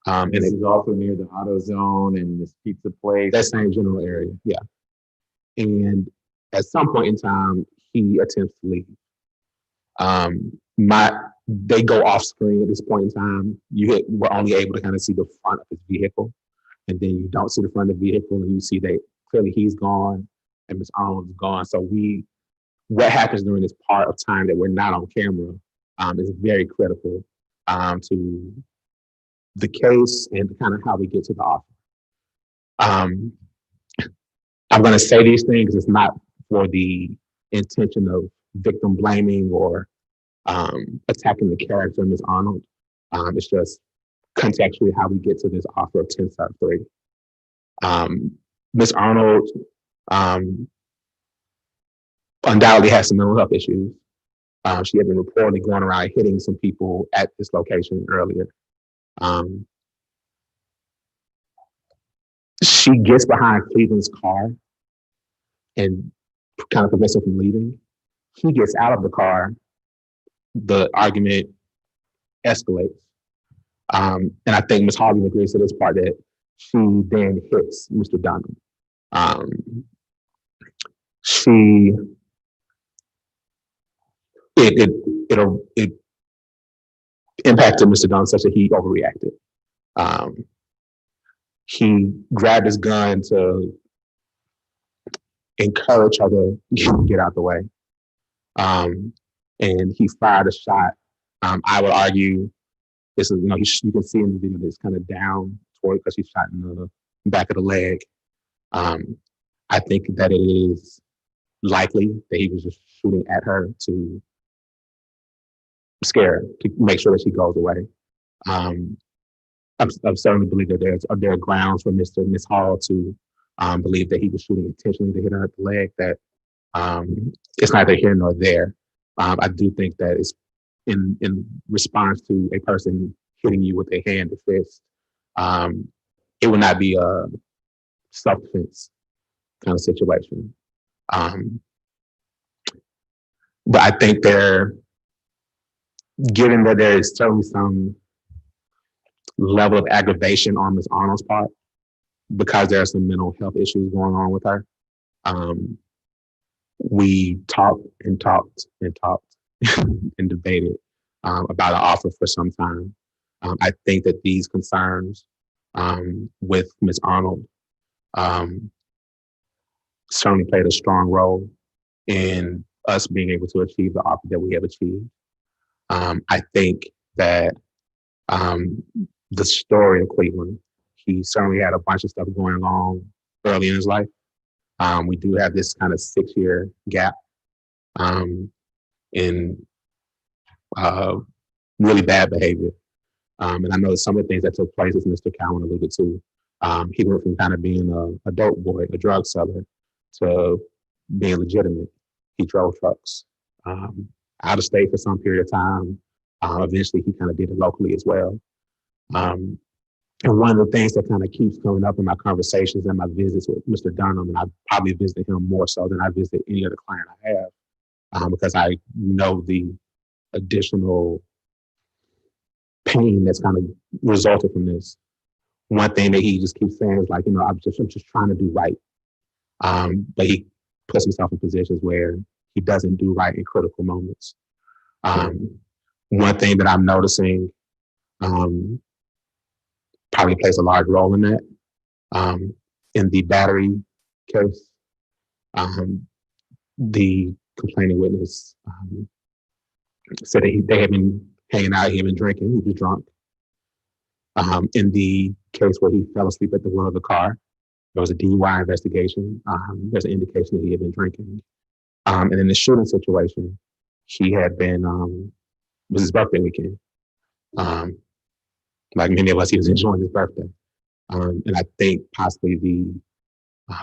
And this is also near the AutoZone and this pizza place. That same general area, yeah. And at some point in time, he attempts to leave. They go off screen at this point in time. We're only able to kind of see the front of his vehicle, and then you don't see the front of the vehicle, and you see that clearly he's gone and Miss Arnold is gone. So what happens during this part of time that we're not on camera is very critical to the case and kind of how we get to the offer. I'm going to say these things. It's not for the intention of victim blaming or attacking the character of Ms. Arnold. It's just contextually how we get to this offer of 10-3. Ms. Arnold undoubtedly has some mental health issues. She had been reportedly going around hitting some people at this location earlier. She gets behind Cleveland's car and kind of prevents him from leaving. He gets out of the car. The argument escalates. And I think Ms. Harvey agrees to this part that she then hits Mr. Dunham. It impacted Mr. Dunham such that he overreacted. He grabbed his gun to encourage her to get out the way. And he fired a shot. I would argue this is, you can see in the video that it's kind of down toward because he's shot in the back of the leg. I think that it is likely that he was just shooting at her to scare her, to make sure that she goes away. I certainly believe that there are grounds for Miss Hall to believe that he was shooting intentionally to hit her at the leg. That it's neither here nor there. I do think that it's in response to a person hitting you with a hand or fist. It would not be a self-defense kind of situation. But I think given that there is certainly some level of aggravation on Ms. Arnold's part, because there are some mental health issues going on with her, we talked and debated about an offer for some time. I think that these concerns with Ms. Arnold certainly played a strong role in us being able to achieve the offer that we have achieved. I think that the story of Cleveland, he certainly had a bunch of stuff going on early in his life. We do have this kind of 6-year gap in really bad behavior. And I know that some of the things that took place, as Mr. Cowan alluded to, he went from kind of being a dope boy, a drug seller, to being legitimate. He drove trucks out of state for some period of time. Eventually, he kind of did it locally as well. And one of the things that kind of keeps coming up in my conversations and my visits with Mr. Dunham, and I probably visited him more so than I visit any other client I have, because I know the additional pain that's kind of resulted from this. One thing that he just keeps saying is like, I'm just trying to do right. But he puts himself in positions where he doesn't do right in critical moments. One thing that I'm noticing probably plays a large role in that. In the battery case, the complaining witness said that they had been hanging out, he had been drinking, he was drunk. In the case where he fell asleep at the wheel of the car, there was a DUI investigation. There's an indication that he had been drinking. And in the shooting situation, he had been, it was his birthday weekend. Like many of us, he was enjoying his birthday. And I think possibly the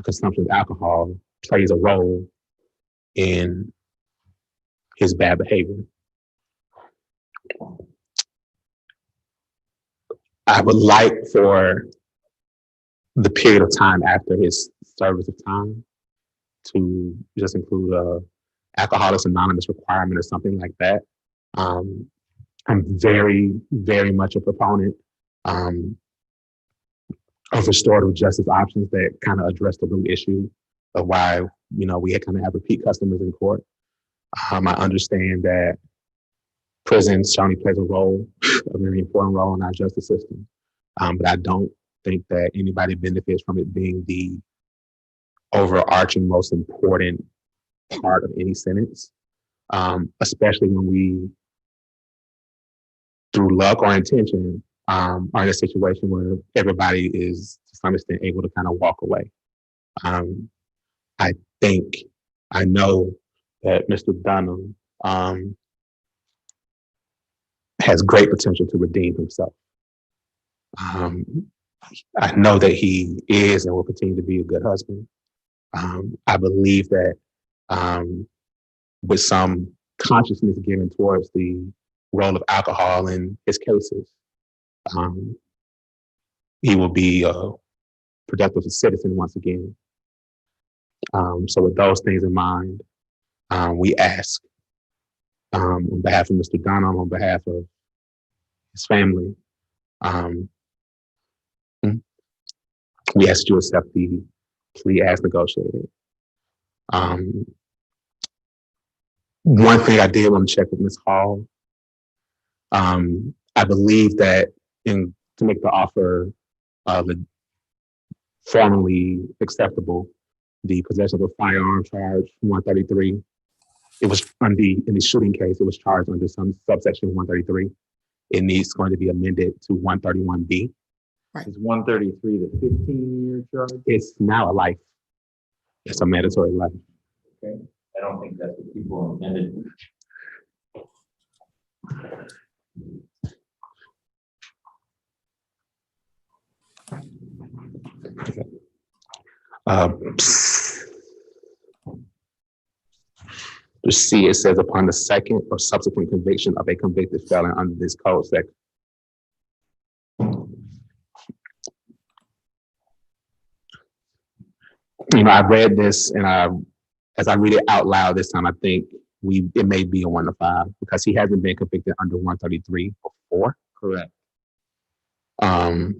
consumption of alcohol plays a role in his bad behavior. I would like for the period of time after his service of time to just include a Alcoholics Anonymous requirement or something like that. I'm very, very much a proponent of restorative justice options that kind of address the root issue of why, we kind of have repeat customers in court. I understand that prisons certainly plays a very important role in our justice system. But I don't think that anybody benefits from it being the overarching, most important part of any sentence, especially when we, through luck or intention, are in a situation where everybody is to some extent able to kind of walk away. I know that Mr. Dunham has great potential to redeem himself. I know that he is and will continue to be a good husband. I believe that with some consciousness given towards the role of alcohol in his cases, he will be a productive citizen once again. So with those things in mind, we ask on behalf of Mr. Dunham, on behalf of his family, we ask you to accept the plea as negotiated. One thing I did want to check with Ms. Hall, I believe that to make the offer formally acceptable, the possession of a firearm charge 133, it was in the shooting case, it was charged under some subsection 133. It needs going to be amended to 131B. Right. Is 133 the 15-year charge? It's now a life. It's a mandatory life. Okay. I don't think that's what people intended. To see, it says upon the second or subsequent conviction of a convicted felon under this code section. I read this and as I read it out loud this time, I think it may be a 1 to 5 because he hasn't been convicted under 133 before. Correct. I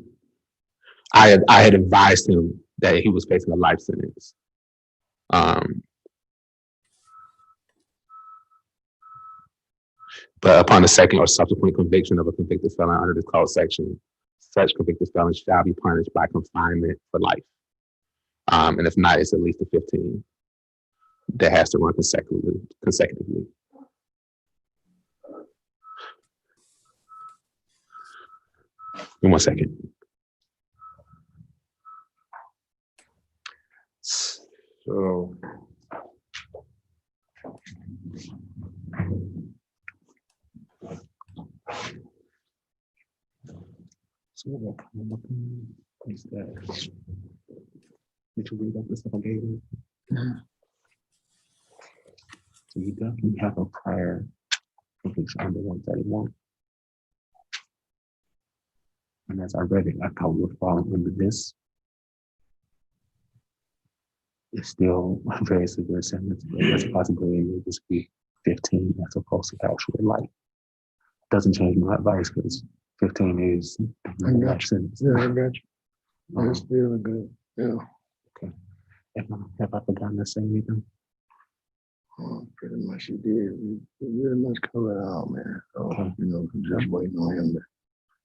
had advised him that he was facing a life sentence. But upon the second or subsequent conviction of a convicted felon under this code section, such convicted felons shall be punished by confinement for life. And if not, it's at least a 15 that has to run consecutively. In 1 second. So. So what is that? Did you read up the stuff I gave you? So you definitely have a prior conviction under 131. And as I read it, I thought we were falling under this. It's still a very severe sentence, but there's a possibility it may just be 15 as opposed to actual life. Doesn't change my advice because 15 is the max sentence. Yeah, I got you. It's still good. Yeah. Okay. Have I forgotten to say anything? Oh, pretty much you did. You really much covered it all, man. So, you know, just waiting on him to,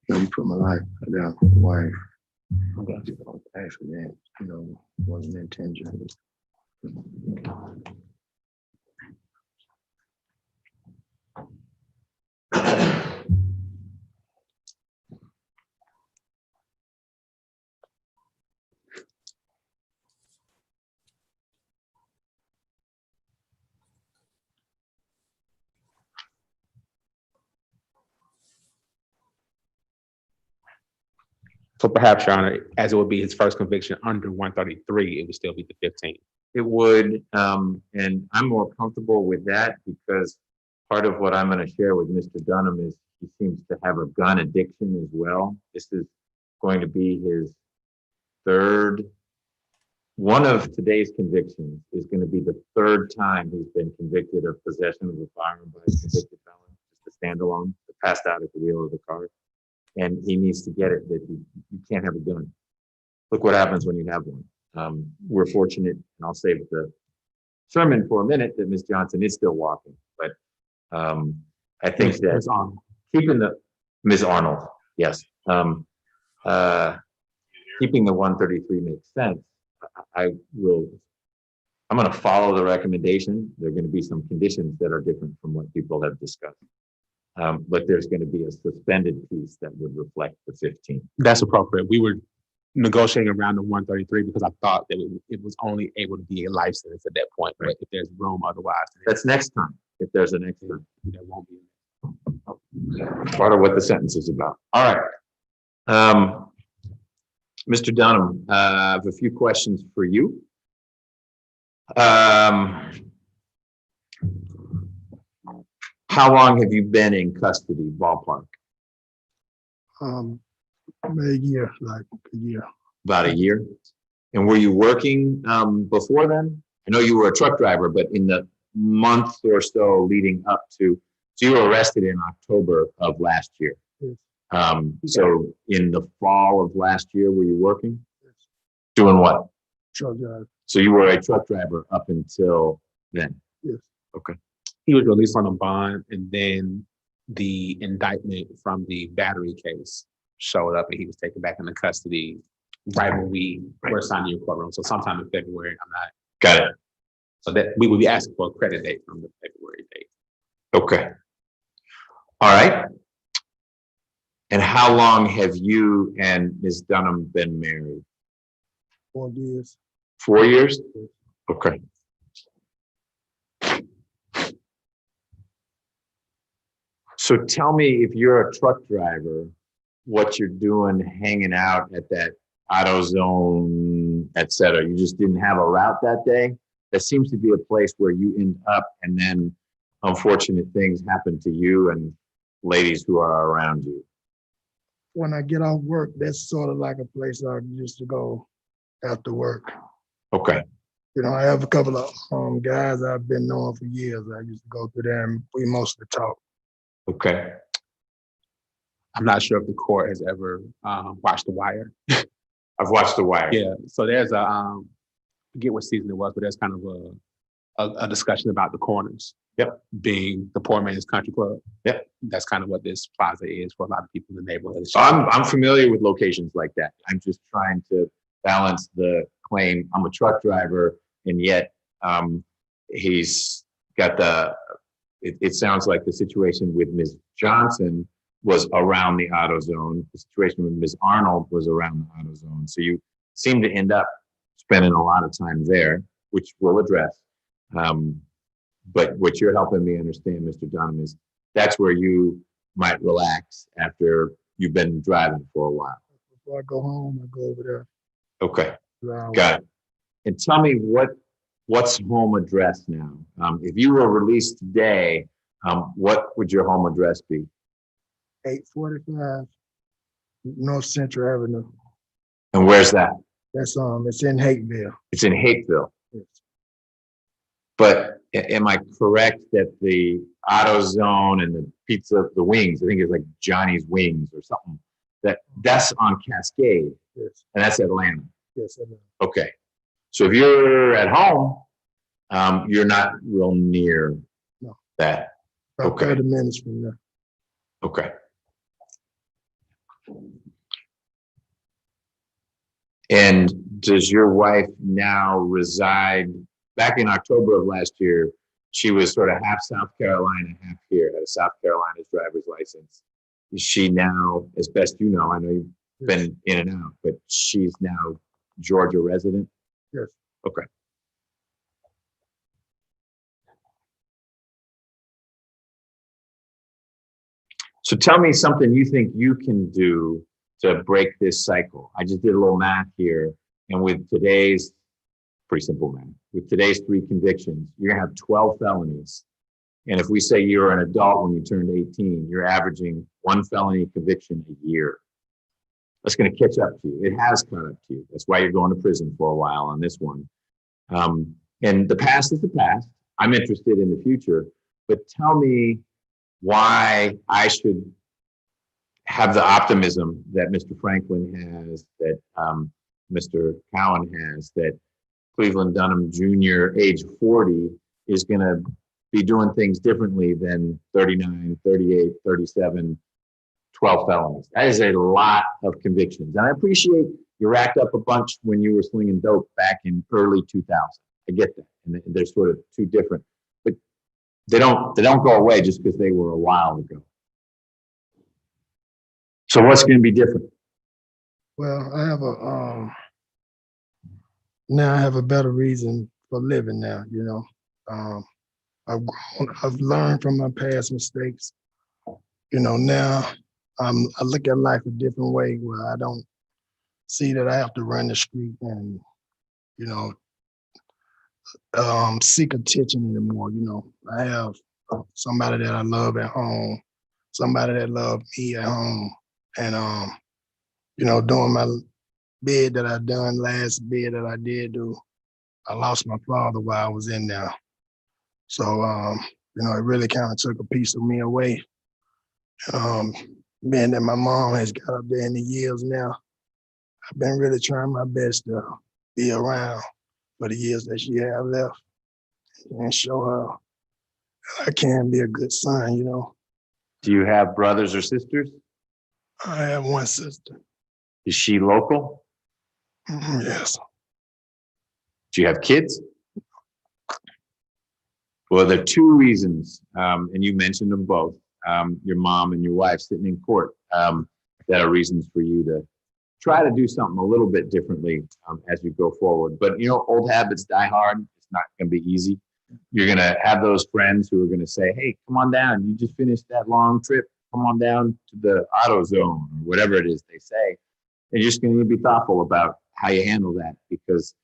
you know, you put my life down for the wife. Okay. You know, accident, you know, wasn't intentional. So perhaps, Your Honor, as it would be his first conviction under 133, it would still be the 15. It would, and I'm more comfortable with that because part of what I'm going to share with Mr. Dunham is he seems to have a gun addiction as well. This is going to be his third. One of today's convictions is going to be the third time he's been convicted of possession of a firearm by a convicted felon, just a standalone, passed out at the wheel of the car. And he needs to get it that you can't have a gun. Look what happens when you have one. We're fortunate, and I'll save the sermon for a minute, that Ms. Johnson is still walking. But I think that keeping the Ms. Arnold, yes, keeping the 133 makes sense. I'm going to follow the recommendation. There are going to be some conditions that are different from what people have discussed. But there's going to be a suspended piece that would reflect the 15. That's appropriate. We were negotiating around the 133 because I thought that it was only able to be a life sentence at that point. Right. But if there's room otherwise. That's next time. If there's a next time. There won't be. Part of what the sentence is about. All right. Mr. Dunham, I have a few questions for you. How long have you been in custody, ballpark? Maybe a year, like a year. About a year? And were you working before then? I know you were a truck driver, but in the month or so leading up to, so you were arrested in October of last year. Yes. So in the fall of last year, were you working? Yes. Doing what? Truck driver. So you were a truck driver up until then? Yes. Okay. He was released on a bond, and then the indictment from the battery case showed up, and he was taken back into custody right when we were assigned to your courtroom. So sometime in February, I'm not. Got it. So that we would be asking for a credit date from the February date. Okay. All right. And how long have you and Ms. Dunham been married? 4 years. 4 years? Okay. So tell me, if you're a truck driver, what you're doing hanging out at that AutoZone, et cetera. You just didn't have a route that day? That seems to be a place where you end up and then unfortunate things happen to you and ladies who are around you. When I get off work, that's sort of like a place I used to go after work. Okay. You know, I have a couple of guys I've been knowing for years. I used to go through there and we mostly talk. Okay. I'm not sure if the court has ever watched The Wire. I've watched The Wire. Yeah. So there's I forget what season it was, but there's kind of a discussion about the corners. Yep. Being the poor man's country club. Yep. That's kind of what this plaza is for a lot of people in the neighborhood. So I'm familiar with locations like that. I'm just trying to balance the claim, I'm a truck driver, and yet he's got it sounds like the situation with Ms. Johnson was around the auto zone. The situation with Ms. Arnold was around the auto zone. So you seem to end up spending a lot of time there, which we'll address. But what you're helping me understand, Mr. Dunham, is that's where you might relax after you've been driving for a while. Before I go home, I go over there. Okay, 2 hours. got it. And tell me what's home address now? If you were released today, what would your home address be? 845 North Central Avenue. And where's that? That's it's in Hateville. It's in Hateville. Yes. But am I correct that the auto zone and the pizza, the wings, I think it's like Johnny's Wings or something, that's on Cascade? Yes. And that's Atlanta. Yes, Atlanta. Okay. So if you're at home, you're not real near that. About Okay. 30 minutes from there. Okay. And does your wife now reside, back in October of last year, she was sort of half South Carolina, half here, had a South Carolina's driver's license. Is she now, as best you know, I know you've been in and out, but she's now Georgia resident? Yes. Okay. So tell me something you think you can do to break this cycle. I just did a little math here, and with today's, pretty simple math, with today's 3 convictions, you're gonna have 12 felonies. And if we say you're an adult when you turned 18, you're averaging 1 felony conviction a year. That's gonna catch up to you. It has caught up to you. That's why you're going to prison for a while on this one. And the past is the past. I'm interested in the future, but tell me why I should have the optimism that Mr. Franklin has, that Mr. Cowan has, that Cleveland Dunham Jr., age 40, is going to be doing things differently than 39, 38, 37, 12 felonies. That is a lot of convictions. And I appreciate you racked up a bunch when you were slinging dope back in early 2000. I get that. And they're sort of two different, but they don't go away just because they were a while ago. So what's going to be different? Well, I have now I have a better reason for living now, you know. I've grown, I've learned from my past mistakes. You know, now I look at life a different way, where I don't see that I have to run the street and, you know, seek attention anymore. You know, I have somebody that I love at home, somebody that loves me at home. And, you know, doing my bid that I done, last bid that I did do, I lost my father while I was in there. So, you know, it really kind of took a piece of me away. Being that my mom has got up there in the years now, I've been really trying my best to be around for the years that she have left and show her that I can be a good son, you know. Do you have brothers or sisters? I have one sister. Is she local? Yes. Do you have kids? Well, there are 2 reasons, and you mentioned them both, your mom and your wife sitting in court, that are reasons for you to try to do something a little bit differently as you go forward. But, you know, old habits die hard. It's not going to be easy. You're going to have those friends who are going to say, hey, come on down. You just finished that long trip. Come on down to the auto zone, or whatever it is they say. And you're just going to be thoughtful about how you handle that, because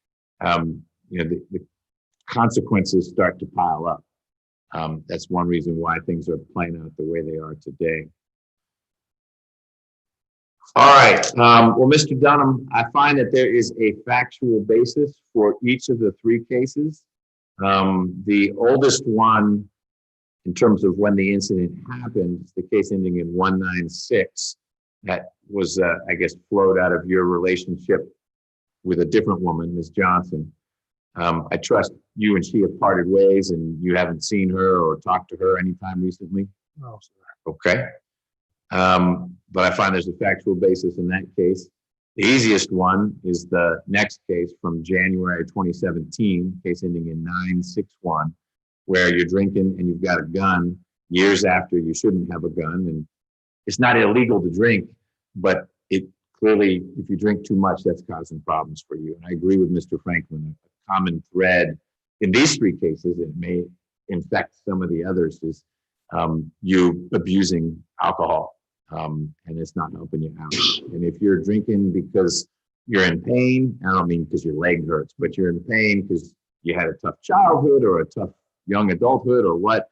you know, the consequences start to pile up. That's one reason why things are playing out the way they are today. All right. Well, Mr. Dunham, I find that there is a factual basis for each of the 3 cases. The oldest one, in terms of when the incident happened, the case ending in 196, that was, I guess, flowed out of your relationship with a different woman, Ms. Johnson. I trust you and she have parted ways, and you haven't seen her or talked to her anytime recently? No, sir. Okay. But I find there's a factual basis in that case. The easiest one is the next case from January 2017, case ending in 961, where you're drinking and you've got a gun years after you shouldn't have a gun. And it's not illegal to drink, but it clearly, if you drink too much, that's causing problems for you. And I agree with Mr. Franklin. A common thread in these three cases, it may infect some of the others, is you abusing alcohol. And it's not helping you out. And if you're drinking because you're in pain, I don't mean because your leg hurts, but you're in pain because you had a tough childhood or a tough young adulthood or what,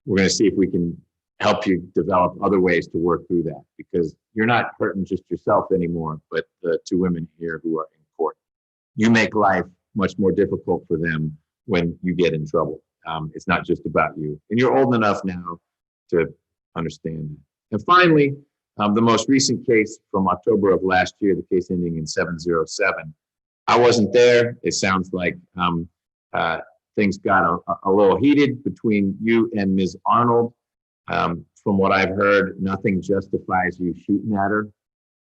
we're going to see if we can help you develop other ways to work through that, because you're not hurting just yourself anymore, but the two women here who are in court. You make life much more difficult for them when you get in trouble. It's not just about you. And you're old enough now to understand that. And finally, the most recent case from October of last year, the case ending in 707. I wasn't there. It sounds like things got a little heated between you and Ms. Arnold. From what I've heard, nothing justifies you shooting at her.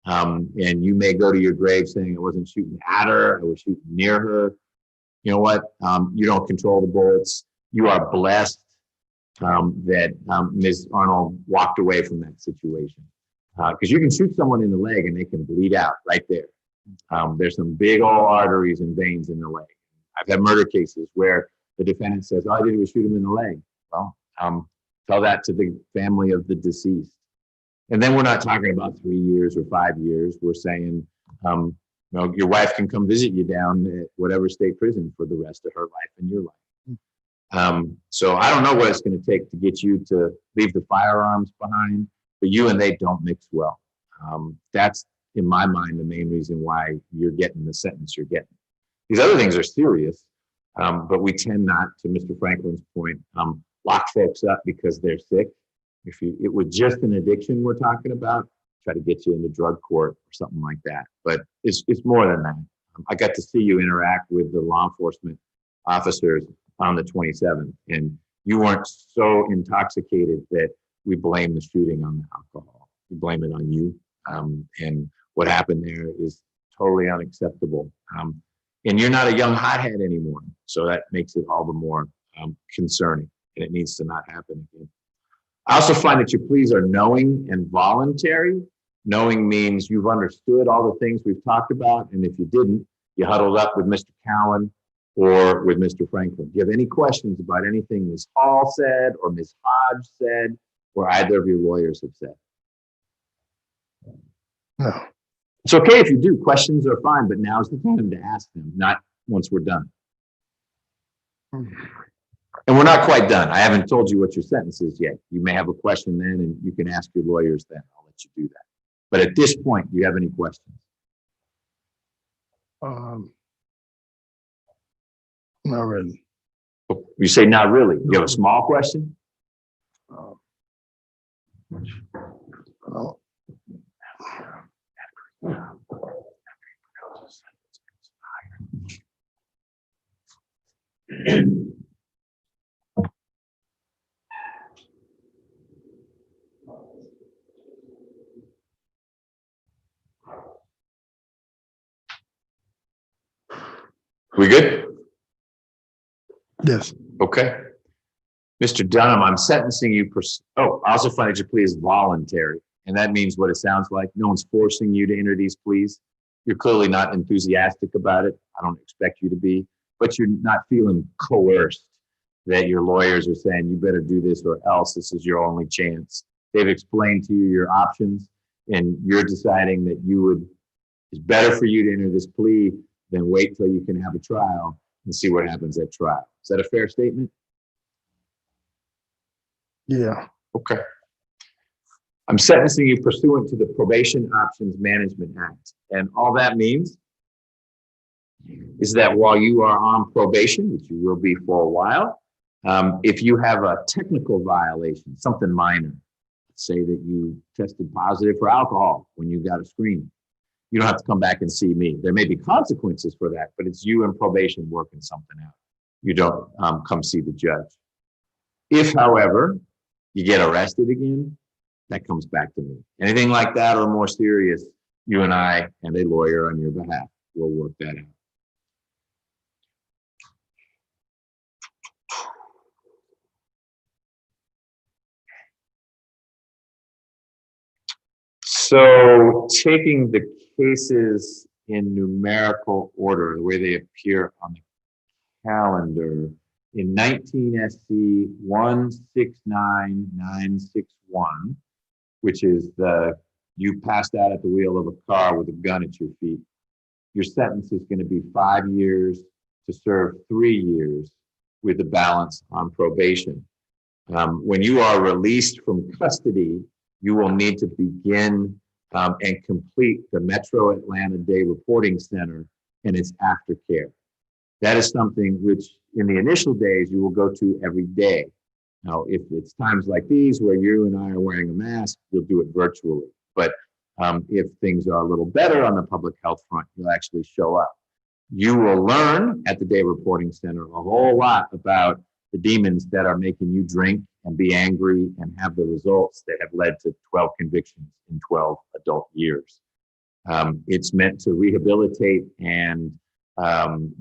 And you may go to your grave saying, I wasn't shooting at her, I was shooting near her. You know what? You don't control the bullets. You are blessed that Ms. Arnold walked away from that situation. Because you can shoot someone in the leg and they can bleed out right there. There's some big old arteries and veins in the leg. I've had murder cases where the defendant says, all I did was shoot him in the leg. Well, tell that to the family of the deceased. And then we're not talking about 3 years or 5 years. We're saying, you know, your wife can come visit you down at whatever state prison for the rest of her life and your life. So I don't know what it's going to take to get you to leave the firearms behind, but you and they don't mix well. That's, in my mind, the main reason why you're getting the sentence you're getting. These other things are serious, but we tend not, to Mr. Franklin's point, lock folks up because they're sick. If it was just an addiction we're talking about, try to get you into drug court or something like that. But it's more than that. I got to see you interact with the law enforcement officers on the 27th, and you weren't so intoxicated that we blame the shooting on the alcohol. We blame it on you. And what happened there is totally unacceptable. And you're not a young hothead anymore. So that makes it all the more concerning, and it needs to not happen again. I also find that your pleas are knowing and voluntary. Knowing means you've understood all the things we've talked about, and if you didn't, you huddled up with Mr. Cowan or with Mr. Franklin. Do you have any questions about anything Ms. Hall said or Ms. Hodge said or either of your lawyers have said? No. It's okay if you do. Questions are fine, but now's the time to ask them, not once we're done. And we're not quite done. I haven't told you what your sentence is yet. You may have a question then, and you can ask your lawyers then. I'll let you do that. But at this point, do you have any questions? Not really. You say not really. You have a small question? No. We good? Yes. Okay. Mr. Dunham, I'm sentencing you. I also find that your plea is voluntary. And that means what it sounds like. No one's forcing you to enter these pleas. You're clearly not enthusiastic about it. I don't expect you to be, but you're not feeling coerced that your lawyers are saying you better do this or else this is your only chance. They've explained to you your options, and you're deciding that it's better for you to enter this plea than wait till you can have a trial and see what happens at trial. Is that a fair statement? Yeah. Okay. I'm sentencing you pursuant to the Probation Options Management Act. And all that means is that while you are on probation, which you will be for a while, if you have a technical violation, something minor, let's say that you tested positive for alcohol when you got a screening, you don't have to come back and see me. There may be consequences for that, but it's you and probation working something out. You don't come see the judge. If, however, you get arrested again, that comes back to me. Anything like that or more serious, You and I and a lawyer on your behalf will work that out. So taking the cases in numerical order, the way they appear on the calendar, in 19 SC 169961, which is you passed out at the wheel of a car with a gun at your feet, your sentence is going to be 5 years to serve 3 years with the balance on probation. When you are released from custody, you will need to begin and complete the Metro Atlanta Day Reporting Center and its aftercare. That is something which in the initial days you will go to every day. Now, if it's times like these where you and I are wearing a mask, you'll do it virtually. But if things are a little better on the public health front, you'll actually show up. You will learn at the Day Reporting Center a whole lot about the demons that are making you drink and be angry and have the results that have led to 12 convictions in 12 adult years. It's meant to rehabilitate and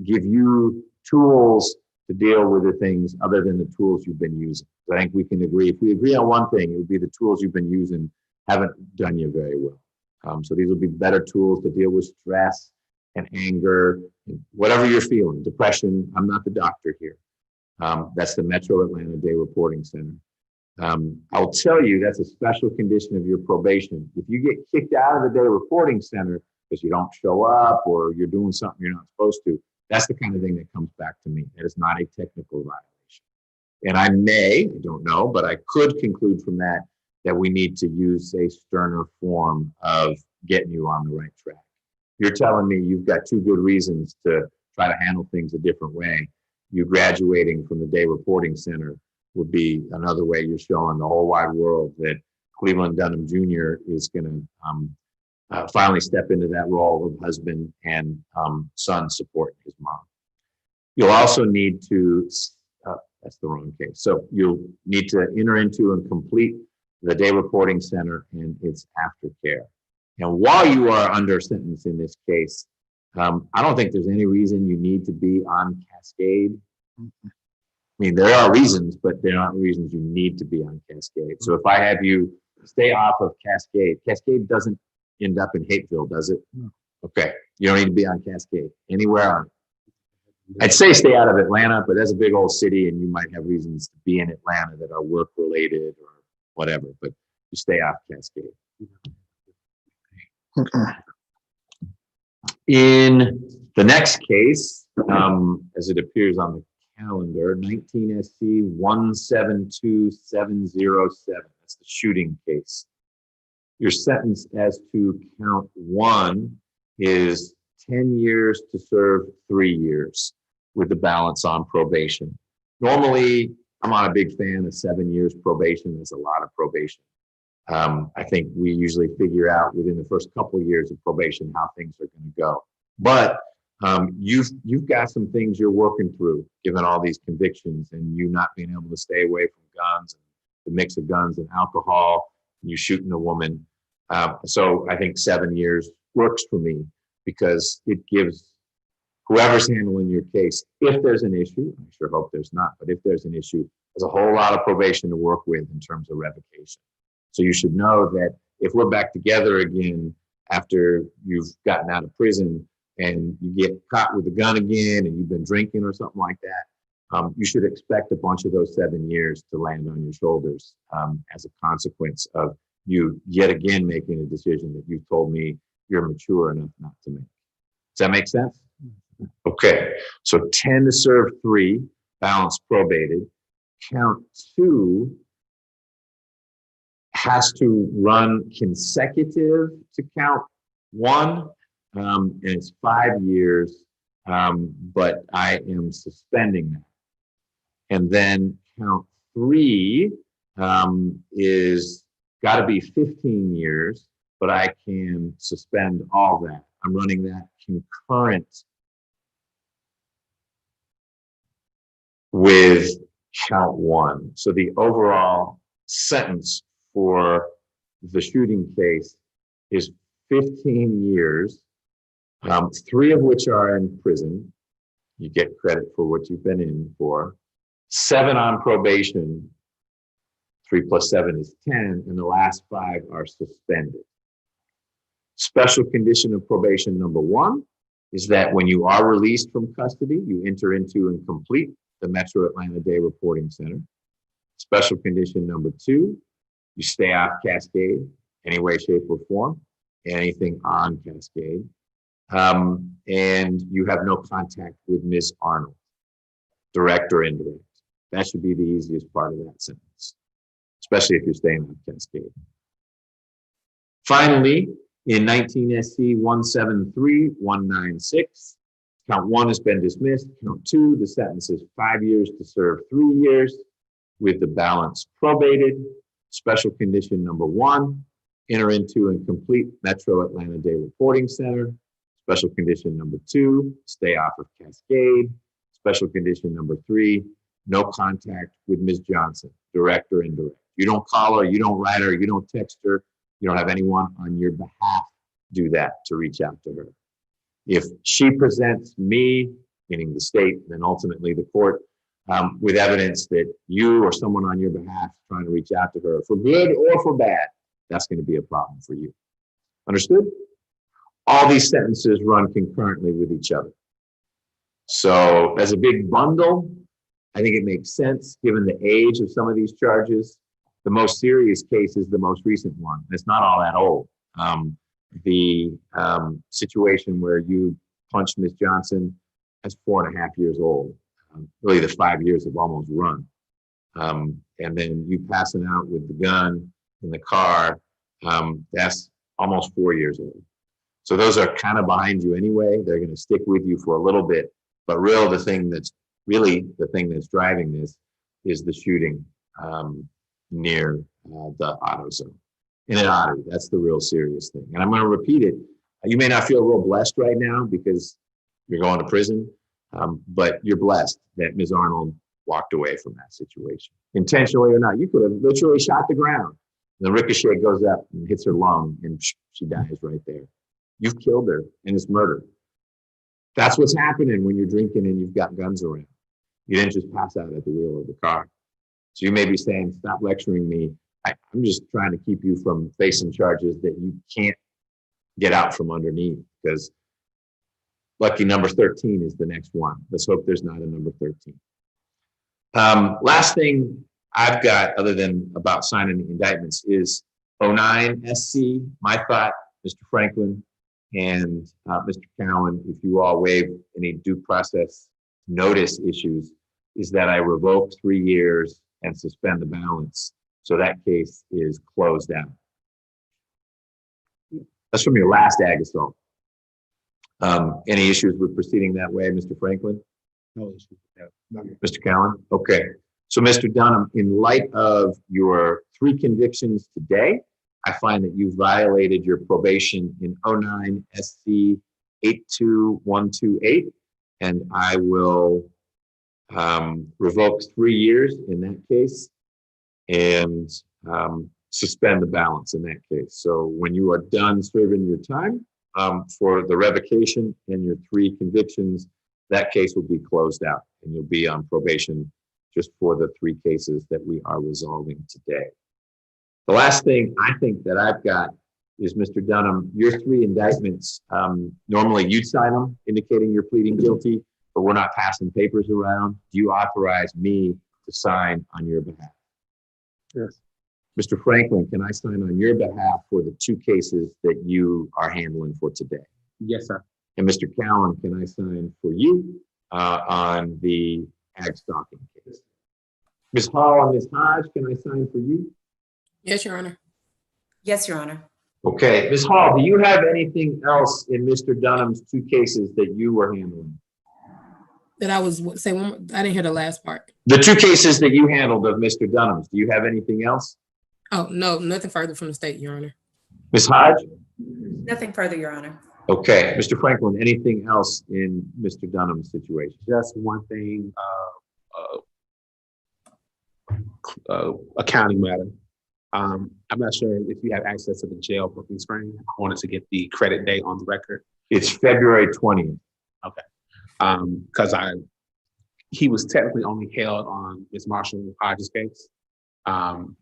give you tools to deal with the things other than the tools you've been using. So I think we can agree. If we agree on one thing, it would be the tools you've been using haven't done you very well. So these will be better tools to deal with stress and anger, and whatever you're feeling, depression. I'm not the doctor here. That's the Metro Atlanta Day Reporting Center. I'll tell you that's a special condition of your probation. If you get kicked out of the Day Reporting Center because you don't show up or you're doing something you're not supposed to, that's the kind of thing that comes back to me. That is not a technical violation. And I don't know, but I could conclude from that we need to use a sterner form of getting you on the right track. You're telling me you've got 2 good reasons to try to handle things a different way. You graduating from the Day Reporting Center would be another way you're showing the whole wide world that Cleveland Dunham Jr. is going to finally step into that role of husband and son supporting his mom. You'll also need to, that's the wrong case. So you'll need to enter into and complete the Day Reporting Center and its aftercare. And while you are under sentence in this case, I don't think there's any reason you need to be on Cascade. I mean, there are reasons, but they're not reasons you need to be on Cascade. So if I have you stay off of Cascade doesn't end up in Hateville, does it? Okay, you don't need to be on Cascade, anywhere on. I'd say stay out of Atlanta, but that's a big old city and you might have reasons to be in Atlanta that are work related or whatever, but you stay off Cascade. In the next case, as it appears on the calendar, 19 SC 172707. That's the shooting case. Your sentence as to count 1 is 10 years to serve 3 years with the balance on probation. Normally, I'm not a big fan of 7 years probation. There's a lot of probation. I think we usually figure out within the first couple of years of probation how things are going to go. But you've got some things you're working through, given all these convictions and you not being able to stay away from guns, and the mix of guns and alcohol, and you shooting a woman. So I think 7 years works for me because it gives whoever's handling your case, if there's an issue, I sure hope there's not, but if there's an issue, there's a whole lot of probation to work with in terms of revocation. So you should know that if we're back together again after you've gotten out of prison and you get caught with a gun again and you've been drinking or something like that, you should expect a bunch of those 7 years to land on your shoulders as a consequence of you yet again making a decision that you've told me you're mature enough not to make. Does that make sense? Okay, so 10 to serve 3, balance probated. Count 2 has to run consecutive to count 1, and it's 5 years, but I am suspending that. And then count 3 is got to be 15 years, but I can suspend all that. I'm running that concurrent with count 1. So the overall sentence for the shooting case is 15 years, 3 of which are in prison. You get credit for what you've been in for. 7 on probation. 3 plus 7 is 10, and the last 5 are suspended. Special condition of probation number 1 is that when you are released from custody, you enter into and complete the Metro Atlanta Day Reporting Center. Special condition number 2, you stay off Cascade, any way, shape, or form, anything on Cascade. And you have no contact with Ms. Arnold, direct or indirect. That should be the easiest part of that sentence, especially if you're staying on Cascade. Finally, in 19 SC 173196, count 1 has been dismissed. Count 2, the sentence is 5 years to serve 3 years with the balance probated. Special condition number 1, enter into and complete Metro Atlanta Day Reporting Center. Special condition number 2, stay off of Cascade. Special condition number 3, no contact with Ms. Johnson, direct or indirect. You don't call her, you don't write her, you don't text her, you don't have anyone on your behalf do that to reach out to her. If she presents me, meaning the state, and then ultimately the court, with evidence that you or someone on your behalf is trying to reach out to her for good or for bad, that's going to be a problem for you. Understood? All these sentences run concurrently with each other. So as a big bundle, I think it makes sense given the age of some of these charges. The most serious case is the most recent one. It's not all that old. The situation where you punched Ms. Johnson, that's 4.5 years old. Really, the 5 years have almost run. And then you passing out with the gun in the car, that's almost 4 years old. So those are kind of behind you anyway. They're going to stick with you for a little bit. But the thing that's driving this is the shooting near the auto zone. In an artery, that's the real serious thing. And I'm going to repeat it. You may not feel real blessed right now because you're going to prison, but you're blessed that Ms. Arnold walked away from that situation. Intentionally or not, you could have literally shot the ground. The ricochet goes up and hits her lung and she dies right there. You've killed her and it's murder. That's what's happening when you're drinking and you've got guns around. You didn't just pass out at the wheel of the car. So you may be saying, stop lecturing me. I'm just trying to keep you from facing charges that you can't get out from underneath, because lucky number 13 is the next one. Let's hope there's not a number 13. Last thing I've got other than about signing the indictments is 09 SC, my thought, Mr. Franklin and Mr. Cowan, if you all waive any due process notice issues, is that I revoke 3 years and suspend the balance. So that case is closed out. That's from your last ag assault. Any issues with proceeding that way, Mr. Franklin? No issues. Mr. Cowan? Okay. So Mr. Dunham, in light of your 3 convictions today, I find that you violated your probation in 09 SC 82128, and I will revoke 3 years in that case and suspend the balance in that case. So when you are done serving your time for the revocation and your 3 convictions, that case will be closed out and you'll be on probation just for the 3 cases that we are resolving today. The last thing I think that I've got is, Mr. Dunham, your 3 indictments, normally you'd sign them indicating you're pleading guilty, but we're not passing papers around. Do you authorize me to sign on your behalf? Yes. Mr. Franklin, can I sign on your behalf for the 2 cases that you are handling for today? Yes, sir. And Mr. Cowan, can I sign for you on the ag stalking case? Ms. Hall and Ms. Hodge, can I sign for you? Yes, Your Honor. Yes, Your Honor. Okay, Ms. Hall, do you have anything else in Mr. Dunham's 2 cases that you were handling? That I was say one more, I didn't hear the last part. The 2 cases that you handled of Mr. Dunham's, do you have anything else? Oh, no, nothing further from the state, Your Honor. Ms. Hodge? Nothing further, Your Honor. Okay, Mr. Franklin, anything else in Mr. Dunham's situation? Just one thing, accounting matter. I'm not sure if you have access to the jail booking screen. I wanted to get the credit date on the record. It's February 20th. Because he was technically only held on Ms. Marshall Hodges' case.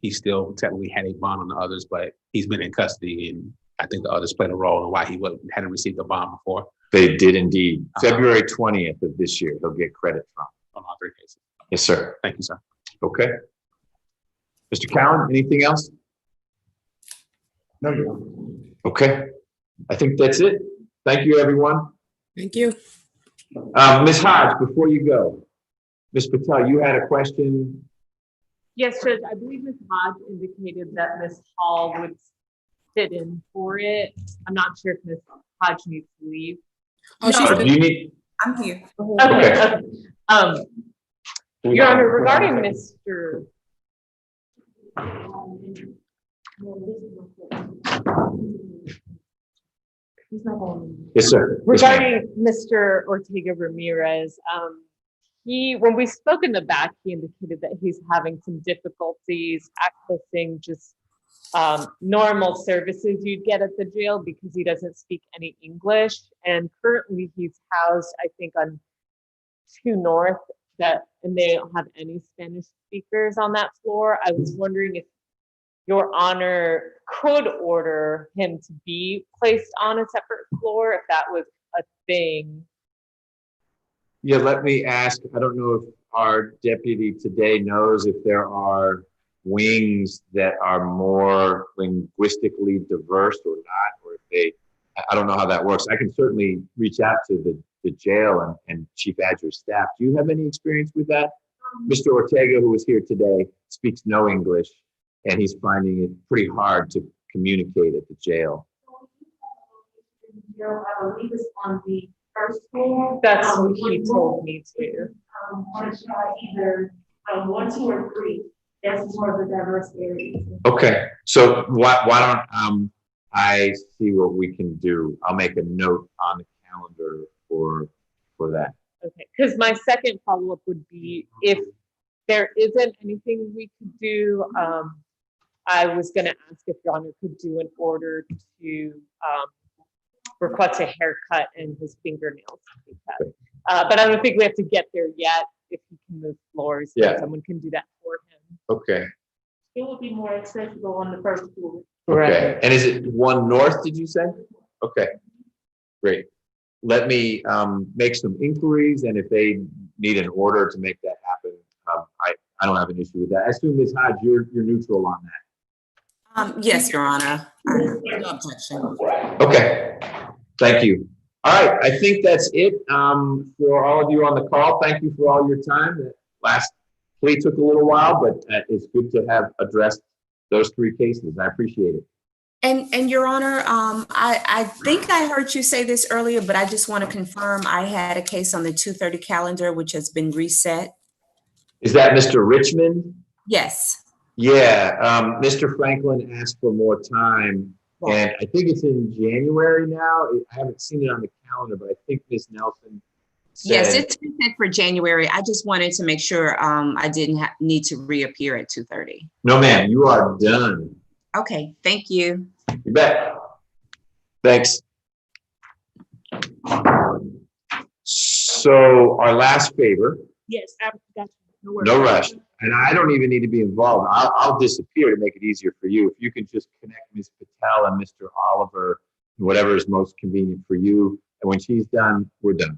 He still technically had a bond on the others, but he's been in custody, and I think the others played a role in why he hadn't received a bond before. They did indeed. February 20th of this year, he'll get credit from. On all 3 cases. Yes, sir. Thank you, sir. Okay. Mr. Cowan, anything else? No. Okay. I think that's it. Thank you, everyone. Thank you. Ms. Hodge, before you go, Ms. Patel, you had a question. Yes, Judge, I believe Ms. Hodge indicated that Ms. Hall would sit in for it. I'm not sure if Ms. Hodge needs to leave. Oh, she's Do you need? I'm here. Okay. Your Honor, regarding Mr. Yes, sir. Regarding Mr. Ortega Ramirez, when we spoke in the back, he indicated that he's having some difficulties accessing just normal services you'd get at the jail because he doesn't speak any English. And currently he's housed, I think, on 2 North, and they don't have any Spanish speakers on that floor. I was wondering if Your Honor could order him to be placed on a separate floor if that was a thing. Yeah, let me ask. I don't know if our deputy today knows if there are wings that are more linguistically diverse or not, or if they, I don't know how that works. I can certainly reach out to the jail and Chief Adjur's staff. Do you have any experience with that? Mr. Ortega, who is here today, speaks no English, and he's finding it pretty hard to communicate at the jail. I believe it's on the first floor. That's what he told me to. Want to try either 1, 2, or 3. That's more of a diverse area. Okay, so why don't I see what we can do? I'll make a note on the calendar for that. Okay, because my second follow-up would be if there isn't anything we could do, I was going to ask if Your Honor could do an order to request a haircut and his fingernails to be cut. But I don't think we have to get there yet. If he can move floors, Yeah. someone can do that for him. Okay. It would be more accessible on the first floor. Okay. And is it 1 North, did you say? Okay. Great. Let me make some inquiries, and if they need an order to make that happen, I don't have an issue with that. I assume, Ms. Hodge, you're neutral on that. Yes, Your Honor. No objection. Okay. Thank you. All right. I think that's it for all of you on the call. Thank you for all your time. The last plea took a little while, but it's good to have addressed those 3 cases. I appreciate it. And Your Honor, I think I heard you say this earlier, but I just want to confirm I had a case on the 2:30 calendar, which has been reset. Is that Mr. Richmond? Yes. Yeah. Mr. Franklin asked for more time, and I think it's in January now. I haven't seen it on the calendar, but I think Ms. Nelson said. Yes, it's reset for January. I just wanted to make sure I didn't need to reappear at 2:30. No, ma'am, you are done. Okay, thank you. You bet. Thanks. So our last favor, Yes, I got you. no rush, and I don't even need to be involved. I'll disappear to make it easier for you. If you can just connect Ms. Patel and Mr. Oliver, whatever is most convenient for you. And when she's done, we're done.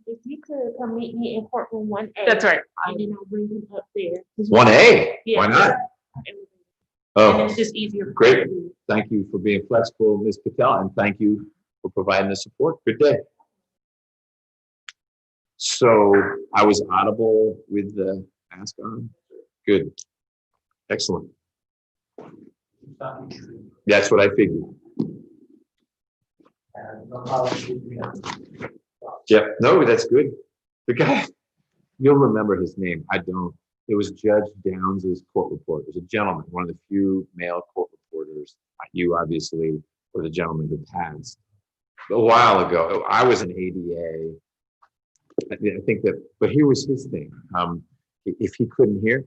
If you could come meet me in courtroom 1A. That's right. And then I'll bring him up there. 1A? Yeah. Why not? And Oh, it's just easier. for great. me to do. Thank you for being flexible, Ms. Patel, and thank you for providing the support. Good day. So I was audible with the mask on? Good. Excellent. That's what I figured. Yep. No, that's good. The guy, you'll remember his name. I don't. It was Judge Downs's court report. It was a gentleman, one of the few male court reporters. You obviously were the gentleman who passed. A while ago, I was an ADA. I think that, but here was his thing. If he couldn't hear,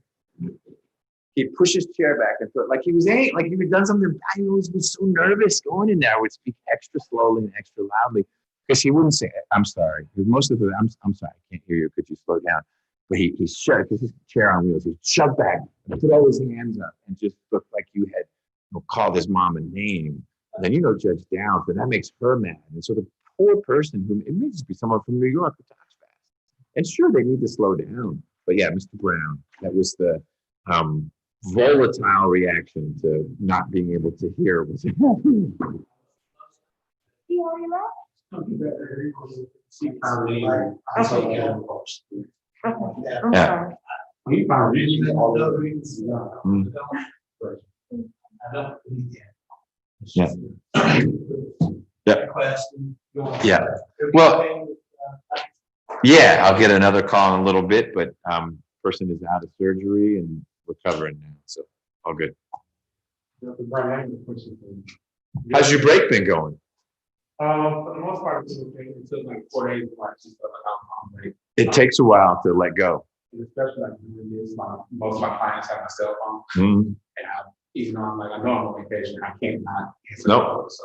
he'd push his chair back and throw, like he was like he had done something bad. He always was so nervous going in there. I would speak extra slowly and extra loudly because he wouldn't say, I'm sorry. Most of the, I'm sorry, I can't hear you. Could you slow down? But he shoved, because his chair on wheels, he shoved back and throw his hands up and just looked like you had called his mom a name. And then, Judge Downs, and that makes her mad. And so the poor person who, it may just be someone from New York who talks fast. And sure, they need to slow down. But yeah, Mr. Brown, that was the volatile reaction to not being able to hear what's happening. Yeah. Yeah. Yeah. Well, yeah, I'll get another call in a little bit, but person is out of surgery and recovering now, so all good. How's your break been going? For the most part, it took like 4 days to watch stuff like It takes a while to let go. especially like most of my clients have my cell phone, Mm-hmm. and even though I know I'm on vacation, I can't not answer Nope. the phone. So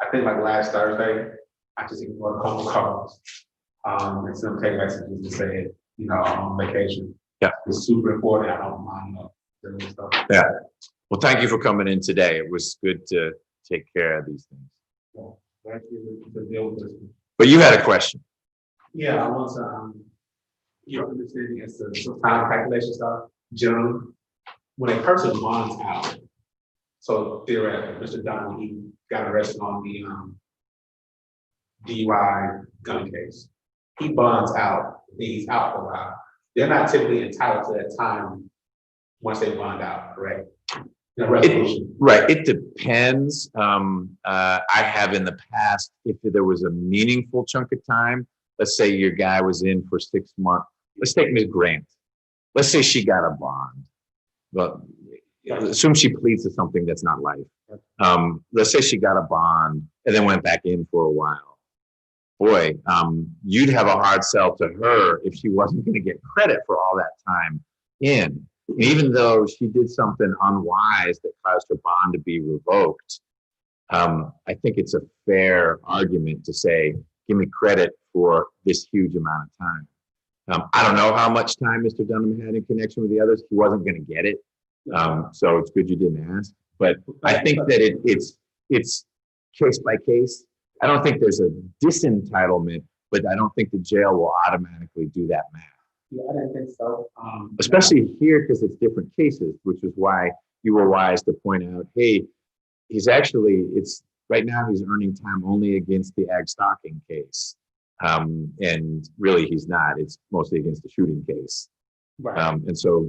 I think like last Thursday, I just ignored a couple calls. And some text messages that said, I'm on vacation. Yeah. It's super important. I don't mind doing stuff. Yeah. Well, thank you for coming in today. It was good to take care of these things. So, thank you to deal with this. But you had a question. Yeah, I want to, your understanding as to some time calculation stuff. Generally, when a person bonds out, so theoretically, Mr. Dunn, he got arrested on the DUI gun case. He bonds out, he's out for a while. They're not typically entitled to that time once they bond out, correct? Right. It depends. I have in the past, if there was a meaningful chunk of time, let's say your guy was in for 6 months. Let's take Ms. Grant. Let's say she got a bond. But assume she pleads to something that's not life. Let's say she got a bond and then went back in for a while. Boy, you'd have a hard sell to her if she wasn't going to get credit for all that time in. And even though she did something unwise that caused her bond to be revoked, I think it's a fair argument to say, give me credit for this huge amount of time. I don't know how much time Mr. Dunham had in connection with the others. He wasn't going to get it. So it's good you didn't ask. But I think that it's case by case. I don't think there's a disentitlement, but I don't think the jail will automatically do that math. Yeah, I didn't think so. Especially here, because it's different cases, which is why you were wise to point out, hey, right now he's earning time only against the ag stocking case. And really he's not, it's mostly against the shooting case. Right. And so